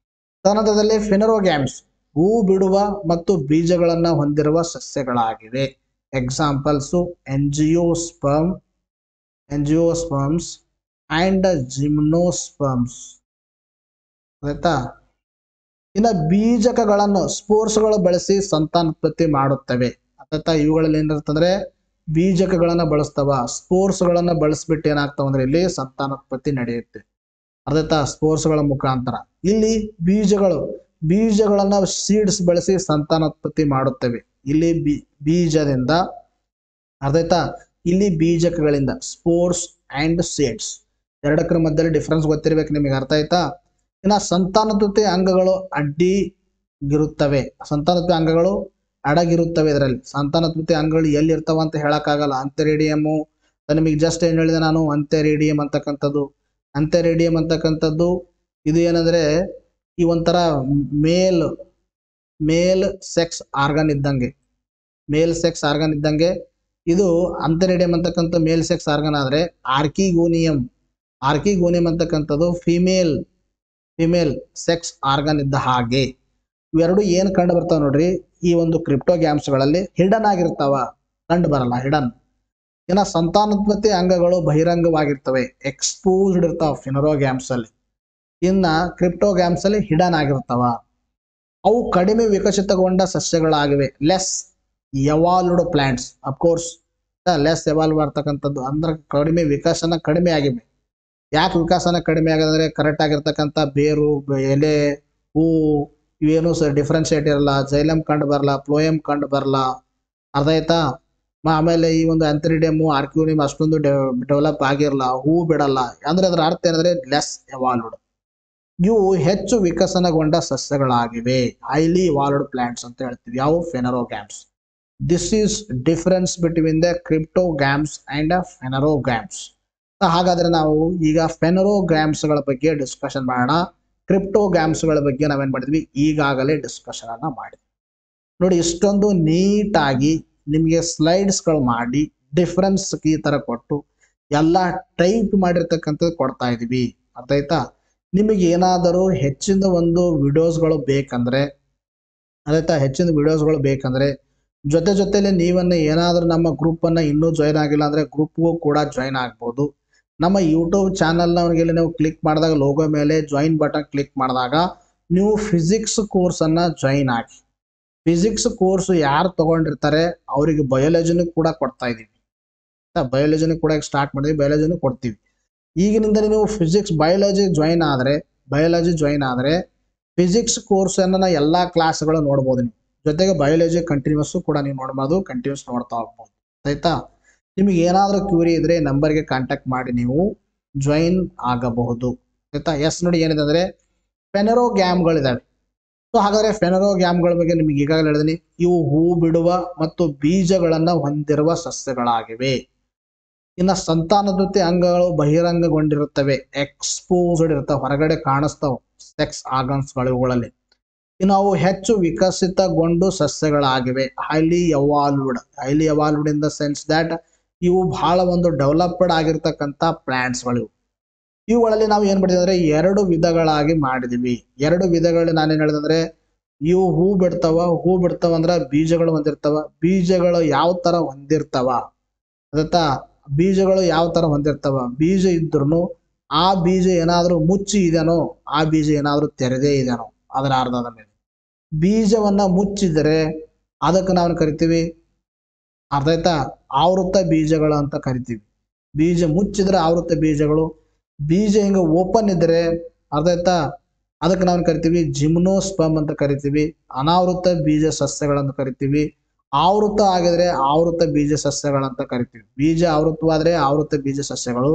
A: ತದನಂತರದಲ್ಲಿ ಫೆನರೋಗ್ರಾಮ್ಸ್ ಹೂ ಬಿಡುವ ಮತ್ತು ಬೀಜಗಳನ್ನ ಹೊಂದಿರುವ ಸಸ್ಯಗಳಾಗಿವೆ. Examples angiosperms and gymnosperms. ಆಯ್ತಾ? ಇನ್ನು ಬೀಜಕಗಳನ್ನು ಸ್ಪೋರ್ಸ್ಗಳು ಬಳಸಿ ಸಂತಾನೋತ್ಪತ್ತಿ ಮಾಡುತ್ತವೆ. ಆಯ್ತಾ? ಇವುಗಳಲ್ಲಿ ಏನಿರ್ತಂದ್ರೆ ಬೀಜಕಗಳನ್ನ ಬಳಸ್ತಾವ, ಸ್ಪೋರ್ಸ್ಗಳನ್ನ ಬಳಸ್ಬಿಟ್ಟು ಏನಾಗ್ತಾವ ಅಂದ್ರೆ ಇಲ್ಲಿ ಸಂತಾನೋತ್ಪತ್ತಿ ನಡೆಯುತ್ತೆ. ಅರ್ಥ? ಸ್ಪೋರ್ಸ್ಗಳ ಮುಖಾಂತರ. ಇಲ್ಲಿ ಬೀಜಗಳನ್ನ ಸೀಡ್ಸ್ ಬಳಸಿ ಸಂತಾನೋತ್ಪತ್ತಿ ಮಾಡುತ್ತವೆ. ಇಲ್ಲಿ ಬೀಜದಿಂದ, ಅರ್ಥ? ಇಲ್ಲಿ ಬೀಜಕಗಳಿಂದ, ಸ್ಪೋರ್ಸ್ ಅಂಡ್ ಸೀಡ್ಸ್ ಎರಡಕ್ಕರ ಮಧ್ಯದಲ್ಲಿ ಡಿಫ್ರೆನ್ಸ್ ಗೊತ್ತಿರ್ಬೇಕು ನಿಮಗೆ. ಅರ್ಥ ಆಯ್ತಾ? ಇನ್ನ ಸಂತಾನೋತ್ಪತ್ತಿ ಅಂಗಗಳು ಅಡ್ಡಿಗಿರುತ್ತವೆ. ಸಂತಾನೋತ್ಪತ್ತಿ ಅಂಗಗಳು ಅಡಗಿರುತ್ತವೆ. ಇದರಲ್ಲಿ ಸಂತಾನೋತ್ಪತ್ತಿ ಅಂಗಗಳು ಎಲ್ಲಿ ಇರ್ತಾವ ಅಂತ ಹೇಳಕ್ಕಾಗಲ್ಲ. ಅಂತೆರೇಡಿಯಮು ನಿಮಗೆ ಜಸ್ಟ್ ಏನ್ ಹೇಳಿದೆ ನಾನು, ಅಂತೆರೇಡಿಯಂ ಅಂತಕ್ಕಂಥದ್ದು ಇದು ಏನಂದ್ರೆ ಈ ಒಂಥರ ಮೇಲ್ ಸೆಕ್ಸ್ ಆರ್ಗನ್ ಇದ್ದಂಗೆ. ಇದು ಅಂತೆರೇಡಿಯಂ ಅಂತಕ್ಕಂಥ ಮೇಲ್ ಸೆಕ್ಸ್ ಆರ್ಗನ್ ಆದ್ರೆ ಆರ್ಕಿಗೋನಿಯಂ ಅಂತಕ್ಕಂಥದ್ದು ಫಿಮೇಲ್ ಸೆಕ್ಸ್ ಆರ್ಗನ್ ಇದ್ದ ಹಾಗೆ. ಇವೆರಡು ಏನ್ ಕಂಡು ಬರ್ತಾವ ನೋಡ್ರಿ, ಈ ಒಂದು ಕ್ರಿಪ್ಟೋಗ್ರಾಮ್ಸ್ಗಳಲ್ಲಿ ಹಿಡನ್ ಆಗಿರ್ತಾವ, ಕಂಡು ಬರಲ್ಲ ಹಿಡನ್. ಇನ್ನ ಸಂತಾನೋತ್ಪತ್ತಿ ಅಂಗಗಳು ಬಹಿರಂಗವಾಗಿರ್ತವೆ, ಎಕ್ಸ್ಪೋಸ್ಡ್ ಇರ್ತಾವ ಫೆನರೋಗ್ರಾಮ್ಸ್ ಅಲ್ಲಿ. ಇನ್ನ ಕ್ರಿಪ್ಟೋಗ್ರಾಮ್ಸ್ ಅಲ್ಲಿ ಹಿಡನ್ ಆಗಿರ್ತಾವ. ಅವು ಕಡಿಮೆ ವಿಕಸಿತಗೊಂಡ ಸಸ್ಯಗಳಾಗಿವೆ. Less evolved plants. Of course less evolve ಆಗ್ತಕ್ಕಂಥದ್ದು ಅಂದ್ರೆ ಕಡಿಮೆ ಆಗಿವೆ. ಯಾಕೆ ವಿಕಾಸನ ಕಡಿಮೆ ಆಗದಂದ್ರೆ ಕರೆಕ್ಟ್ ಆಗಿರ್ತಕ್ಕಂಥ ಬೇರು, ಎಲೆ, ಹೂ ಇವೇನು ಡಿಫ್ರೆನ್ಶಿಯೇಟ್ ಇರಲ್ಲ. ಜೈಲಮ್ ಕಂಡು ಬರಲ್ಲ, ಫ್ಲೋಯಮ್ ಕಂಡು ಬರಲ್ಲ. ಅರ್ಥ ಆಯ್ತಾ? ಆಮೇಲೆ ಈ ಒಂದು ಆಂಥೆರಿಡಿಯಮ್, ಆರ್ಕಿಯೋನಿಯಂ ಅಷ್ಟೊಂದು ಡೆವಲಪ್ ಆಗಿರಲ್ಲ, ಹೂ ಬಿಡಲ್ಲ. ಅಂದ್ರೆ ಅದರ ಅರ್ಥ ಏನಂದ್ರೆ ಲೆಸ್ ಎವಾಲ್ವ್ಡ್. ಇವು ಹೆಚ್ಚು ವಿಕಸನಗೊಂಡ ಸಸ್ಯಗಳಾಗಿವೆ. ಹೈಲಿ ಇವಾಲ್ವ್ಡ್ ಪ್ಲಾಂಟ್ಸ್ ಅಂತ ಹೇಳ್ತೀವಿ. ಯಾವ? Phanerograms. This is difference between the cryptograms and phanerograms. ಹಾಗಾದ್ರೆ ನಾವು ಈಗ ಫೆನರೋಗ್ರಾಮ್ಸ್ಗಳ ಬಗ್ಗೆ ಡಿಸ್ಕಷನ್ ಮಾಡೋಣ. ಕ್ರಿಪ್ಟೋಗ್ರಾಮ್ಸ್ಗಳ ಬಗ್ಗೆ ನಾವೇನ್ ಮಾಡಿದ್ವಿ, ಈಗಾಗಲೇ ಡಿಸ್ಕಷನ್ ಅನ್ನ ಮಾಡಿದ್ವಿ. ನೋಡಿ, ಇಷ್ಟೊಂದು ನೀಟಾಗಿ ನಿಮಗೆ ಸ್ಲೈಡ್ಸ್ಗಳು ಮಾಡಿ ಡಿಫರೆನ್ಸ್ ಈ ತರ ಕೊಟ್ಟು ಎಲ್ಲ ಟೈಪ್ ಮಾಡಿರ್ತಕ್ಕಂಥದ್ದು ಕೊಡ್ತಾ ಇದೀವಿ. ಅರ್ಥ ಆಯ್ತಾ? ನಿಮಗೆ ಏನಾದರೂ ಹೆಚ್ಚಿನ ಒಂದು ವಿಡಿಯೋಸ್ಗಳು ಬೇಕಂದ್ರೆ ಜೊತೆಲಿ ನೀವನ್ನ ಏನಾದರೂ ನಮ್ಮ ಗ್ರೂಪನ್ನು ಇನ್ನೂ ಜಾಯ್ನ್ ಆಗಿಲ್ಲ ಅಂದರೆ ಗ್ರೂಪ್ಗೂ ಕೂಡ ಜಾಯ್ನ್ ಆಗ್ಬೋದು. ನಮ್ಮ ಯೂಟ್ಯೂಬ್ ಚಾನಲ್ನವರಿಗೆ ನೀವು ಕ್ಲಿಕ್ ಮಾಡಿದಾಗ ಲೋಗೋ ಮೇಲೆ ಜಾಯಿನ್ ಬಟನ್ ಕ್ಲಿಕ್ ಮಾಡಿದಾಗ ನೀವು ಫಿಸಿಕ್ಸ್ ಕೋರ್ಸನ್ನು ಜಾಯಿನ್ ಆಗಿ. ಫಿಸಿಕ್ಸ್ ಕೋರ್ಸ್ ಯಾರು ತೊಗೊಂಡಿರ್ತಾರೆ ಅವರಿಗೆ ಬಯೋಲಜಿನೂ ಕೂಡ ಕೊಡ್ತಾ ಇದ್ದೀವಿ. ಬಯೋಲಜಿನೂ ಕೂಡ ಸ್ಟಾರ್ಟ್ ಮಾಡಿದ್ವಿ, ಬಯೋಲಜಿನೂ ಕೊಡ್ತೀವಿ. ಈಗಿನಿಂದ ನೀವು ಬಯೋಲಜಿ ಜಾಯಿನ್ ಆದರೆ ಫಿಸಿಕ್ಸ್ ಕೋರ್ಸನ್ನು ಎಲ್ಲ ಕ್ಲಾಸ್ಗಳು ನೋಡ್ಬೋದು ನೀವು. ಜೊತೆಗೆ ಬಯೋಲಜಿ ಕಂಟಿನ್ಯೂಸ್ ಕೂಡ ನೀವು ನೋಡ್ಬೋದು, ಕಂಟಿನ್ಯೂಸ್ ನೋಡ್ತಾ ಹೋಗ್ಬೋದು. ಆಯ್ತಾ? ನಿಮಗೆ ಏನಾದರೂ ಕ್ಯೂರಿ ಇದ್ರೆ ನಂಬರ್ಗೆ ಕಾಂಟ್ಯಾಕ್ಟ್ ಮಾಡಿ ನೀವು ಜಾಯಿನ್ ಆಗಬಹುದು. ಆಯ್ತಾ? ಎಸ್ ನೋಡಿ ಏನಿದೆ ಅಂದರೆ ಫೆನರೋಗ್ಯಾಮ್ಗಳಿದ್ದಾವೆ. ಸೊ ಹಾಗಾದರೆ ಫೆನರೋಗ್ಯಾಮ್ಗಳ ಬಗ್ಗೆ ನಿಮಗೆ ಈಗಾಗಲೇ ಹೇಳಿದೀನಿ. ಇವು ಹೂ ಬಿಡುವ ಮತ್ತು ಬೀಜಗಳನ್ನು ಹೊಂದಿರುವ ಸಸ್ಯಗಳಾಗಿವೆ. ಇನ್ನು ಸಂತಾನೋತ್ಪತ್ತಿ ಅಂಗಗಳು ಬಹಿರಂಗಗೊಂಡಿರುತ್ತವೆ, ಎಕ್ಸ್ಪೋಸ್ಡ್ ಇರ್ತವೆ, ಹೊರಗಡೆ ಕಾಣಿಸ್ತಾವೆ ಸೆಕ್ಸ್ ಆರ್ಗನ್ಸ್ಗಳು ಇವುಗಳಲ್ಲಿ. ಇನ್ನು ಅವು ಹೆಚ್ಚು ವಿಕಸಿತಗೊಂಡು ಸಸ್ಯಗಳಾಗಿವೆ. Highly evolved in the sense that ಇವು ಬಹಳ ಒಂದು ಡೆವಲಪ್ಡ್ ಆಗಿರ್ತಕ್ಕಂಥ ಪ್ಲಾಂಟ್ಸ್ಗಳು. ಇವುಗಳಲ್ಲಿ ನಾವು ಏನು ಮಾಡಿದ್ವಿ ಅಂದರೆ 2 ವಿಧಗಳಾಗಿ ಮಾಡಿದ್ವಿ. 2 ವಿಧಗಳಲ್ಲಿ ನಾನೇನು ಹೇಳಿದೆ ಅಂದರೆ ಇವು ಹೂ ಬಿಡ್ತಾವ ಅಂದ್ರೆ ಬೀಜಗಳು ಹೊಂದಿರ್ತಾವ. ಬೀಜಗಳು ಯಾವ ಥರ ಹೊಂದಿರ್ತಾವ ಅದತ್ತಾ ಬೀಜಗಳು ಯಾವ ಥರ ಹೊಂದಿರ್ತಾವ, ಬೀಜ ಇದ್ರೂ ಆ ಬೀಜ ಏನಾದರೂ ಮುಚ್ಚಿ ಇದೆನೋ, ಆ ಬೀಜ ಏನಾದರೂ ತೆರೆದೇ ಇದೆನೋ ಅದರ ಅರ್ಧದ ಮೇಲೆ. ಬೀಜವನ್ನ ಮುಚ್ಚಿದರೆ ಅದಕ್ಕೆ ನಾವು ಕರಿತೀವಿ ಅರ್ಥ ಆಯ್ತಾ, ಆವೃತ್ತ ಬೀಜಗಳು ಅಂತ ಕರಿತೀವಿ. ಬೀಜ ಮುಚ್ಚಿದ್ರೆ ಆವೃತ್ತ ಬೀಜಗಳು. ಬೀಜ ಹಿಂಗೆ ಓಪನ್ ಇದ್ರೆ ಅರ್ಥ ಆಯ್ತಾ, ಅದಕ್ಕೆ ನಾವು ಕರಿತೀವಿ ಜಿಮ್ನೋಸ್ಪರ್ಮ್ ಅಂತ ಕರಿತೀವಿ. ಅನಾವೃತ್ತ ಬೀಜ ಸಸ್ಯಗಳಂತ ಕರಿತೀವಿ. ಆವೃತ್ತ ಆಗಿದ್ರೆ ಆವೃತ್ತ ಬೀಜ ಸಸ್ಯಗಳಂತ ಕರಿತೀವಿ. ಬೀಜ ಆವೃತ್ತವಾದ್ರೆ ಆವೃತ್ತ ಬೀಜ ಸಸ್ಯಗಳು,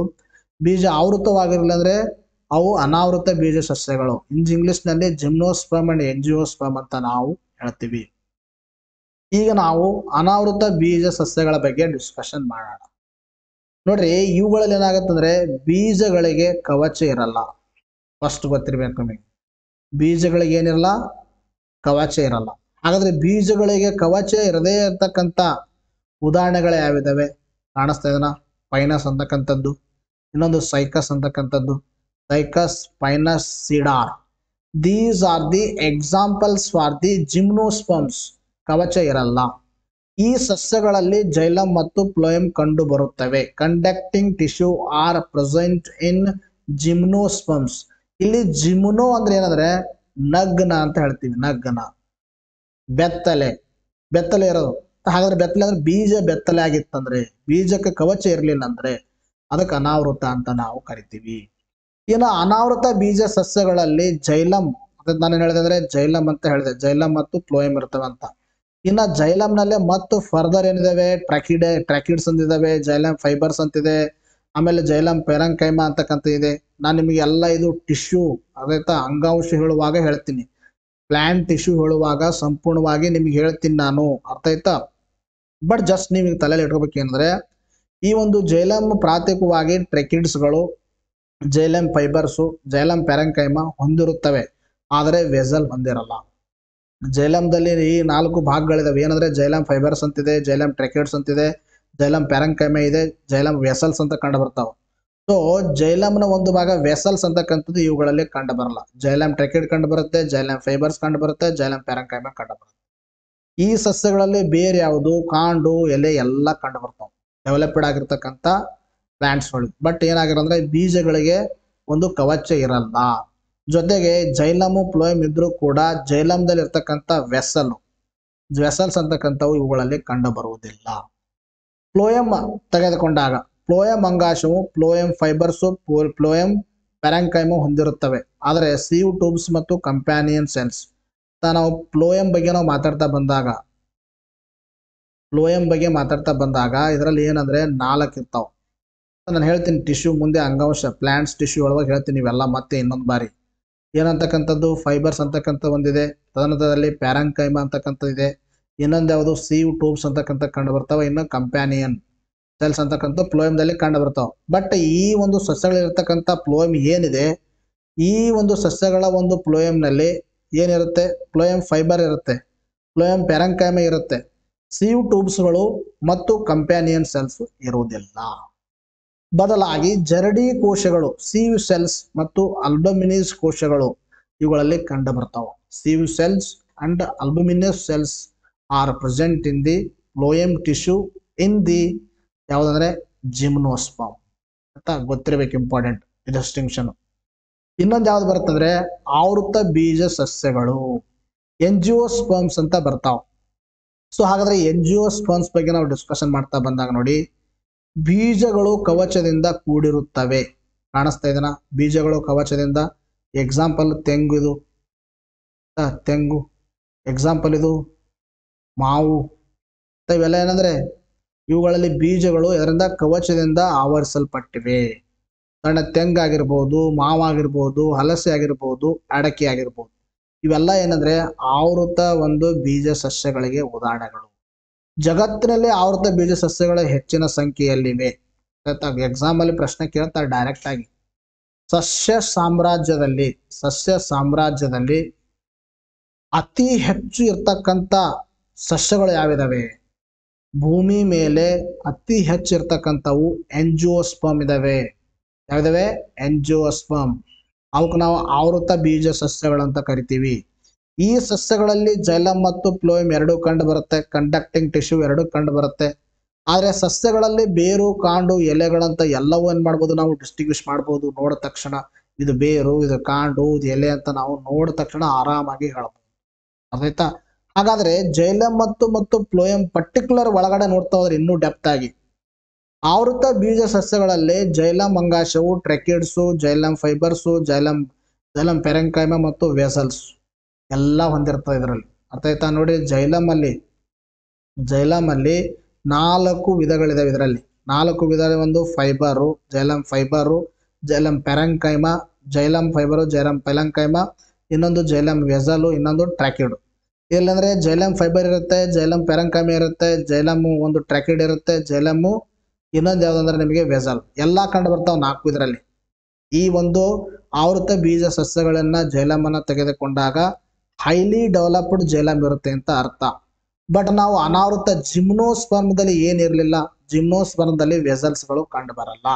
A: ಬೀಜ ಆವೃತ್ತವಾಗಿರಲಿಲ್ಲ ಅಂದ್ರೆ ಅವು ಅನಾವೃತ್ತ ಬೀಜ ಸಸ್ಯಗಳು. ಇಂಗ್ಲಿಷ್ನಲ್ಲಿ ಜಿಮ್ನೋಸ್ಪರ್ಮ್ ಅಂಡ್ ಎಂಜಿಯೋಸ್ಪರ್ಮ್ ಅಂತ ನಾವು ಹೇಳ್ತೀವಿ. ಈಗ ನಾವು ಅನಾವೃತ್ತ ಬೀಜ ಸಸ್ಯಗಳ ಬಗ್ಗೆ ಡಿಸ್ಕಷನ್ ಮಾಡೋಣ. ನೋಡ್ರಿ, ಇವುಗಳಲ್ಲಿ ಏನಾಗತ್ತಂದ್ರೆ ಬೀಜಗಳಿಗೆ ಕವಚ ಇರಲ್ಲ. ಫಸ್ಟ್ ಗೊತ್ತಿರ್ಬೇಕು ನಿಮಗೆ, ಬೀಜಗಳಿಗೆ ಏನಿರಲ್ಲ, ಕವಚ ಇರಲ್ಲ. ಹಾಗಾದ್ರೆ ಬೀಜಗಳಿಗೆ ಕವಚ ಇರದೇ ಇರತಕ್ಕಂಥ ಉದಾಹರಣೆಗಳು ಯಾವಿದಾವೆ ಕಾಣಿಸ್ತಾ ಇದನ್ನ? ಪೈನಸ್ ಅಂತಕ್ಕಂಥದ್ದು, ಇನ್ನೊಂದು ಸೈಕಸ್ ಅಂತಕ್ಕಂಥದ್ದು, Cycas Pinus cedar. These are the examples for the gymnosperms. ಕವಚ ಇರಲ್ಲ. ಈ ಸಸ್ಯಗಳಲ್ಲಿ ಜೈಲಮ್ ಮತ್ತು ಫ್ಲೋಯಮ್ ಕಂಡು ಬರುತ್ತವೆ. ಕಂಡಕ್ಟಿಂಗ್ ಟಿಶ್ಯೂ ಆರ್ ಪ್ರೆಸೆಂಟ್ ಇನ್ ಜಿಮ್ನೋಸ್ಪರ್ಮ್ಸ್. ಇಲ್ಲಿ ಜಿಮ್ನೋ ಅಂದ್ರೆ ಏನಂದ್ರೆ ನಗ್ನ ಅಂತ ಹೇಳ್ತೀವಿ. ನಗ್ನ, ಬೆತ್ತಲೆ ಇರೋದು. ಹಾಗಾದ್ರೆ ಬೆತ್ತಲೆ ಅಂದ್ರೆ ಬೀಜ ಬೆತ್ತಲೆ ಆಗಿತ್ತಂದ್ರೆ, ಬೀಜಕ್ಕೆ ಕವಚ ಇರಲಿಲ್ಲ ಅಂದ್ರೆ ಅದಕ್ಕೆ ಅನಾವೃತ ಅಂತ ನಾವು ಕರಿತೀವಿ. ಇನ್ನು ಅನಾವೃತ ಬೀಜ ಸಸ್ಯಗಳಲ್ಲಿ ಜೈಲಮ್, ನಾನು ಹೇಳಿದ್ರೆ ಜೈಲಮ್ ಅಂತ ಹೇಳಿದೆ, ಜೈಲಮ್ ಮತ್ತು ಫ್ಲೋಯಮ್ ಇರ್ತವೆ ಅಂತ. ಇನ್ನು ಜೈಲಮ್ನಲ್ಲೇ ಮತ್ತು ಫರ್ದರ್ ಏನಿದಾವೆ, ಟ್ರಾಕಿಡ್ಸ್ ಅಂತಿದಾವೆ, ಜೈಲಮ್ ಫೈಬರ್ಸ್ ಅಂತಿದೆ, ಆಮೇಲೆ ಜೈಲಮ್ ಪೆರಂಕೈಮಾ ಅಂತಕ್ಕಂಥ ಇದೆ. ನಾನು ನಿಮಗೆ ಎಲ್ಲ ಇದು ಟಿಶ್ಯೂ ಅದಾಯ್ತಾ, ಅಂಗಾಂಶ ಹೇಳುವಾಗ ಹೇಳ್ತೀನಿ, ಪ್ಲಾಂಟ್ ಟಿಶ್ಯೂ ಹೇಳುವಾಗ ಸಂಪೂರ್ಣವಾಗಿ ನಿಮಗೆ ಹೇಳ್ತೀನಿ ನಾನು, ಅರ್ಥ ಆಯ್ತಾ? ಬಟ್ ಜಸ್ಟ್ ನಿಮಗೆ ತಲೆಯಲ್ಲಿ ಇಟ್ಕೋಬೇಕು ಏನಂದ್ರೆ, ಈ ಒಂದು ಜೈಲಮ್ ಪ್ರಾಥಮಿಕವಾಗಿ ಟ್ರೆಕಿಡ್ಸ್ಗಳು, ಜೈಲಮ್ ಫೈಬರ್ಸು, ಜೈಲಮ್ ಪೆರಂಕೈಮಾ ಹೊಂದಿರುತ್ತವೆ, ಆದರೆ ವೆಸಲ್ ಹೊಂದಿರಲ್ಲ. ಜೈಲಮ್ದಲ್ಲಿ ಈ 4 ಭಾಗಗಳಿದಾವೆ. ಏನಂದ್ರೆ ಜೈಲಮ್ ಫೈಬರ್ಸ್ ಅಂತಿದೆ, ಜೈಲಮ್ ಟ್ರೆಕಿಡ್ಸ್ ಅಂತಿದೆ, ಜೈಲಮ್ ಪೆರಂಕೈಮಾ ಇದೆ, ಜೈಲಮ್ ವೆಸಲ್ಸ್ ಅಂತ ಕಂಡು ಬರ್ತಾವೆ. ಸೊ ಜೈಲಮ್ನ ಒಂದು ಭಾಗ ವೆಸಲ್ಸ್ ಅಂತಕ್ಕಂಥದ್ದು ಇವುಗಳಲ್ಲಿ ಕಂಡು ಬರಲ್ಲ. ಜೈಲಮ್ ಟ್ರೆಕಿಡ್ ಕಂಡು ಬರುತ್ತೆ, ಜೈಲಮ್ ಫೈಬರ್ಸ್ ಕಂಡು ಬರುತ್ತೆ, ಜೈಲಮ್ ಪೆರಂಕೈಮಾ ಕಂಡು ಬರುತ್ತೆ. ಈ ಸಸ್ಯಗಳಲ್ಲಿ ಬೇರೆ ಯಾವುದು, ಕಾಂಡು, ಎಲೆ ಎಲ್ಲ ಕಂಡು ಬರ್ತಾವೆ, ಡೆವಲಪ್ಡ್ ಆಗಿರ್ತಕ್ಕಂಥ ಪ್ಲಾಂಟ್ಸ್ಗಳು. ಬಟ್ ಏನಾಗಿರಂದ್ರೆ ಬೀಜಗಳಿಗೆ ಒಂದು ಕವಚ ಇರಲ್ಲ. ಜೊತೆಗೆ ಜೈಲಮು ಫ್ಲೋಯಮ್ ಇದ್ರೂ ಕೂಡ ಜೈಲಮ್ದಲ್ಲಿ ಇರ್ತಕ್ಕಂಥ ವೆಸಲ್ಸ್ ಅಂತಕ್ಕಂಥವು ಇವುಗಳಲ್ಲಿ ಕಂಡು ಬರುವುದಿಲ್ಲ. ಫ್ಲೋಯಮ್ ತೆಗೆದುಕೊಂಡಾಗ ಫ್ಲೋಯಮ್ ಅಂಗಾಂಶವು ಫ್ಲೋಯಮ್ ಫೈಬರ್ಸು, ಫ್ಲೋಯಮ್ ಪೆರಂಕೈಮಾ ಹೊಂದಿರುತ್ತವೆ. ಆದರೆ ಸೀವ್ ಟ್ಯೂಬ್ಸ್ ಮತ್ತು ಕಂಪ್ಯಾನಿಯನ್ ಸೆಲ್ಸ್. ನಾವು ಫ್ಲೋಯಮ್ ಬಗ್ಗೆ ನಾವು ಮಾತಾಡ್ತಾ ಬಂದಾಗ ಇದರಲ್ಲಿ ಏನಂದ್ರೆ 4 ಇರ್ತಾವೆ. ನಾನು ಹೇಳ್ತೀನಿ ಟಿಶ್ಯೂ ಮುಂದೆ, ಅಂಗಾಂಶ ಪ್ಲಾಂಟ್ಸ್ ಟಿಶ್ಯೂ ಒಳಗೆ ಹೇಳ್ತೀನಿ ಇವೆಲ್ಲ ಮತ್ತೆ ಇನ್ನೊಂದು ಬಾರಿ. ಏನಂತಕ್ಕಂಥದ್ದು ಫೈಬರ್ಸ್ ಅಂತಕ್ಕಂಥ ಒಂದಿದೆ, ತದನಂತರದಲ್ಲಿ ಪ್ಯಾರಂಕೈಮಾ ಅಂತಕ್ಕಂಥದ್ದು ಇದೆ, ಇನ್ನೊಂದು ಯಾವುದು ಸೀವ್ ಟ್ಯೂಬ್ಸ್ ಅಂತಕ್ಕಂಥ ಕಂಡು ಬರ್ತಾವೆ, ಇನ್ನು ಕಂಪ್ಯಾನಿಯನ್ ಸೆಲ್ಸ್ ಅಂತಕ್ಕಂಥ ಫ್ಲೋಯಮ್ದಲ್ಲಿ ಕಂಡು ಬರ್ತಾವೆ. ಬಟ್ ಈ ಒಂದು ಸಸ್ಯಗಳಿರ್ತಕ್ಕಂಥ ಫ್ಲೋಯಮ್ ಏನಿದೆ, ಈ ಒಂದು ಸಸ್ಯಗಳ ಒಂದು ಫ್ಲೋಯಮ್ನಲ್ಲಿ ಏನಿರುತ್ತೆ, ಫ್ಲೋಯಮ್ ಫೈಬರ್ ಇರುತ್ತೆ, ಫ್ಲೋಯಮ್ ಪ್ಯಾರಂಕೈಮಾ ಇರುತ್ತೆ, ಸೀವ್ ಟ್ಯೂಬ್ಸ್ಗಳು ಮತ್ತು ಕಂಪ್ಯಾನಿಯನ್ ಸೆಲ್ಸ್ ಇರುವುದಿಲ್ಲ. ಬದಲಾಗಿ ಜರಡಿ ಕೋಶಗಳು, ಸೀವ್ ಸೆಲ್ಸ್ ಮತ್ತು ಅಲ್ಬಮಿನಸ್ ಕೋಶಗಳು ಇವುಗಳಲ್ಲಿ ಕಂಡು ಬರ್ತಾವೆ. Sieve cells and albuminous cells are present in the phloem tissue in the ಯಾವುದಂದ್ರೆ ಜಿಮ್ನೋಸ್ಪರ್ಮ್ ಅಂತ ಗೊತ್ತಿರಬೇಕು, ಇಂಪಾರ್ಟೆಂಟ್ ಡಿಸ್ಟಿಂಕ್ಷನ್. ಇನ್ನೊಂದು ಯಾವ್ದು ಬರುತ್ತಂದ್ರೆ ಆವೃತ ಬೀಜ ಸಸ್ಯಗಳು, ಎಂಜಿಯೋಸ್ಪರ್ಮ್ಸ್ ಅಂತ ಬರ್ತಾವ. ಸೊ ಹಾಗಾದ್ರೆ ಎಂಜಿಯೋಸ್ಪರ್ಮ್ಸ್ ಬಗ್ಗೆ ನಾವು ಡಿಸ್ಕಷನ್ ಮಾಡ್ತಾ ಬಂದಾಗ ನೋಡಿ, ಬೀಜಗಳು ಕವಚದಿಂದ ಕೂಡಿರುತ್ತವೆ. ಕಾಣಿಸ್ತಾ ಇದೆನಾ? ಬೀಜಗಳು ಕವಚದಿಂದ. ಎಕ್ಸಾಂಪಲ್ ತೆಂಗು, ಇದು ತೆಂಗು. ಎಕ್ಸಾಂಪಲ್ ಇದು ಮಾವು. ಇವೆಲ್ಲ ಏನಂದ್ರೆ ಇವುಗಳಲ್ಲಿ ಬೀಜಗಳು ಇದರಿಂದ ಕವಚದಿಂದ ಆವರಿಸಲ್ಪಟ್ಟಿವೆ. ಸಣ್ಣ ತೆಂಗಾಗಿರ್ಬೋದು, ಮಾವಾಗಿರ್ಬೋದು, ಹಲಸೆ ಆಗಿರ್ಬೋದು, ಅಡಕೆ ಆಗಿರ್ಬೋದು. ಇವೆಲ್ಲ ಏನಂದ್ರೆ ಆವೃತ ಒಂದು ಬೀಜ ಸಸ್ಯಗಳಿಗೆ ಉದಾಹರಣೆಗಳು. ಜಗತ್ತಿನಲ್ಲಿ ಆವೃತ ಬೀಜ ಸಸ್ಯಗಳು ಹೆಚ್ಚಿನ ಸಂಖ್ಯೆಯಲ್ಲಿವೆ. ಎಕ್ಸಾಮ್ ಅಲ್ಲಿ ಪ್ರಶ್ನೆ ಕೇಳ್ತಾರೆ ಡೈರೆಕ್ಟ್ ಆಗಿ. ಸಸ್ಯ ಸಾಮ್ರಾಜ್ಯದಲ್ಲಿ ಅತಿ ಹೆಚ್ಚು ಇರ್ತಕ್ಕಂಥ ಸಸ್ಯಗಳು ಯಾವಿದಾವೆ? ಭೂಮಿ ಮೇಲೆ ಅತಿ ಹೆಚ್ಚು ಇರ್ತಕ್ಕಂಥವು ಎಂಜಿಯೋಸ್ಪರ್ಮ್ ಇದಾವೆ. ಯಾವಿದಾವೆ? ಎಂಜಿಯೋಸ್ಪರ್ಮ್. ಅವಕ್ಕೆ ನಾವು ಆವೃತ ಬೀಜ ಸಸ್ಯಗಳಂತ ಕರಿತೀವಿ. ಈ ಸಸ್ಯಗಳಲ್ಲಿ ಜೈಲಮ್ ಮತ್ತು ಫ್ಲೋಯಮ್ ಎರಡೂ ಕಂಡು ಬರುತ್ತೆ, ಕಂಡಕ್ಟಿಂಗ್ ಟಿಶ್ಯೂ ಎರಡೂ ಕಂಡು ಬರುತ್ತೆ. ಆದ್ರೆ ಸಸ್ಯಗಳಲ್ಲಿ ಬೇರು, ಕಾಂಡು, ಎಲೆಗಳಂತ ಎಲ್ಲವೂ ಏನ್ ಮಾಡ್ಬೋದು, ನಾವು ಡಿಸ್ಟಿಂಗ್ವಿಶ್ ಮಾಡ್ಬೋದು. ನೋಡಿದ ತಕ್ಷಣ ಇದು ಬೇರು, ಇದು ಕಾಂಡು, ಇದು ಎಲೆ ಅಂತ ನಾವು ನೋಡಿದ ತಕ್ಷಣ ಆರಾಮಾಗಿ ಹೇಳ್ಬೋದು. ಅರ್ಥಾಯ್ತಾ? ಹಾಗಾದ್ರೆ ಜೈಲಮ್ ಮತ್ತು ಫ್ಲೋಯಮ್ ಪರ್ಟಿಕ್ಯುಲರ್ ಒಳಗಡೆ ನೋಡ್ತಾ ಹೋದ್ರೆ ಇನ್ನೂ ಡೆಪ್ತ್ ಆಗಿ, ಆವೃತ ಬೀಜ ಸಸ್ಯಗಳಲ್ಲಿ ಜೈಲಮ್ ಅಂಗಾಶವು ಟ್ರೆಕಿಡ್ಸು, ಜೈಲಮ್ ಫೈಬರ್ಸು, ಜೈಲಮ್ ಪೆರೆಂಕೈಮ ಮತ್ತು ವೆಸಲ್ಸ್ ಎಲ್ಲ ಹೊಂದಿರ್ತದೆ ಇದರಲ್ಲಿ. ಅರ್ಥ ಆಯ್ತಾ? ನೋಡಿ, ಜೈಲಮ್ ಅಲ್ಲಿ 4 ವಿಧಗಳಿದಾವೆ. ಇದರಲ್ಲಿ 4 ವಿಧ. ಒಂದು fibre, xylem fibre, xylem parenchyma, xylem fibre, xylem parenchyma, ಇನ್ನೊಂದು ಜೈಲಮ್ ವೆಸಲು, ಇನ್ನೊಂದು ಟ್ರಾಕಿಡ್. ಇಲ್ಲಂದ್ರೆ ಜೈಲಮ್ ಫೈಬರ್ ಇರುತ್ತೆ, ಜೈಲಮ್ ಪೆರೆಂಕೈಮ ಇರುತ್ತೆ, ಜೈಲಮ್ ಒಂದು ಟ್ರಾಕಿಡ್ ಇರುತ್ತೆ, ಜೈಲಮ್ ಇನ್ನೊಂದು ಯಾವ್ದಂದ್ರೆ ನಿಮಗೆ ವೆಸಲ್. ಎಲ್ಲ ಕಂಡು ಬರ್ತಾವ 4 ಇದರಲ್ಲಿ. ಈ ಒಂದು ಆವೃತ ಬೀಜ ಸಸ್ಯಗಳನ್ನ ಜೈಲಮ್ ಅನ್ನ ತೆಗೆದುಕೊಂಡಾಗ ಹೈಲಿ ಡೆವಲಪ್ಡ್ ಜೈಲಮ್ ಇರುತ್ತೆ ಅಂತ ಅರ್ಥ. ಬಟ್ ನಾವು ಅನಾವೃತ ಜಿಮ್ನೋಸ್ಪರ್ಮದಲ್ಲಿ ಏನಿರಲಿಲ್ಲ, ಜಿಮ್ನೋಸ್ಪರ್ಮದಲ್ಲಿ ವೆಸಲ್ಸ್ಗಳು ಕಂಡು ಬರಲ್ಲ.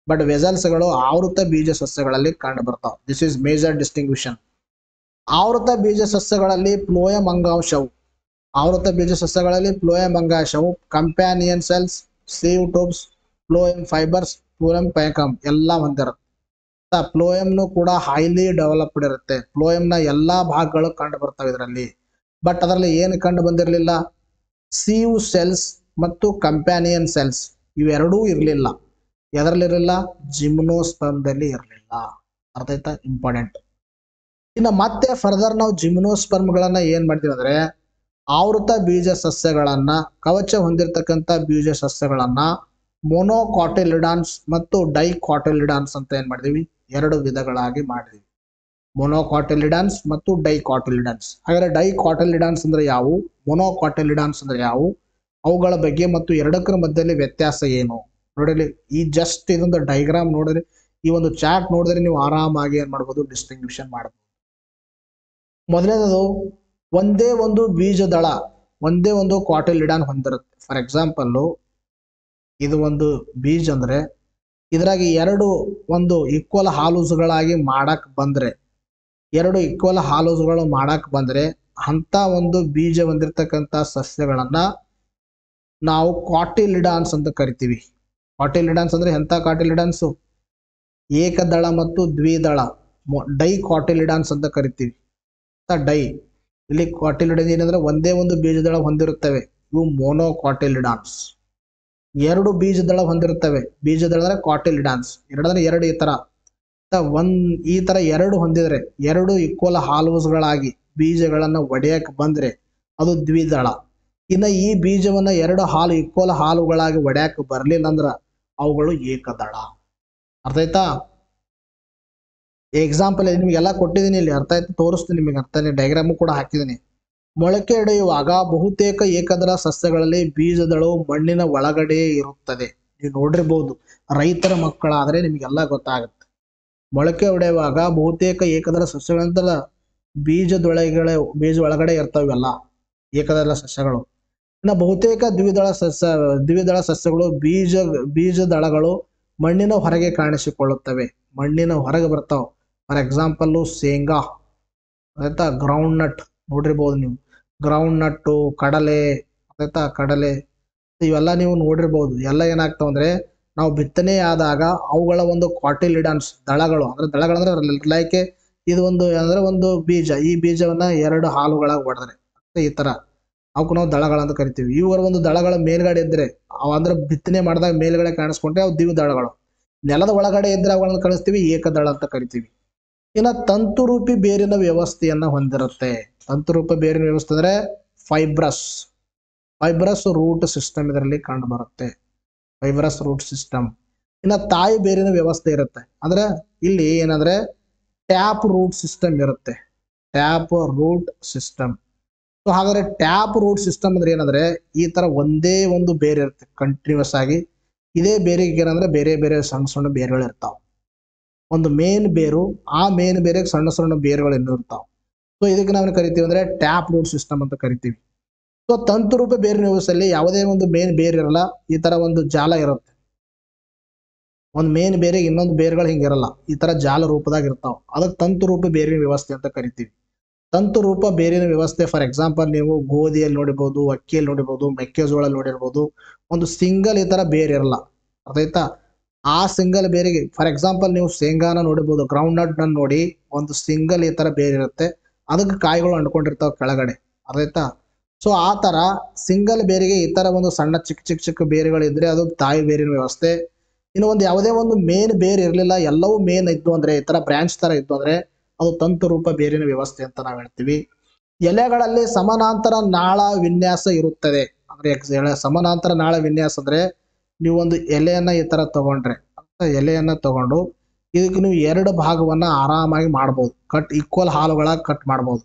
A: ಬಟ್ ವೆಸಲ್ಸ್ಗಳು ಆವೃತ ಬೀಜ ಸಸ್ಯಗಳಲ್ಲಿ ಕಂಡು ಬರ್ತಾವ. This is major distinction. ಆವೃತ ಬೀಜ ಸಸ್ಯಗಳಲ್ಲಿ ಫ್ಲೋಯಮ್ ಅಂಗಾಂಶವು companion cells, sieve tubes, phloem fibres, phloem ಪೈಕಮ್ ಎಲ್ಲ ಹೊಂದಿರುತ್ತೆ. ಫ್ಲೋಯಮ್ನು ಕೂಡ ಹೈಲಿ ಡೆವಲಪ್ಡ್ ಇರುತ್ತೆ. ಫ್ಲೋಯಮ್ನ ಎಲ್ಲಾ ಭಾಗಗಳು ಕಂಡು ಬರ್ತವೆ ಇದರಲ್ಲಿ. ಬಟ್ ಅದರಲ್ಲಿ ಏನು ಕಂಡು ಬಂದಿರಲಿಲ್ಲ? ಸೀವ್ ಸೆಲ್ಸ್ ಮತ್ತು ಕಂಪ್ಯಾನಿಯನ್ ಸೆಲ್ಸ್ ಇವೆರಡೂ ಇರಲಿಲ್ಲ. ಎದರಲ್ಲಿರಲಿಲ್ಲ? ಜಿಮ್ನೋಸ್ಪರ್ಮದಲ್ಲಿ ಇರಲಿಲ್ಲ. ಅರ್ಥ ಆಯ್ತಾ? ಇಂಪಾರ್ಟೆಂಟ್. ಇನ್ನು ಮತ್ತೆ ಫರ್ದರ್ ನಾವು ಜಿಮ್ನೋಸ್ಪರ್ಮ್ಗಳನ್ನ ಏನ್ ಮಾಡ್ತೀವಿ ಅಂದ್ರೆ, ಆವೃತ ಬೀಜ ಸಸ್ಯಗಳನ್ನ, ಕವಚ ಹೊಂದಿರತಕ್ಕಂಥ ಬೀಜ ಸಸ್ಯಗಳನ್ನ ಮೊನೋಕಾಟಿಲಿಡಾನ್ಸ್ ಮತ್ತು ಡೈಕಾಟಿಲಿಡಾನ್ಸ್ ಅಂತ ಏನ್ ಮಾಡಿದೀವಿ? 2 ವಿಧಗಳಾಗಿ ಮಾಡಿದೀವಿ. ಮೊನೋಕಾಟಿಲಿಡಾನ್ಸ್ ಮತ್ತು ಡೈಕಾಟಿಲಿಡಾನ್ಸ್. ಹಾಗಾದ್ರೆ ಡೈಕಾಟಿಲಿಡಾನ್ಸ್ ಅಂದ್ರೆ ಯಾವುವು, ಮೊನೋಕಾಟಿಲಿಡಾನ್ಸ್ ಅಂದ್ರೆ ಯಾವುವು, ಅವುಗಳ ಬಗ್ಗೆ ಮತ್ತು ಎರಡಕ್ಕರ ಮಧ್ಯದಲ್ಲಿ ವ್ಯತ್ಯಾಸ ಏನು ನೋಡಿರಿ. ಈ ಜಸ್ಟ್ ಇದೊಂದು ಡೈಗ್ರಾಮ್ ನೋಡಿರಿ, ಈ ಒಂದು ಚಾರ್ಟ್ ನೋಡಿದ್ರೆ ನೀವು ಆರಾಮಾಗಿ ಏನ್ ಮಾಡ್ಬೋದು? ಡಿಸ್ಟಿಂಗ್ವಿಷನ್ ಮಾಡಬಹುದು. ಮೊದಲನೇದು, ಒಂದೇ ಒಂದು ಬೀಜದಳ, ಒಂದೇ ಒಂದು ಕಾಟಿಲಿಡಾನ್ ಹೊಂದಿರುತ್ತೆ. ಫಾರ್ ಎಕ್ಸಾಂಪಲ್, ಇದು ಒಂದು ಬೀಜ ಅಂದ್ರೆ ಇದ್ರಾಗಿ 2 ಒಂದು ಈಕ್ವಲ್ ಹಾಲೂಸ್ಗಳಾಗಿ ಮಾಡಕ್ ಬಂದ್ರೆ, 2 ಈಕ್ವಲ್ ಹಾಲೂಸ್ಗಳು ಮಾಡಕ್ ಬಂದ್ರೆ ಅಂತ ಒಂದು ಬೀಜ ಹೊಂದಿರತಕ್ಕಂಥ ಸಸ್ಯಗಳನ್ನ ನಾವು ಕಾಟಿಲಿಡಾನ್ಸ್ ಅಂತ ಕರಿತೀವಿ. ಕಾಟಿಲಿಡಾನ್ಸ್ ಅಂದ್ರೆ ಎಂತ ಕಾಟಿಲಿಡಾನ್ಸ್? ಏಕದಳ ಮತ್ತು ದ್ವಿದಳ, ಡೈಕಾಟಿಲಿಡಾನ್ಸ್ ಅಂತ ಕರಿತೀವಿ. ಡೈ ಇಲ್ಲಿ ಕಾಟಿಲಿಡಾನ್ ಏನಂದ್ರೆ ಒಂದೇ ಒಂದು ಬೀಜದಳ ಹೊಂದಿರುತ್ತವೆ, ಇವು ಮೊನೋಕಾಟಿಲಿಡಾನ್ಸ್. 2 ಬೀಜದಳ ಹೊಂದಿರುತ್ತವೆ, ಬೀಜದಳ ಅಂದ್ರೆ ಕಾಟಿಲಿಡಾನ್ಸ್. 2 ಈ ತರ, ಈ ತರ 2 ಹೊಂದಿದ್ರೆ, 2 ಈಕ್ವಲ್ ಹಾಲುಸ್ಗಳಾಗಿ ಬೀಜಗಳನ್ನ ಒಡೆಯಕ್ ಬಂದ್ರೆ ಅದು ದ್ವಿದಳ. ಇನ್ನ ಈ ಬೀಜವನ್ನ 2 ಈಕ್ವಲ್ ಹಾಲುಗಳಾಗಿ ಒಡೆಯಕ್ ಬರ್ಲಿಲ್ಲ ಅಂದ್ರ ಅವುಗಳು ಏಕದಳ. ಅರ್ಥ ಆಯ್ತಾ? ಎಕ್ಸಾಂಪಲ್ ನಿಮ್ಗೆಲ್ಲ ಕೊಟ್ಟಿದ್ದೀನಿ, ಇಲ್ಲಿ ಅರ್ಥ ಆಯ್ತು ತೋರಿಸ್ತೀನಿ ನಿಮಗೆ. ಅರ್ಥ ಡೈಗ್ರಾಮು ಕೂಡ ಹಾಕಿದ್ದೀನಿ. ಮೊಳಕೆ ಒಡೆಯುವಾಗ ಬಹುತೇಕ ಏಕದಳ ಸಸ್ಯಗಳಲ್ಲಿ ಬೀಜದಳು ಮಣ್ಣಿನ ಒಳಗಡೆ ಇರುತ್ತದೆ. ನೀವು ನೋಡಿರ್ಬೋದು, ರೈತರ ಮಕ್ಕಳಾದ್ರೆ ನಿಮ್ಗೆಲ್ಲ ಗೊತ್ತಾಗುತ್ತೆ. ಮೊಳಕೆ ಒಡೆಯುವಾಗ ಬಹುತೇಕ ಏಕದಳ ಸಸ್ಯಗಳಂತಲ್ಲ, ಬೀಜ ಒಳಗಡೆ ಇರ್ತವೆಲ್ಲ ಏಕದಳ ಸಸ್ಯಗಳು. ಇನ್ನು ಬಹುತೇಕ ದ್ವಿದಳ ಸಸ್ಯಗಳು ಬೀಜದಳಗಳು ಮಣ್ಣಿನ ಹೊರಗೆ ಕಾಣಿಸಿಕೊಳ್ಳುತ್ತವೆ, ಮಣ್ಣಿನ ಹೊರಗೆ ಬರ್ತಾವ. ಫಾರ್ ಎಕ್ಸಾಂಪಲ್ ಶೇಂಗಾ, ಆಯ್ತಾ, ಗ್ರೌಂಡ್ ನಟ್ ನೋಡಿರ್ಬೋದು ನೀವು. ಗ್ರೌಂಡ್ ನಟ್ಟು, ಕಡಲೆ, ಆಯ್ತಾ ಕಡಲೆ ಇವೆಲ್ಲ ನೀವು ನೋಡಿರ್ಬೋದು. ಎಲ್ಲ ಏನಾಗ್ತಾವ ಅಂದ್ರೆ ನಾವು ಬಿತ್ತನೆ ಆದಾಗ ಅವುಗಳ ಒಂದು ಕಾಟಿಲಿಡನ್ಸ್ ದಳಗಳು ಅಂದ್ರೆ ದಳಗಳಂದ್ರೆ ಲೈಕ್ ಇದು ಒಂದು ಅಂದ್ರೆ ಒಂದು ಬೀಜ, ಈ ಬೀಜವನ್ನ ಎರಡು ಹಾಲುಗಳಾಗಿ ಹೊಡೆದ್ರೆ ಈ ತರ ಅವಕ್ಕೆ ನಾವು ದಳಗಳಂತ ಕರಿತೀವಿ. ಇವುಗಳ ಒಂದು ದಳಗಳ ಮೇಲ್ಗಡೆ ಇದ್ರೆ ಅವು ಅಂದ್ರೆ ಬಿತ್ತನೆ ಮಾಡಿದಾಗ ಮೇಲ್ಗಡೆ ಕಾಣಿಸ್ಕೊಂಡ್ರೆ ಅವು ದ್ವಿದಳ ದಳಗಳು. ನೆಲದ ಒಳಗಡೆ ಇದ್ರೆ ಅವುಗಳನ್ನು ಕಳಿಸ್ತೀವಿ ಏಕದಳ ಅಂತ ಕರಿತೀವಿ. ಇನ್ನು ತಂತುರೂಪಿ ಬೇರಿನ ವ್ಯವಸ್ಥೆಯನ್ನ ಹೊಂದಿರುತ್ತೆ. ತಂತುರೂಪ ಬೇರಿನ ವ್ಯವಸ್ಥೆ ಅಂದ್ರೆ ಫೈಬ್ರಸ್ ರೂಟ್ ಸಿಸ್ಟಮ್ ಇದರಲ್ಲಿ ಕಂಡು ಬರುತ್ತೆ. Fibrous root system. ಇನ್ನು ತಾಯಿ ಬೇರಿನ ವ್ಯವಸ್ಥೆ ಇರುತ್ತೆ. ಅಂದ್ರೆ ಇಲ್ಲಿ ಏನಂದ್ರೆ ಟ್ಯಾಪ್ ರೂಟ್ ಸಿಸ್ಟಮ್ ಇರುತ್ತೆ. Tap root system. ಸೊ ಹಾಗಾದ್ರೆ ಟ್ಯಾಪ್ ರೂಟ್ ಸಿಸ್ಟಮ್ ಅಂದ್ರೆ ಏನಂದ್ರೆ ಈ ತರ ಒಂದೇ ಒಂದು ಬೇರೆ ಇರುತ್ತೆ ಕಂಟಿನ್ಯೂಸ್ ಆಗಿ. ಇದೇ ಬೇರಿಗೆ ಏನಂದ್ರೆ ಬೇರೆ ಬೇರೆ ಸಣ್ಣ ಸಣ್ಣ ಬೇರುಗಳು ಇರ್ತಾವ. ಒಂದು ಮೇನ್ ಬೇರು, ಆ ಮೇನ್ ಬೇರೆಗೆ ಸಣ್ಣ ಸಣ್ಣ ಬೇರುಗಳು ಇನ್ನೂ ಇರ್ತಾವ. ಸೊ ಇದಕ್ಕೆ ನಾವು ಕರಿತೀವಿ ಅಂದ್ರೆ ಟ್ಯಾಪ್ ರೂಟ್ ಸಿಸ್ಟಮ್ ಅಂತ ಕರಿತೀವಿ. ಸೊ ತಂತುರೂಪ ಬೇರಿನ ವ್ಯವಸ್ಥೆಯಲ್ಲಿ ಯಾವುದೇ ಒಂದು ಮೇನ್ ಬೇರ್ ಇರಲ್ಲ, ಈ ತರ ಒಂದು ಜಾಲ ಇರುತ್ತೆ. ಒಂದು ಮೇನ್ ಬೇರೆಗೆ ಇನ್ನೊಂದು ಬೇರುಗಳು ಹಿಂಗಿರಲ್ಲ, ಈ ತರ ಜಾಲ ರೂಪದಾಗ ಇರ್ತಾವ. ಅದಕ್ಕೆ ತಂತುರೂಪ ಬೇರಿನ ವ್ಯವಸ್ಥೆ ಅಂತ ಕರಿತೀವಿ. ತಂತುರೂಪ ಬೇರಿನ ವ್ಯವಸ್ಥೆ ಫಾರ್ ಎಕ್ಸಾಂಪಲ್ ನೀವು ಗೋಧಿಯಲ್ಲಿ ನೋಡಿರ್ಬೋದು, ಅಕ್ಕಿಯಲ್ಲಿ ನೋಡಿರ್ಬೋದು, ಮೆಕ್ಕೆಜೋಳ ನೋಡಿರ್ಬೋದು. ಒಂದು ಸಿಂಗಲ್ ಈ ತರ ಬೇರೆ ಇರಲ್ಲ, ಅರ್ಥಾಯ್ತಾ? ಆ ಸಿಂಗಲ್ ಬೇರಿಗೆ ಫಾರ್ ಎಕ್ಸಾಂಪಲ್ ನೀವು ಶೇಂಗಾನ ನೋಡಿರ್ಬೋದು, ಗ್ರೌಂಡ್ ನಟ್ ನೋಡಿ ಒಂದು ಸಿಂಗಲ್ ಈ ತರ ಬೇರೆ ಇರುತ್ತೆ. ಅದಕ್ಕೆ ಕಾಯಿಗಳು ಅಂಟ್ಕೊಂಡಿರ್ತಾವ ಕೆಳಗಡೆ, ಅರ್ಥಾಯ್ತಾ? ಸೊ ಆ ತರ ಸಿಂಗಲ್ ಬೇರಿಗೆ ಈ ತರ ಒಂದು ಸಣ್ಣ ಚಿಕ್ಕ ಬೇರುಗಳು ಇದ್ರೆ ಅದು ತಾಯಿ ಬೇರಿನ ವ್ಯವಸ್ಥೆ. ಇನ್ನು ಒಂದು ಯಾವುದೇ ಒಂದು ಮೇನ್ ಬೇರ್ ಇರಲಿಲ್ಲ, ಎಲ್ಲವೂ ಮೇನ್ ಇದ್ದು ಅಂದ್ರೆ ಈ ತರ ಬ್ರಾಂಚ್ ತರ ಇದ್ದು ಅಂದ್ರೆ ಅದು ತಂತುರೂಪ ಬೇರಿನ ವ್ಯವಸ್ಥೆ ಅಂತ ನಾವು ಹೇಳ್ತೀವಿ. ಎಲೆಗಳಲ್ಲಿ ಸಮಾನಾಂತರ ನಾಳ ವಿನ್ಯಾಸ ಇರುತ್ತದೆ. ಅಂದ್ರೆ ಸಮಾನಾಂತರ ನಾಳ ವಿನ್ಯಾಸ ಅಂದ್ರೆ ನೀವು ಒಂದು ಎಲೆಯನ್ನ ಈ ತರ ತಗೊಂಡ್ರೆ, ಎಲೆಯನ್ನ ತಗೊಂಡು ಇದಕ್ಕೆ ನೀವು ಎರಡು ಭಾಗವನ್ನ ಆರಾಮಾಗಿ ಮಾಡ್ಬೋದು. ಈಕ್ವಲ್ ಹಾಲುಗಳಾಗಿ ಕಟ್ ಮಾಡ್ಬೋದು.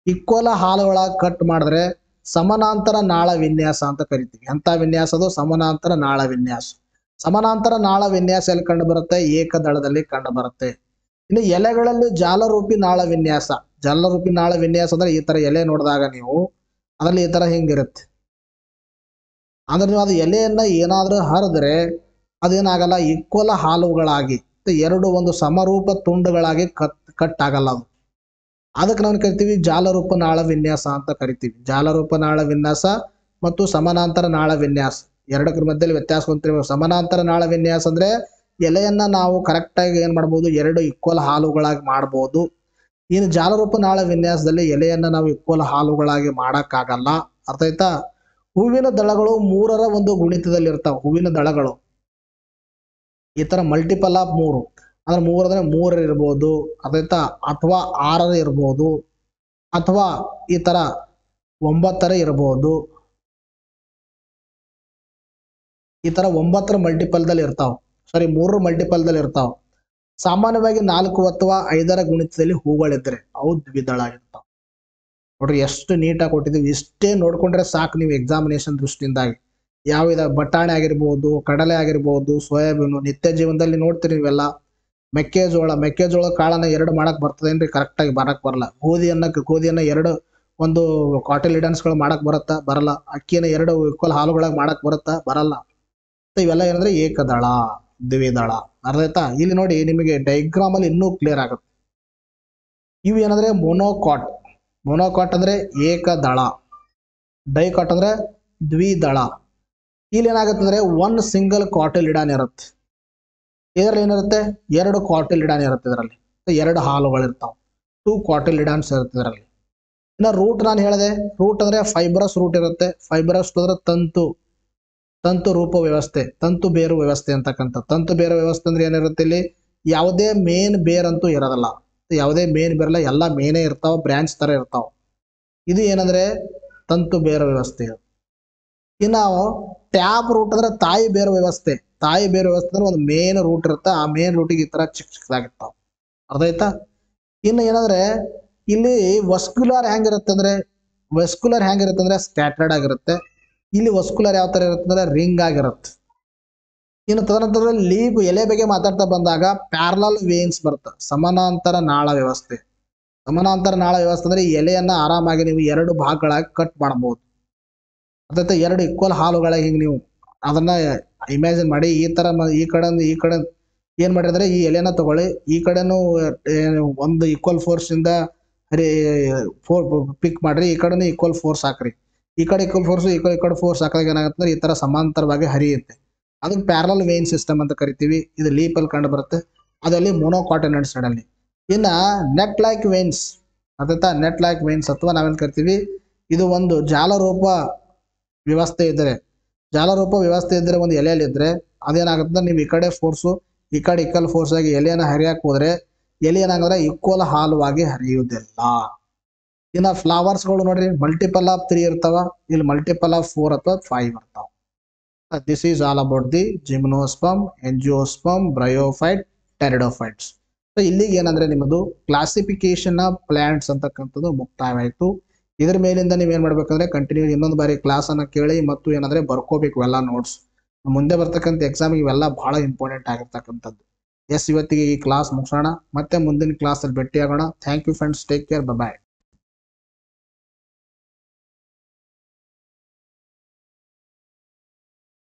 A: ಈಕ್ವಲ್ ಹಾಲುಗಳಾಗಿ ಕಟ್ ಮಾಡಿದ್ರೆ ಸಮಾನಾಂತರ ನಾಳ ವಿನ್ಯಾಸ ಅಂತ ಕರಿತೀವಿ. ಎಂತ ವಿನ್ಯಾಸ ಅದು? ಸಮಾನಾಂತರ ನಾಳ ವಿನ್ಯಾಸ. ಸಮಾನಾಂತರ ನಾಳ ವಿನ್ಯಾಸ ಎಲ್ಲಿ ಕಂಡು ಬರುತ್ತೆ? ಏಕದಳದಲ್ಲಿ ಕಂಡು ಬರುತ್ತೆ. ಇನ್ನು ಎಲೆಗಳಲ್ಲಿ ಜಾಲರೂಪಿ ನಾಳ ವಿನ್ಯಾಸ. ಜಾಲರೂಪಿ ನಾಳ ವಿನ್ಯಾಸ ಅಂದ್ರೆ ಈ ತರ ಎಲೆ ನೋಡಿದಾಗ ನೀವು ಅದ್ರಲ್ಲಿ ಈ ತರ ಹಿಂಗಿರುತ್ತೆ. ಅಂದ್ರೆ ನೀವು ಅದು ಎಲೆಯನ್ನ ಏನಾದ್ರೂ ಹರಿದ್ರೆ ಅದೇನಾಗಲ್ಲ, ಈಕ್ವಲ್ ಹಾಲುಗಳಾಗಿ ಎರಡು ಒಂದು ಸಮರೂಪ ತುಂಡುಗಳಾಗಿ ಕಟ್ ಆಗಲ್ಲ ಅದು. ಅದಕ್ಕೆ ನಾವು ಕರಿತೀವಿ ಜಾಲರೂಪ ನಾಳ ವಿನ್ಯಾಸ ಅಂತ ಕರಿತೀವಿ. ಜಾಲರೂಪ ನಾಳ ವಿನ್ಯಾಸ ಮತ್ತು ಸಮಾನಾಂತರ ನಾಳ ವಿನ್ಯಾಸ ಎರಡಕ್ಕರ ಮಧ್ಯದಲ್ಲಿ ವ್ಯತ್ಯಾಸ ಹೊಂದಿರಬೇಕು. ಸಮಾನಾಂತರ ನಾಳ ವಿನ್ಯಾಸ ಅಂದ್ರೆ ಎಲೆಯನ್ನ ನಾವು ಕರೆಕ್ಟ್ ಆಗಿ ಏನ್ ಮಾಡ್ಬೋದು, ಎರಡು ಈಕ್ವಲ್ ಹಾಲುಗಳಾಗಿ ಮಾಡ್ಬೋದು. ಇನ್ನು ಜಾಲರೂಪ ನಾಳ ವಿನ್ಯಾಸದಲ್ಲಿ ಎಲೆಯನ್ನ ನಾವು ಈಕ್ವಲ್ ಹಾಲುಗಳಾಗಿ ಮಾಡಕ್ಕಾಗಲ್ಲ, ಅರ್ಥ ಆಯ್ತಾ? ಹೂವಿನ ದಳಗಳು 3ರ ಒಂದು ಗುಣಿತದಲ್ಲಿ ಇರ್ತಾವ. ಹೂವಿನ ದಳಗಳು ಈ ತರ ಮಲ್ಟಿಪಲ್ ಆಫ್ 3 ಅಂದ್ರೆ 3 ಅಂದ್ರೆ 3 ಇರ್ಬೋದು, ಅದಾಯ್ತಾ? ಅಥವಾ 6 ಇರ್ಬೋದು, ಅಥವಾ ಈ ತರ 9 ಇರ್ಬೋದು. ಈ ತರ 9ರ ಮಲ್ಟಿಪಲ್ ದಲ್ಲಿ ಇರ್ತಾವ, ಸಾರಿ 3ರ ಮಲ್ಟಿಪಲ್ ದಲ್ಲಿ ಇರ್ತಾವ. ಸಾಮಾನ್ಯವಾಗಿ 4 ಅಥವಾ 5ರ ಗುಣಿತದಲ್ಲಿ ಹೂಗಳಿದ್ರೆ ಅವು ದ್ವಿದಳ ಇರ್ತಾವ. ನೋಡ್ರಿ ಎಷ್ಟು ನೀಟಾಗಿ ಕೊಟ್ಟಿದ್ದೀವಿ. ಇಷ್ಟೇ ನೋಡ್ಕೊಂಡ್ರೆ ಸಾಕು ನೀವು ಎಕ್ಸಾಮಿನೇಷನ್ ದೃಷ್ಟಿಯಿಂದಾಗಿ. ಯಾವ ಬಟಾಣಿ ಆಗಿರ್ಬೋದು, ಕಡಲೆ ಆಗಿರ್ಬೋದು, ಸೋಯಾಬೀನು, ನಿತ್ಯ ಜೀವನದಲ್ಲಿ ನೋಡ್ತೀರಿ ನೀವೆಲ್ಲ. ಮೆಕ್ಕೆಜೋಳ ಕಾಳನ್ನ ಎರಡು ಮಾಡಕ್ ಬರ್ತದೇನ್ರಿ? ಕರೆಕ್ಟ್ ಆಗಿ ಮಾಡಕ್ ಬರಲ್ಲ. ಗೋಧಿಯನ್ನ ಎರಡು ಒಂದು ಕಾಟಿಲಿಡನ್ಸ್ಗಳು ಮಾಡಕ್ ಬರಲ್ಲ. ಅಕ್ಕಿಯನ್ನ ಎರಡು ಈಕ್ವಲ್ ಹಾಲುಗಳಾಗಿ ಮಾಡಕ್ ಬರಲ್ಲ. ಇವೆಲ್ಲ ಏನಂದ್ರೆ ಏಕದಳ, ದ್ವಿದಳ, ಅರ್ಥ ಆಯ್ತಾ? ಇಲ್ಲಿ ನೋಡಿ ನಿಮಗೆ ಡೈಗ್ರಾಮ್ ಅಲ್ಲಿ ಇನ್ನೂ ಕ್ಲಿಯರ್ ಆಗುತ್ತೆ. ಇವು ಏನಂದ್ರೆ ಮೊನೋಕಾಟ್ ಅಂದ್ರೆ ಏಕದಳ, ಡೈಕಾಟ್ ಅಂದ್ರೆ ದ್ವಿದಳ. ಇಲ್ಲಿ ಏನಾಗುತ್ತೆ ಅಂದ್ರೆ ಒನ್ ಸಿಂಗಲ್ ಕಾಟಿಲಿಡಾನ್ ಇರುತ್ತೆ. ಇದರಲ್ಲಿ ಏನಿರುತ್ತೆ? ಎರಡು ಕಾಟಿಲಿಡಾನ್ ಇರುತ್ತೆ. ಇದರಲ್ಲಿ ಎರಡು ಹಾಲುಗಳಿರ್ತಾವ. 2 ಕಾಟಿಲಿಡಾನ್ಸ್ ಇರುತ್ತೆ ಇದರಲ್ಲಿ. ಇನ್ನು ರೂಟ್ ನಾನು ಹೇಳಿದೆ, ರೂಟ್ ಅಂದ್ರೆ ಫೈಬ್ರಸ್ ರೂಟ್ ಇರುತ್ತೆ. ಫೈಬ್ರಸ್ ಅಂದ್ರೆ ತಂತು ರೂಪ ವ್ಯವಸ್ಥೆ, ತಂತು ಬೇರು ವ್ಯವಸ್ಥೆ ಅಂತಕ್ಕಂಥ. ತಂತು ಬೇರು ವ್ಯವಸ್ಥೆ ಅಂದ್ರೆ ಏನಿರುತ್ತೆ? ಇಲ್ಲಿ ಯಾವುದೇ ಮೇನ್ ಬೇರ್ ಅಂತೂ ಇರೋದಲ್ಲ, ಯಾವುದೇ ಮೇನ್ ಬೇರಲ್ಲ, ಎಲ್ಲ ಮೇನೇ ಇರ್ತಾವ, ಬ್ರಾಂಚ್ ತರ ಇರ್ತಾವ. ಇದು ಏನಂದ್ರೆ ತಂತು ಬೇರು ವ್ಯವಸ್ಥೆ. ಇನ್ನು ಟ್ಯಾಪ್ ರೂಟ್ ಅಂದ್ರೆ ತಾಯಿ ಬೇರು ವ್ಯವಸ್ಥೆ. ತಾಯಿ ಬೇರು ವ್ಯವಸ್ಥೆ ಅಂದ್ರೆ ಒಂದು ಮೇನ್ ರೂಟ್ ಇರುತ್ತೆ, ಆ ಮೇನ್ ರೂಟಿಗೆ ಈ ತರ ಚಿಕ್ಕದಾಗಿರ್ತಾವ, ಅರ್ಥ ಆಯ್ತಾ? ಇನ್ನು ಏನಂದ್ರೆ ಇಲ್ಲಿ ವಸ್ಕ್ಯುಲರ್ ಹೆಂಗಿರುತ್ತೆ ಅಂದ್ರೆ ಸ್ಕ್ಯಾಟರ್ಡ್ ಆಗಿರುತ್ತೆ. ಇಲ್ಲಿ ವಸ್ಕ್ಯುಲರ್ ಯಾವ ತರ ಇರುತ್ತೆ ಅಂದ್ರೆ ರಿಂಗ್ ಆಗಿರುತ್ತೆ. ಇನ್ನು ತದನಂತರದಲ್ಲಿ ಲೀಫ್ ಎಲೆ ಬಗ್ಗೆ ಮಾತಾಡ್ತಾ ಬಂದಾಗ ಪ್ಯಾರಲಲ್ ವೇನ್ಸ್ ಬರುತ್ತೆ. ಸಮಾನಾಂತರ ನಾಳ ವ್ಯವಸ್ಥೆ. ಸಮಾನಾಂತರ ನಾಳ ವ್ಯವಸ್ಥೆ ಅಂದ್ರೆ ಈ ಎಲೆಯನ್ನ ಆರಾಮಾಗಿ ನೀವು ಎರಡು ಭಾಗಗಳಾಗಿ ಕಟ್ ಮಾಡಬಹುದು. ಅರ್ಥಾಯ್ತಾ? ಎರಡು ಈಕ್ವಲ್ ಹಾಲುಗಳಾಗಿ ಹಿಂಗೆ ನೀವು ಅದನ್ನ ಇಮ್ಯಾಜಿನ್ ಮಾಡಿ. ಈ ತರ ಈ ಕಡೆ ಏನ್ ಮಾಡಿದ್ರೆ ಈ ಎಲೆನ ತಗೊಳ್ಳಿ, ಈ ಕಡೆನೂ ಒಂದು ಈಕ್ವಲ್ ಫೋರ್ಸ್ ಇಂದ ಹರಿ ಫೋರ್ ಪಿಕ್ ಮಾಡ್ರಿ, ಈ ಕಡೆನೂ ಈಕ್ವಲ್ ಫೋರ್ಸ್ ಹಾಕ್ರಿ, ಈ ಕಡೆ ಈಕ್ವಲ್ ಫೋರ್ಸ್ ಈ ಕಡೆ ಫೋರ್ಸ್ ಹಾಕಿದಾಗ ಏನಾಗುತ್ತೆ ಈ ತರ ಸಮಾಂತರವಾಗಿ ಹರಿಯುತ್ತೆ. ಅದಕ್ಕೆ ಪ್ಯಾರಲಲ್ ವೇನ್ ಸಿಸ್ಟಮ್ ಅಂತ ಕರಿತೀವಿ. ಇದು ಲೀಪಲ್ಲಿ ಕಂಡು ಬರುತ್ತೆ, ಅದರಲ್ಲಿ ಮೊನೋಕಾಟಿನೆಂಟ್ ಸೈಡಲ್ಲಿ. ಇನ್ನ ನೆಟ್ ಲೈಕ್ ವೇನ್ಸ್ ಅಥವಾ ನೆಟ್ ಲೈಕ್ ವೇನ್ಸ್ ಅಥವಾ ನಾವೇನ್ ಕರಿತೀವಿ, ಇದು ಒಂದು ಜಾಲರೂಪ ವ್ಯವಸ್ಥೆ ಇದ್ದರೆ, ಜಾಲರೂಪ ವ್ಯವಸ್ಥೆ ಇದ್ದರೆ ಒಂದು ಎಲೆಯಲ್ಲಿ ಇದ್ರೆ ಅದೇನಾಗುತ್ತೆ, ನೀವು ಈ ಕಡೆ ಫೋರ್ಸು ಈ ಕಡೆ ಈಕ್ವಲ್ ಫೋರ್ಸ್ ಆಗಿ ಎಲೆಯನ್ನು ಹರಿಯಕ್ಕೆ ಹೋದ್ರೆ ಎಲೆ ಏನಾಗಂದ್ರೆ ಈಕ್ವಲ್ ಹಾಲುವಾಗಿ ಹರಿಯುವುದಿಲ್ಲ. ಇನ್ನ ಫ್ಲವರ್ಸ್ಗಳು ನೋಡ್ರಿ ಮಲ್ಟಿಪಲ್ ಆಫ್ 3 ಇರ್ತಾವ, ಇಲ್ಲಿ ಮಲ್ಟಿಪಲ್ ಆಫ್ 4 ಅಥವಾ 5 ಇರ್ತಾವ. This is all about the gymnosperm, ಎಂಜಿಯೋಸ್ಪರ್ಮ್, bryophyte, pteridophytes. So ಇಲ್ಲಿಗೆ ಏನಂದ್ರೆ ನಿಮ್ಮದು ಕ್ಲಾಸಿಫಿಕೇಶನ್ ಆಫ್ ಪ್ಲಾಂಟ್ಸ್ ಅಂತಕ್ಕಂಥದ್ದು ಮುಕ್ತಾಯವಾಯಿತು. ಇದ್ರ ಮೇಲಿಂದ ನೀವೇನ್ ಮಾಡ್ಬೇಕಂದ್ರೆ ಕಂಟಿನ್ಯೂ ಇನ್ನೊಂದು ಬಾರಿ ಕ್ಲಾಸ್ ಅನ್ನ ಕೇಳಿ ಮತ್ತು ಏನಂದ್ರೆ ಬರ್ಕೋಬೇಕು ಇವೆಲ್ಲ ನೋಟ್ಸ್. ಮುಂದೆ ಬರ್ತಕ್ಕಂಥ ಎಕ್ಸಾಮ್ ಇವೆಲ್ಲ ಬಹಳ ಇಂಪಾರ್ಟೆಂಟ್ ಆಗಿರ್ತಕ್ಕಂಥದ್ದು. ಎಸ್, ಇವತ್ತಿಗೆ ಈ ಕ್ಲಾಸ್ ಮುಗಿಸೋಣ, ಮತ್ತೆ ಮುಂದಿನ ಕ್ಲಾಸ್ ಅಲ್ಲಿ ಭೇಟಿಯಾಗೋಣ. Thank you friends, take care, bye.